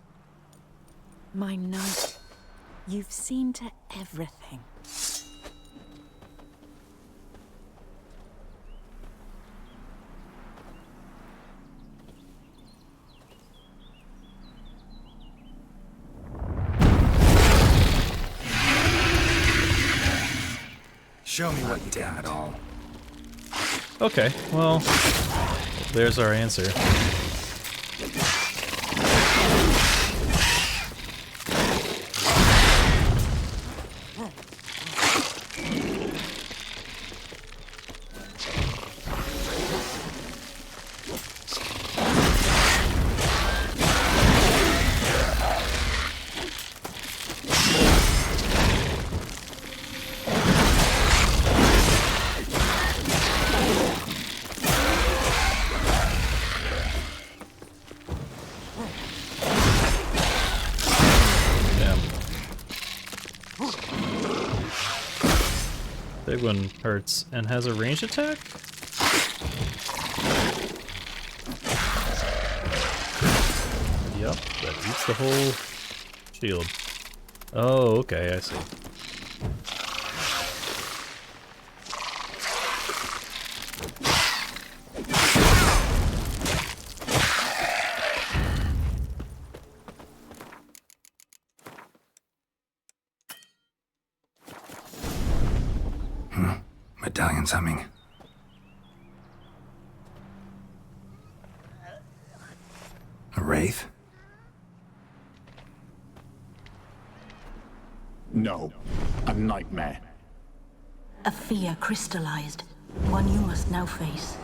My knight, you've seen to everything. Show me what you got, all. Okay, well, there's our answer. Big one hurts and has a ranged attack? Yep, that eats the whole shield. Oh, okay, I see. Medallion's humming. A wraith? No, a nightmare. A fear crystallized, one you must now face.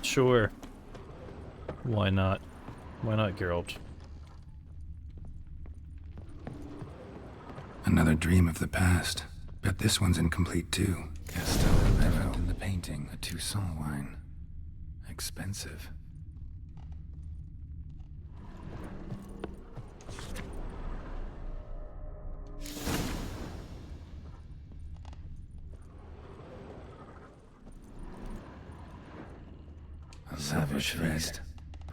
Sure. Why not? Why not, Geralt? Another dream of the past. Bet this one's incomplete too. Castello Bevo in the painting. A Toussaint wine. Expensive. Savage feast.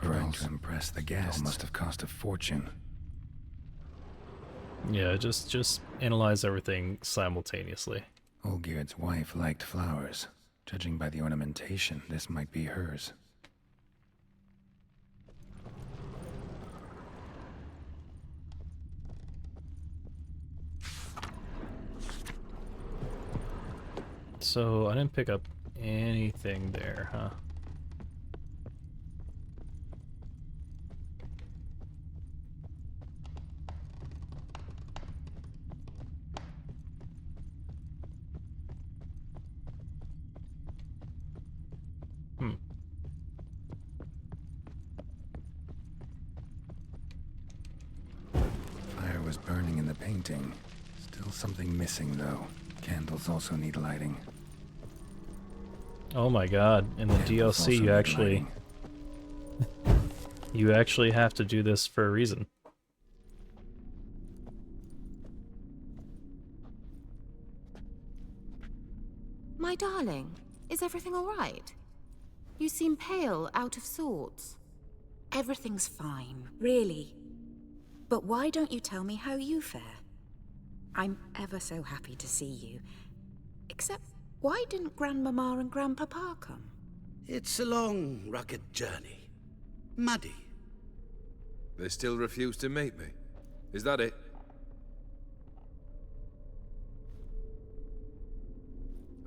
Trying to impress the guests must have cost a fortune. Yeah, just analyze everything simultaneously. Olgierd's wife liked flowers. Judging by the ornamentation, this might be hers. So, I didn't pick up anything there, huh? Fire was burning in the painting. Still something missing, though. Candles also need lighting. Oh my god, in the DLC you actually... you actually have to do this for a reason. My darling, is everything all right? You seem pale, out of sorts. Everything's fine, really. But why don't you tell me how you fare? I'm ever so happy to see you. Except, why didn't Grandmama and Grandpapa come? It's a long, rugged journey. Muddy. They still refuse to meet me. Is that it?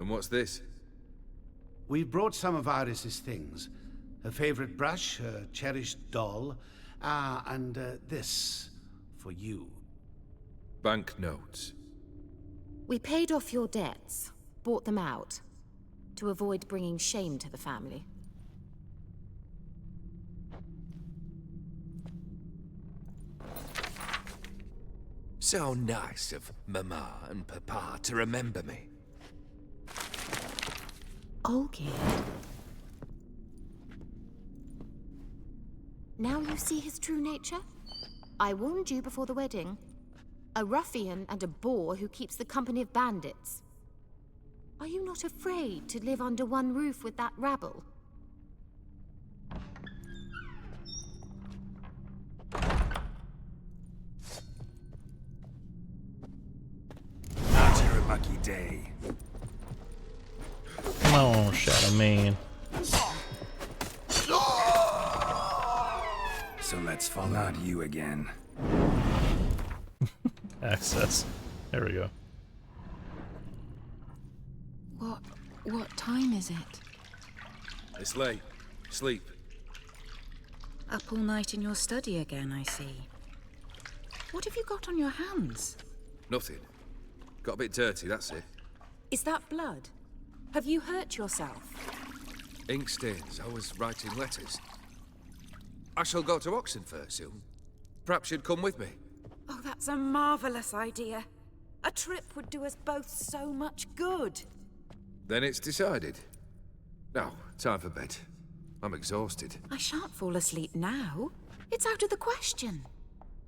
And what's this? We brought some of Iris's things. Her favorite brush, her cherished doll, and this for you. Banknotes. We paid off your debts, bought them out, to avoid bringing shame to the family. So nice of Mama and Papa to remember me. Olgierd. Now you see his true nature? I warned you before the wedding. A ruffian and a boor who keeps the company of bandits. Are you not afraid to live under one roof with that rabble? Not your lucky day. Come on, Shadow Man. So let's follow. Not you again. Access. There we go. What time is it? It's late. Sleep. Up all night in your study again, I see. What have you got on your hands? Nothing. Got a bit dirty, that's it. Is that blood? Have you hurt yourself? Ink stains. I was writing letters. I shall go to Oxenfurt soon. Perhaps you'd come with me. Oh, that's a marvelous idea. A trip would do us both so much good. Then it's decided. Now, time for bed. I'm exhausted. I shan't fall asleep now. It's out of the question.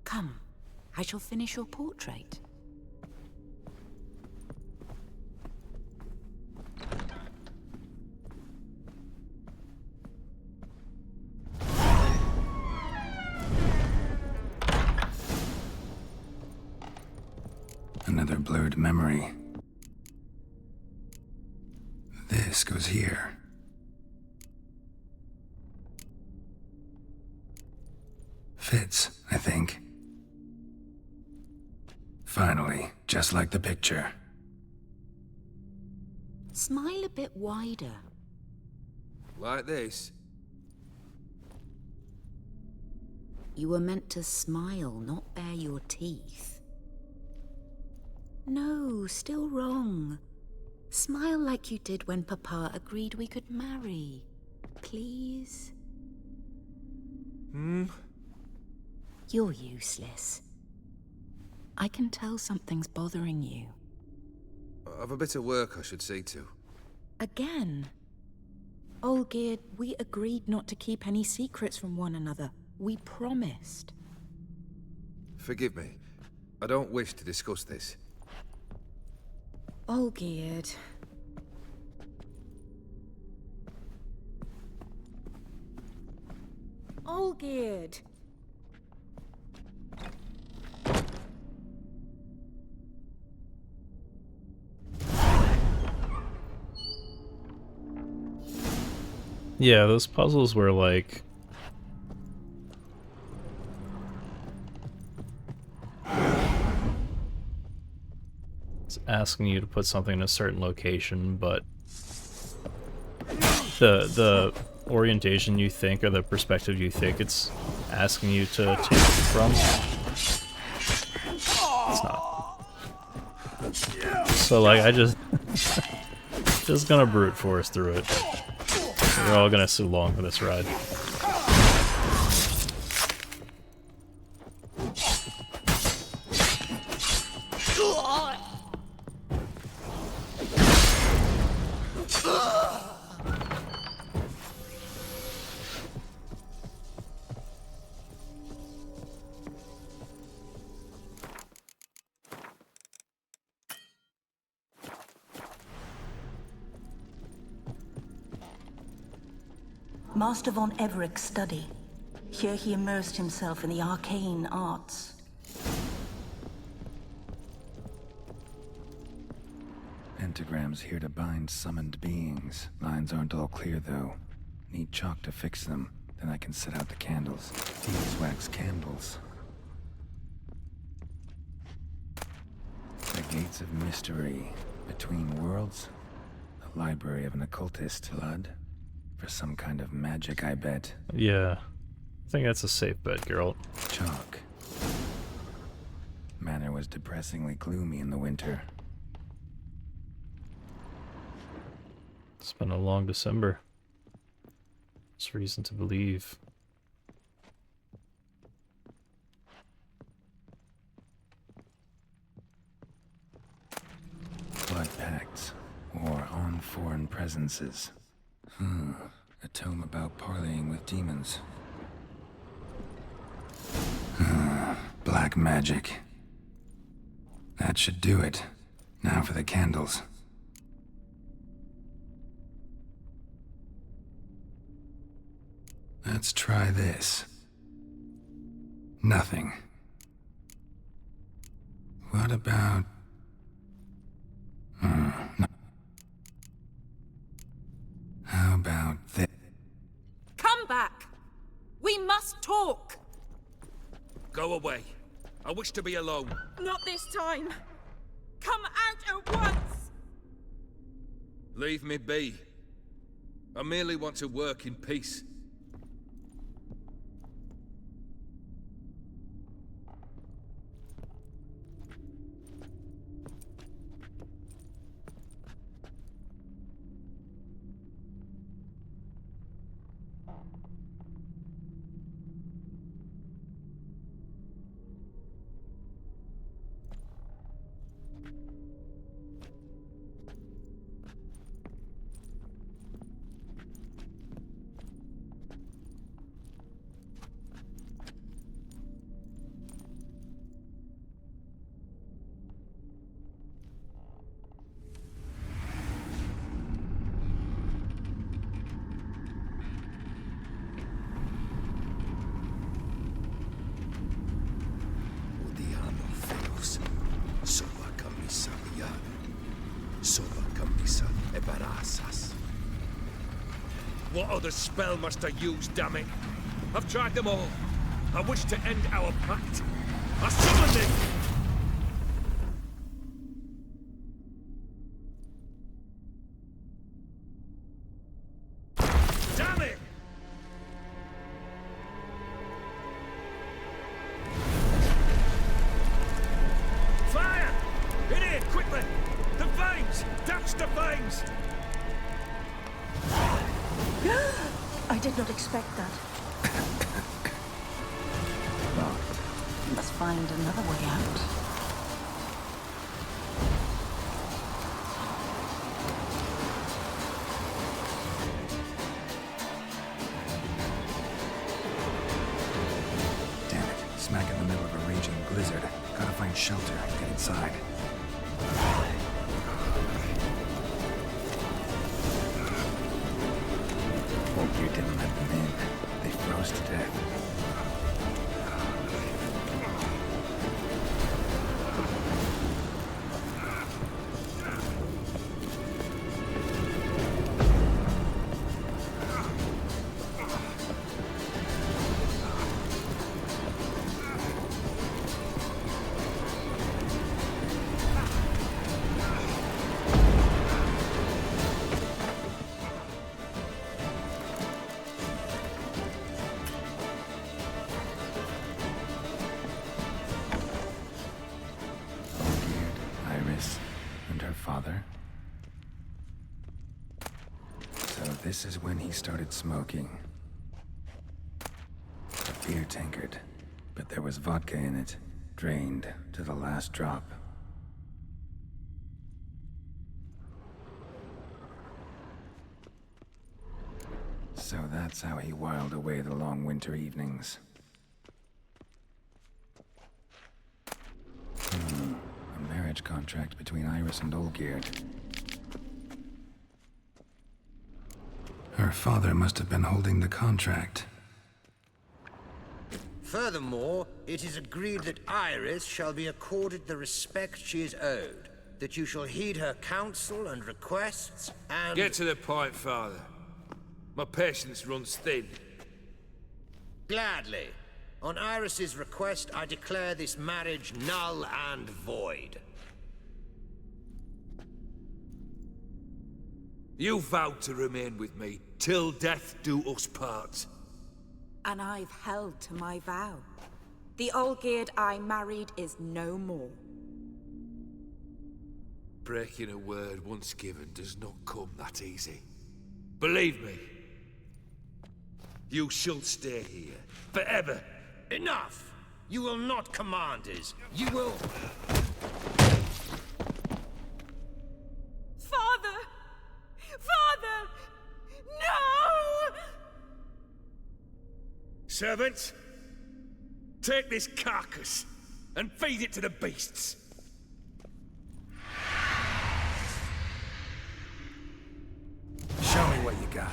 Come, I shall finish your portrait. Another blurred memory. This goes here. Fits, I think. Finally, just like the picture. Smile a bit wider. Like this? You were meant to smile, not bare your teeth. No, still wrong. Smile like you did when Papa agreed we could marry. Please? You're useless. I can tell something's bothering you. I've a bit of work I should see to. Again? Olgierd, we agreed not to keep any secrets from one another. We promised. Forgive me. I don't wish to discuss this. Olgierd. Olgierd. Yeah, those puzzles were like... it's asking you to put something in a certain location, but the orientation you think, or the perspective you think it's asking you to take it from, it's not. So like, I just gonna brute force through it. We're all gonna sit along for this ride. Master von Everec's study. Here he immersed himself in the arcane arts. Pentagrams here to bind summoned beings. Lines aren't all clear, though. Need chalk to fix them. Then I can set out the candles. These wax candles. The gates of mystery. Between worlds. The library of an occultist. Blood. For some kind of magic, I bet. Yeah. I think that's a safe bet, girl. Chalk. Manor was depressingly gloomy in the winter. It's been a long December. There's reason to believe. Blood pacts, or on foreign presences. A tome about parleying with demons. Black magic. That should do it. Now for the candles. Let's try this. Nothing. What about... no. How about this? Come back! We must talk! Go away. I wish to be alone. Not this time! Come out at once! Leave me be. I merely want to work in peace. What other spell must I use, damn it? I've tried them all. I wish to end our pact. I summon thee! Damn it! Fire! In here, quickly! The veins! Douse the veins! I did not expect that. Well, we must find another way out. Damn it. Smack in the middle of a raging blizzard. Gotta find shelter and get inside. Olgierd didn't let them in. They froze to death. father. So this is when he started smoking. A beer tankard, but there was vodka in it, drained to the last drop. So that's how he whiled away the long winter evenings. A marriage contract between Iris and Olgierd. Her father must have been holding the contract. Furthermore, it is agreed that Iris shall be accorded the respect she is owed, that you shall heed her counsel and requests, and... Get to the point, Father. My patience runs thin. Gladly. On Iris's request, I declare this marriage null and void. You vowed to remain with me, till death do us part. And I've held to my vow. The Olgierd I married is no more. Breaking a word once given does not come that easy. Believe me. You shall stay here, forever. Enough! You will not command us. You will... Father! Father! No! Servants, take this carcass and feed it to the beasts. Show me what you got.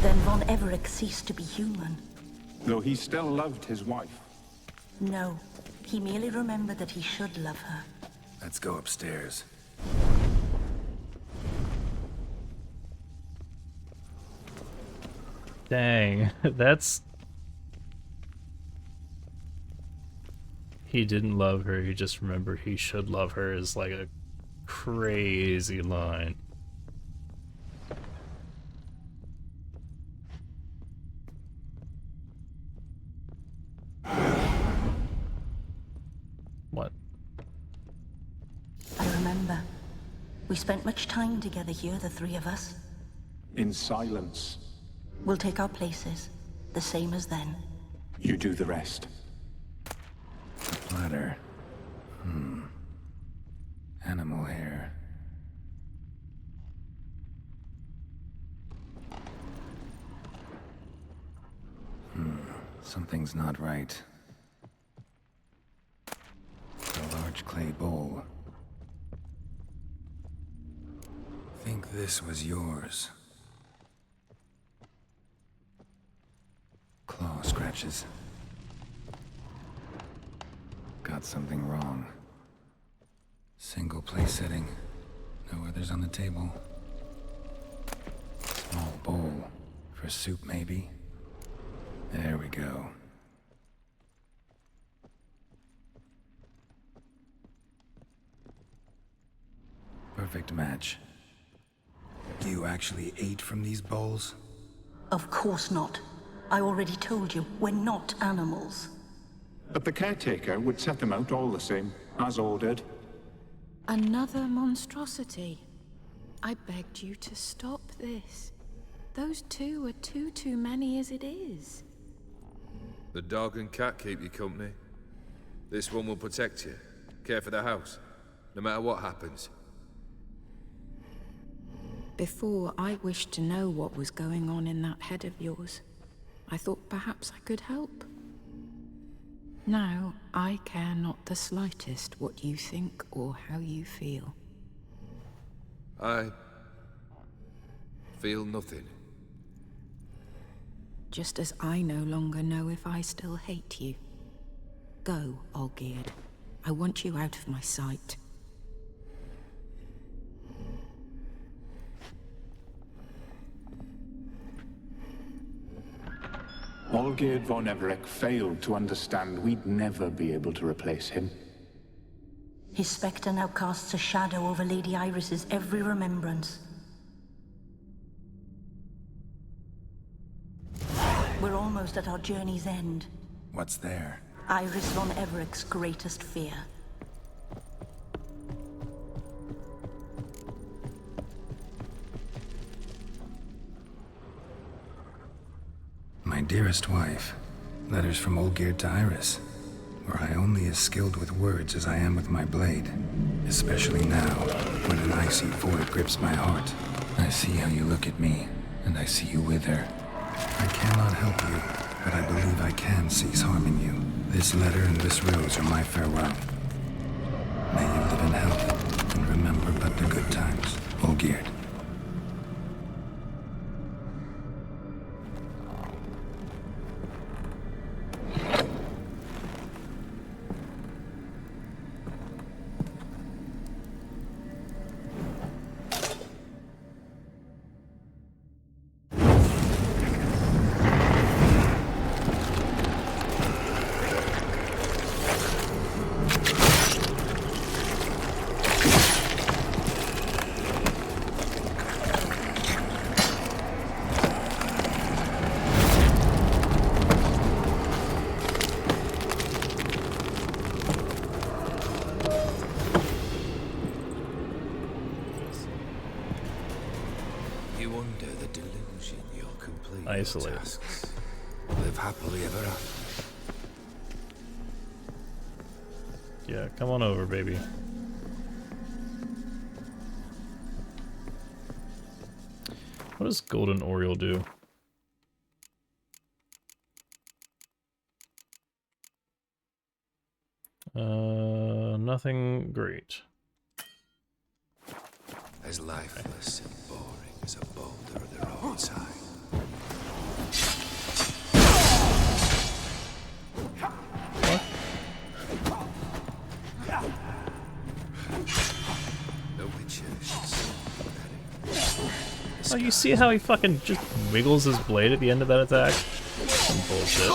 Then von Everec ceased to be human. Though he still loved his wife. No, he merely remembered that he should love her. Let's go upstairs. Dang, that's... He didn't love her, he just remembered he should love her is like a crazy line. What? I remember. We spent much time together here, the three of us. In silence. We'll take our places, the same as then. You do the rest. A platter. Animal hair. Something's not right. A large clay bowl. Think this was yours. Claw scratches. Got something wrong. Single place setting. No others on the table. Small bowl. For soup, maybe? There we go. Perfect match. You actually ate from these bowls? Of course not. I already told you, we're not animals. But the caretaker would set them out all the same, as ordered. Another monstrosity. I begged you to stop this. Those two are too many as it is. The dog and cat keep you company. This one will protect you, care for the house, no matter what happens. Before, I wished to know what was going on in that head of yours. I thought perhaps I could help. Now, I care not the slightest what you think or how you feel. I feel nothing. Just as I no longer know if I still hate you. Go, Olgierd. I want you out of my sight. Olgierd von Everec failed to understand we'd never be able to replace him. His spectre now casts a shadow over Lady Iris's every remembrance. We're almost at our journey's end. What's there? Iris von Everec's greatest fear. My dearest wife. Letters from Olgierd to Iris. Were I only as skilled with words as I am with my blade. Especially now, when an icy void grips my heart. I see how you look at me, and I see you wither. I cannot help you, but I believe I can cease harming you. This letter and this rose are my farewell. May you live in health, and remember but the good times. Olgierd. Isolate. Live happily ever after. Yeah, come on over, baby. What does Golden Oriole do? Nothing great. As lifeless and boring as a boulder of their own size. Oh, you see how he fucking just wiggles his blade at the end of that attack? Some bullshit.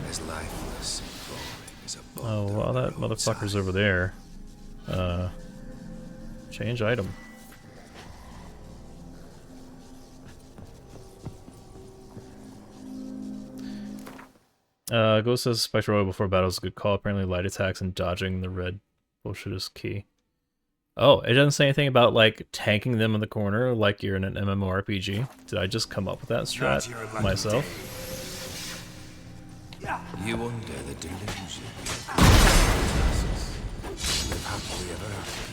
As lifeless and boring as a boulder. Oh, well, that motherfucker's over there. Change item. Ghost says Spectre Oil before battle is a good call. Apparently light attacks and dodging the red bullshit is key. Oh, it doesn't say anything about, like, tanking them in the corner like you're in an MMORPG. Did I just come up with that strat myself? You under the delusion. Live happily ever after.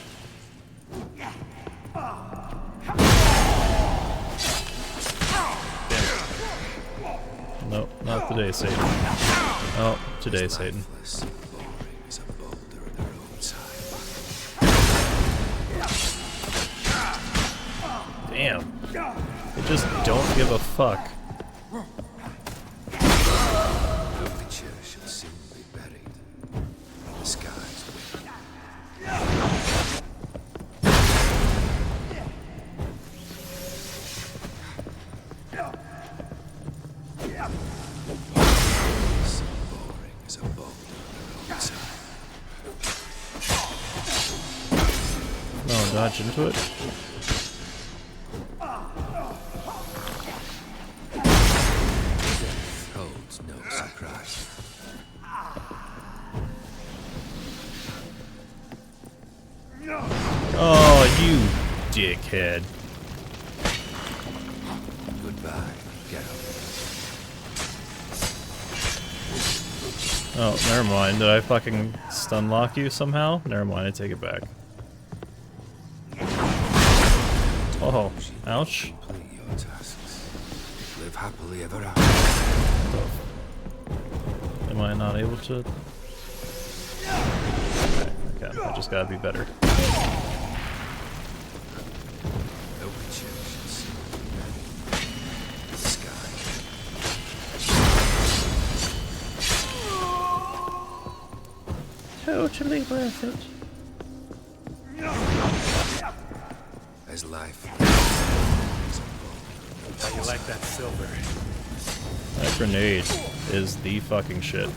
Nope, not today, Satan. Oh, today, Satan. Damn. They just don't give a fuck. The witcher shall soon be buried. The skies win. Oh, dodge into it. Holds no surprise. Oh, you dickhead. Goodbye, Geralt. Oh, never mind. Did I fucking stun lock you somehow? Never mind, I take it back. Oh, ouch. Complete your tasks. Live happily ever after. Am I not able to? Okay, I just gotta be better. The witcher shall soon be buried. The sky. Totally worth it. as life. How you like that silver? That grenade is the fucking shit.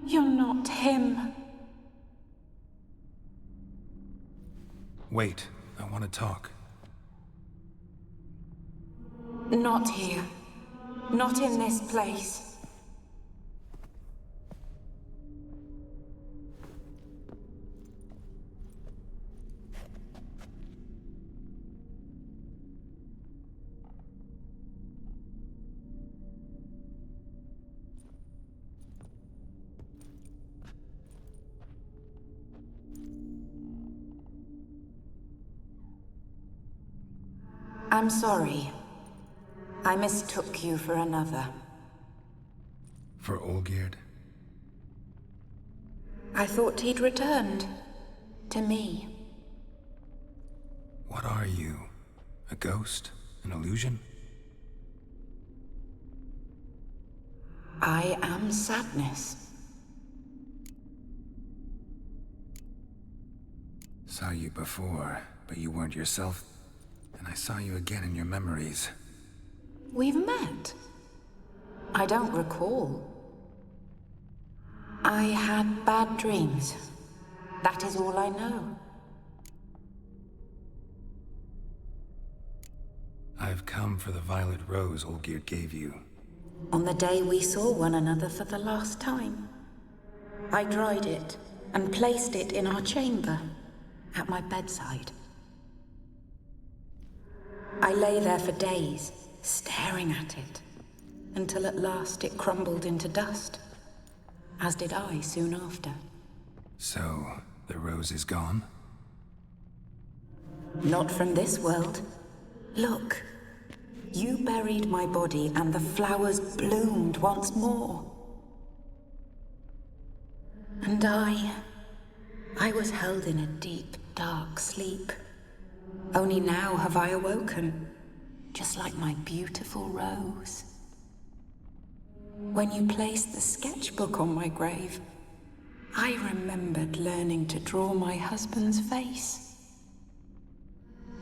You're not him. Wait, I want to talk. Not here. Not in this place. I'm sorry. I mistook you for another. For Olgierd? I thought he'd returned. To me. What are you? A ghost? An illusion? I am sadness. Saw you before, but you weren't yourself. And I saw you again in your memories. We've met. I don't recall. I had bad dreams. That is all I know. I've come for the violet rose Olgierd gave you. On the day we saw one another for the last time, I dried it and placed it in our chamber, at my bedside. I lay there for days, staring at it, until at last it crumbled into dust, as did I soon after. So, the rose is gone? Not from this world. Look, you buried my body and the flowers bloomed once more. And I was held in a deep, dark sleep. Only now have I awoken, just like my beautiful rose. When you placed the sketchbook on my grave, I remembered learning to draw my husband's face.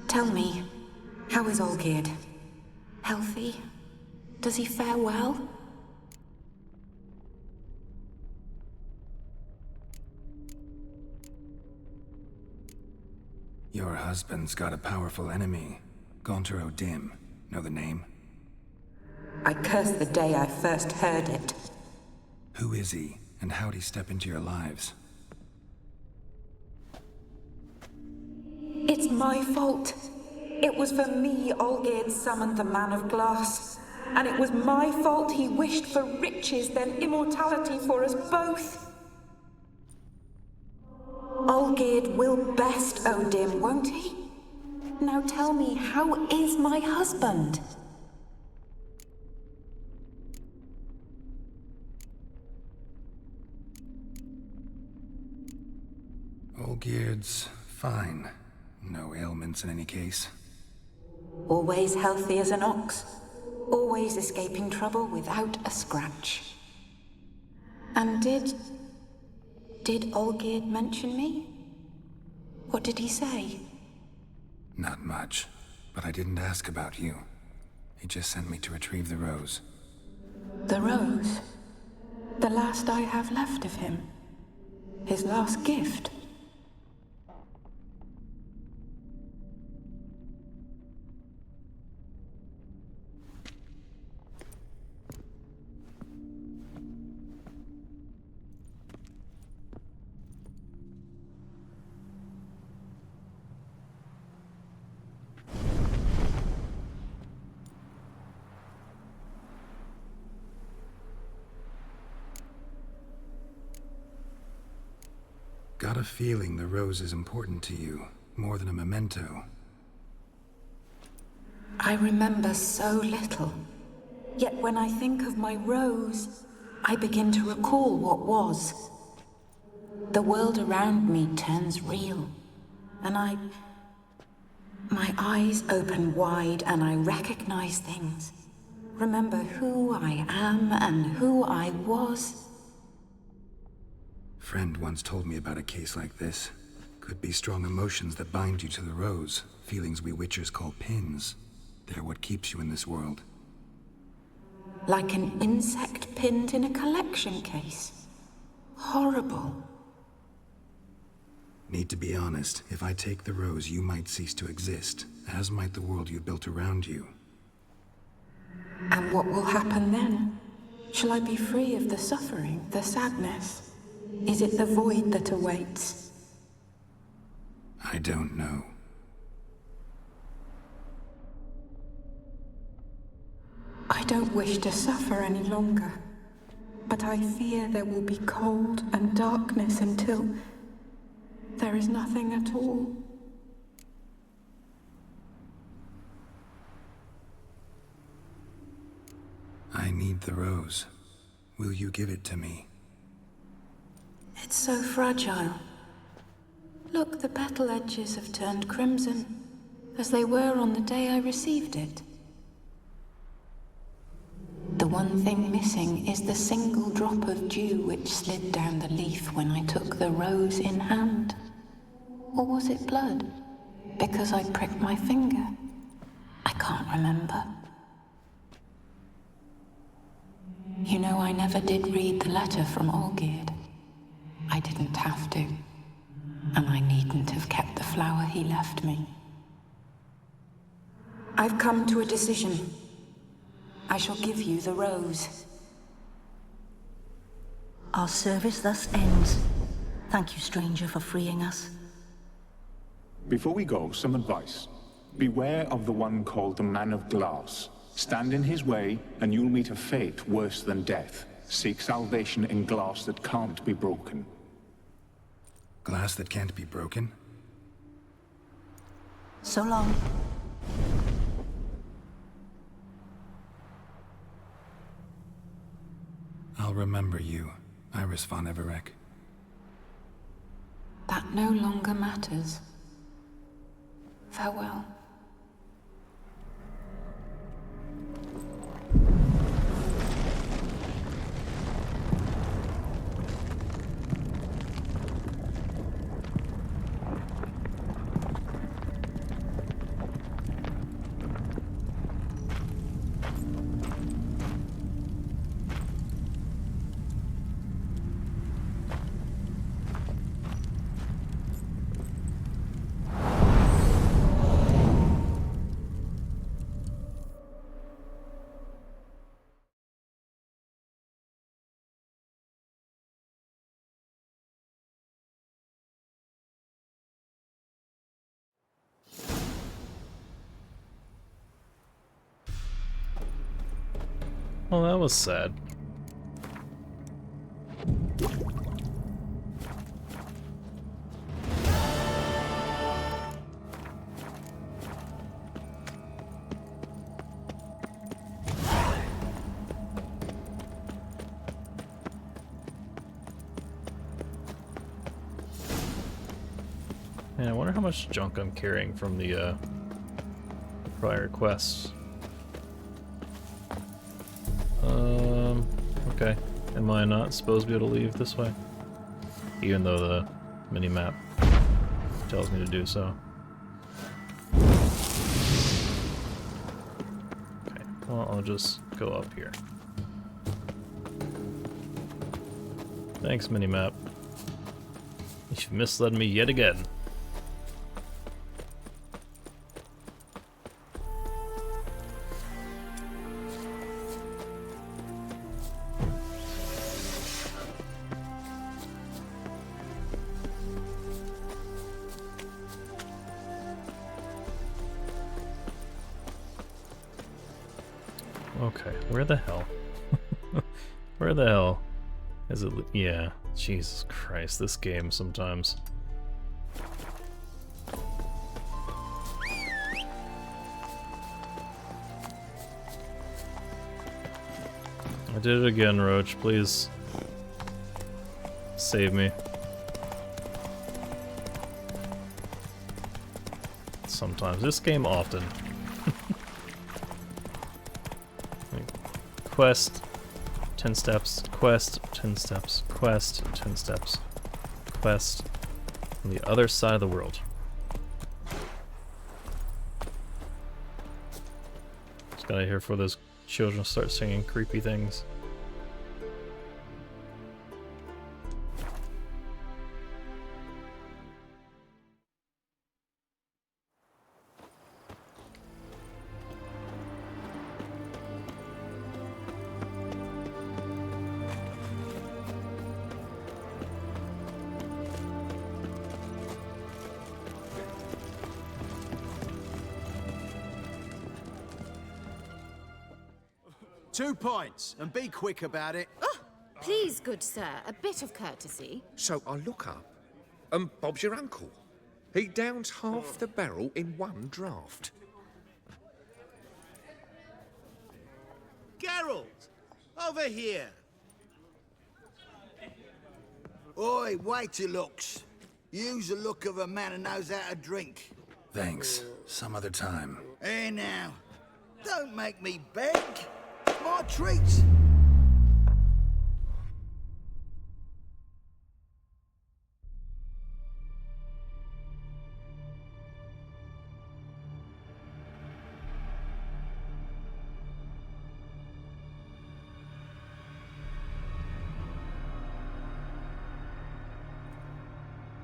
Tell me, how is Olgierd? Healthy? Does he fare well? Your husband's got a powerful enemy. Gaunter O'Dim. Know the name? I curse the day I first heard it. Who is he, and how'd he step into your lives? It's my fault. It was for me Olgierd summoned the Man of Glass. And it was my fault he wished for riches, then immortality for us both. Olgierd will best O'Dim, won't he? Now tell me, how is my husband? Olgierd's fine. No ailments in any case. Always healthy as an ox. Always escaping trouble without a scratch. And did Olgierd mention me? What did he say? Not much, but I didn't ask about you. He just sent me to retrieve the rose. The rose? The last I have left of him? His last gift? Got a feeling the rose is important to you, more than a memento. I remember so little. Yet when I think of my rose, I begin to recall what was. The world around me turns real, and my eyes open wide and I recognize things. Remember who I am and who I was. Friend once told me about a case like this. Could be strong emotions that bind you to the rose. Feelings we witchers call pins. They're what keeps you in this world. Like an insect pinned in a collection case. Horrible. Need to be honest. If I take the rose, you might cease to exist, as might the world you built around you. And what will happen then? Shall I be free of the suffering, the sadness? Is it the void that awaits? I don't know. I don't wish to suffer any longer, but I fear there will be cold and darkness until there is nothing at all. I need the rose. Will you give it to me? It's so fragile. Look, the petal edges have turned crimson, as they were on the day I received it. The one thing missing is the single drop of dew which slid down the leaf when I took the rose in hand. Or was it blood? Because I pricked my finger? I can't remember. You know, I never did read the letter from Olgierd. I didn't have to. And I needn't have kept the flower he left me. I've come to a decision. I shall give you the rose. Our service thus ends. Thank you, stranger, for freeing us. Before we go, some advice. Beware of the one called the Man of Glass. Stand in his way, and you'll meet a fate worse than death. Seek salvation in glass that can't be broken. Glass that can't be broken? So long. I'll remember you, Iris von Everec. That no longer matters. Farewell. Well, that was sad. Man, I wonder how much junk I'm carrying from the prior quests. Okay. Am I not supposed to be able to leave this way? Even though the mini-map tells me to do so. Okay, well, I'll just go up here. Thanks, mini-map. You've misled me yet again. Okay, where the hell? Where the hell is it? Yeah, Jesus Christ, this game sometimes. I did it again, Roach. Please save me. Sometimes. This game often. Quest, 10 steps. Quest, 10 steps. Quest, 10 steps. Quest on the other side of the world. Just gotta hear for those children start singing creepy things. Two points, and be quick about it. Oh, please, good sir, a bit of courtesy. So I look up, and Bob's your uncle. He downs half the barrel in one draught. Geralt! Over here! Oi, wait your looks. Use the look of a man who knows how to drink. Thanks. Some other time. Hey now, don't make me beg. My treats.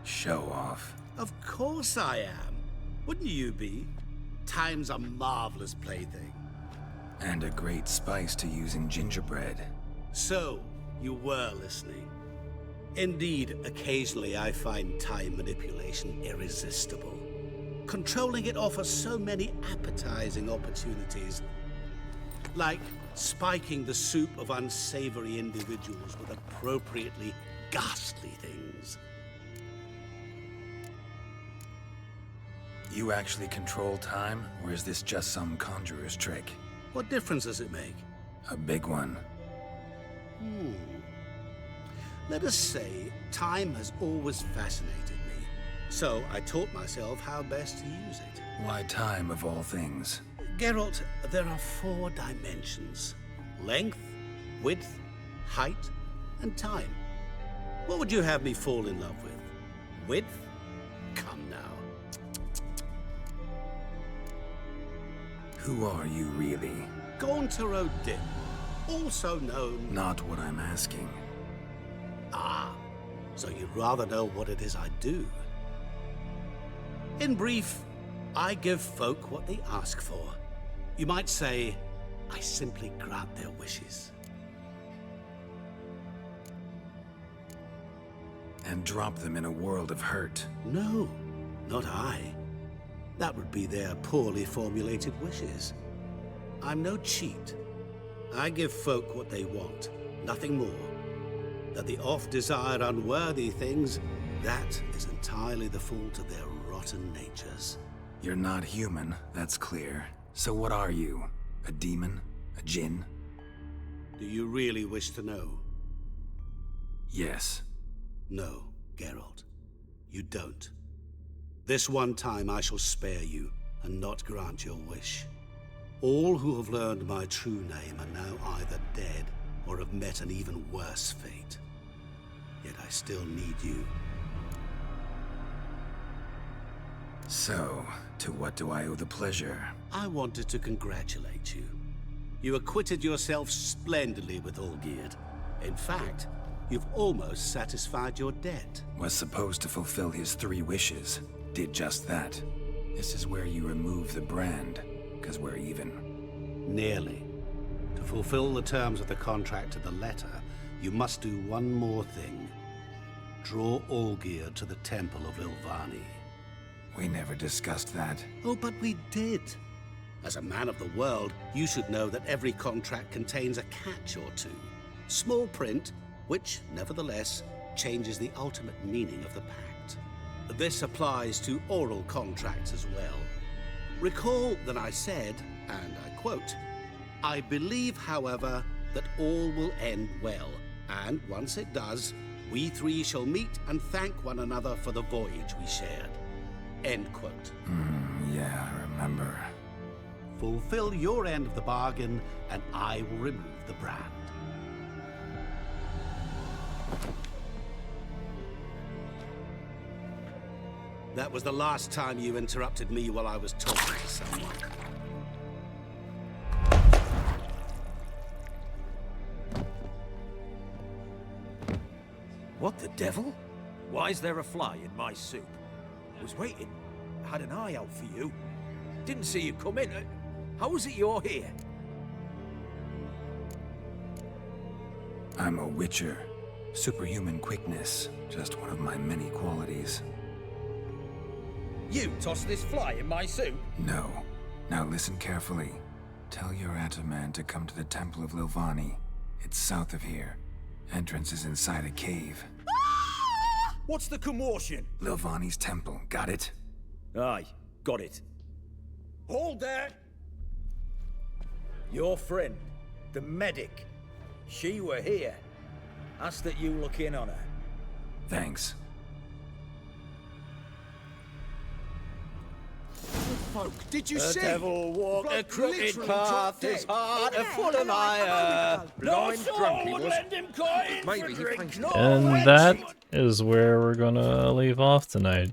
Show off. Of course I am. Wouldn't you be? Time's a marvelous plaything. And a great spice to use in gingerbread. So, you were listening. Indeed, occasionally I find time manipulation irresistible. Controlling it offers so many appetizing opportunities. Like spiking the soup of unsavory individuals with appropriately ghastly things. You actually control time, or is this just some conjurer's trick? What difference does it make? A big one. Let us say, time has always fascinated me. So I taught myself how best to use it. Why time, of all things? Geralt, there are 4 dimensions. Length, width, height, and time. What would you have me fall in love with? Width? Come now. Who are you, really? Gaunter O'Dim, also known... Not what I'm asking. Ah, so you'd rather know what it is I do. In brief, I give folk what they ask for. You might say, I simply grant their wishes. And drop them in a world of hurt. No, not I. That would be their poorly formulated wishes. I'm no cheat. I give folk what they want, nothing more. That the oft-desired unworthy things, that is entirely the fault of their rotten natures. You're not human, that's clear. So what are you? A demon? A djinn? Do you really wish to know? Yes. No, Geralt. You don't. This one time I shall spare you, and not grant your wish. All who have learned my true name are now either dead, or have met an even worse fate. Yet I still need you. So, to what do I owe the pleasure? I wanted to congratulate you. You acquitted yourself splendidly with Olgierd. In fact, you've almost satisfied your debt. Was supposed to fulfill his 3 wishes. Did just that. This is where you remove the brand, because we're even. Nearly. To fulfill the terms of the contract to the letter, you must do one more thing. Draw Olgierd to the Temple of Ilvani. We never discussed that. Oh, but we did. As a man of the world, you should know that every contract contains a catch or two. Small print, which, nevertheless, changes the ultimate meaning of the pact. This applies to oral contracts as well. Recall that I said, and I quote, I believe, however, that all will end well. And once it does, we three shall meet and thank one another for the voyage we shared. End quote. Yeah, I remember. Fulfill your end of the bargain, and I will remove the brand. That was the last time you interrupted me while I was talking to someone. What the devil? Why is there a fly in my soup? Was waiting. Had an eye out for you. Didn't see you come in. How is it you're here? I'm a witcher. Superhuman quickness. Just one of my many qualities. You tossed this fly in my soup? No. Now listen carefully. Tell your Ataman to come to the Temple of Lilvani. It's south of here. Entrance is inside a cave. What's the commotion? Lilvani's temple. Got it? Aye, got it. Hold there! Your friend, the medic. She were here. Ask that you look in on her. Thanks. Folk, did you the see? devil walked a crooked literally path, dropped his dead. heart full of ire. No Blind soul drunk he would was. lend him coin Maybe for he drink. thinks No And wench that would- is where we're gonna leave off tonight.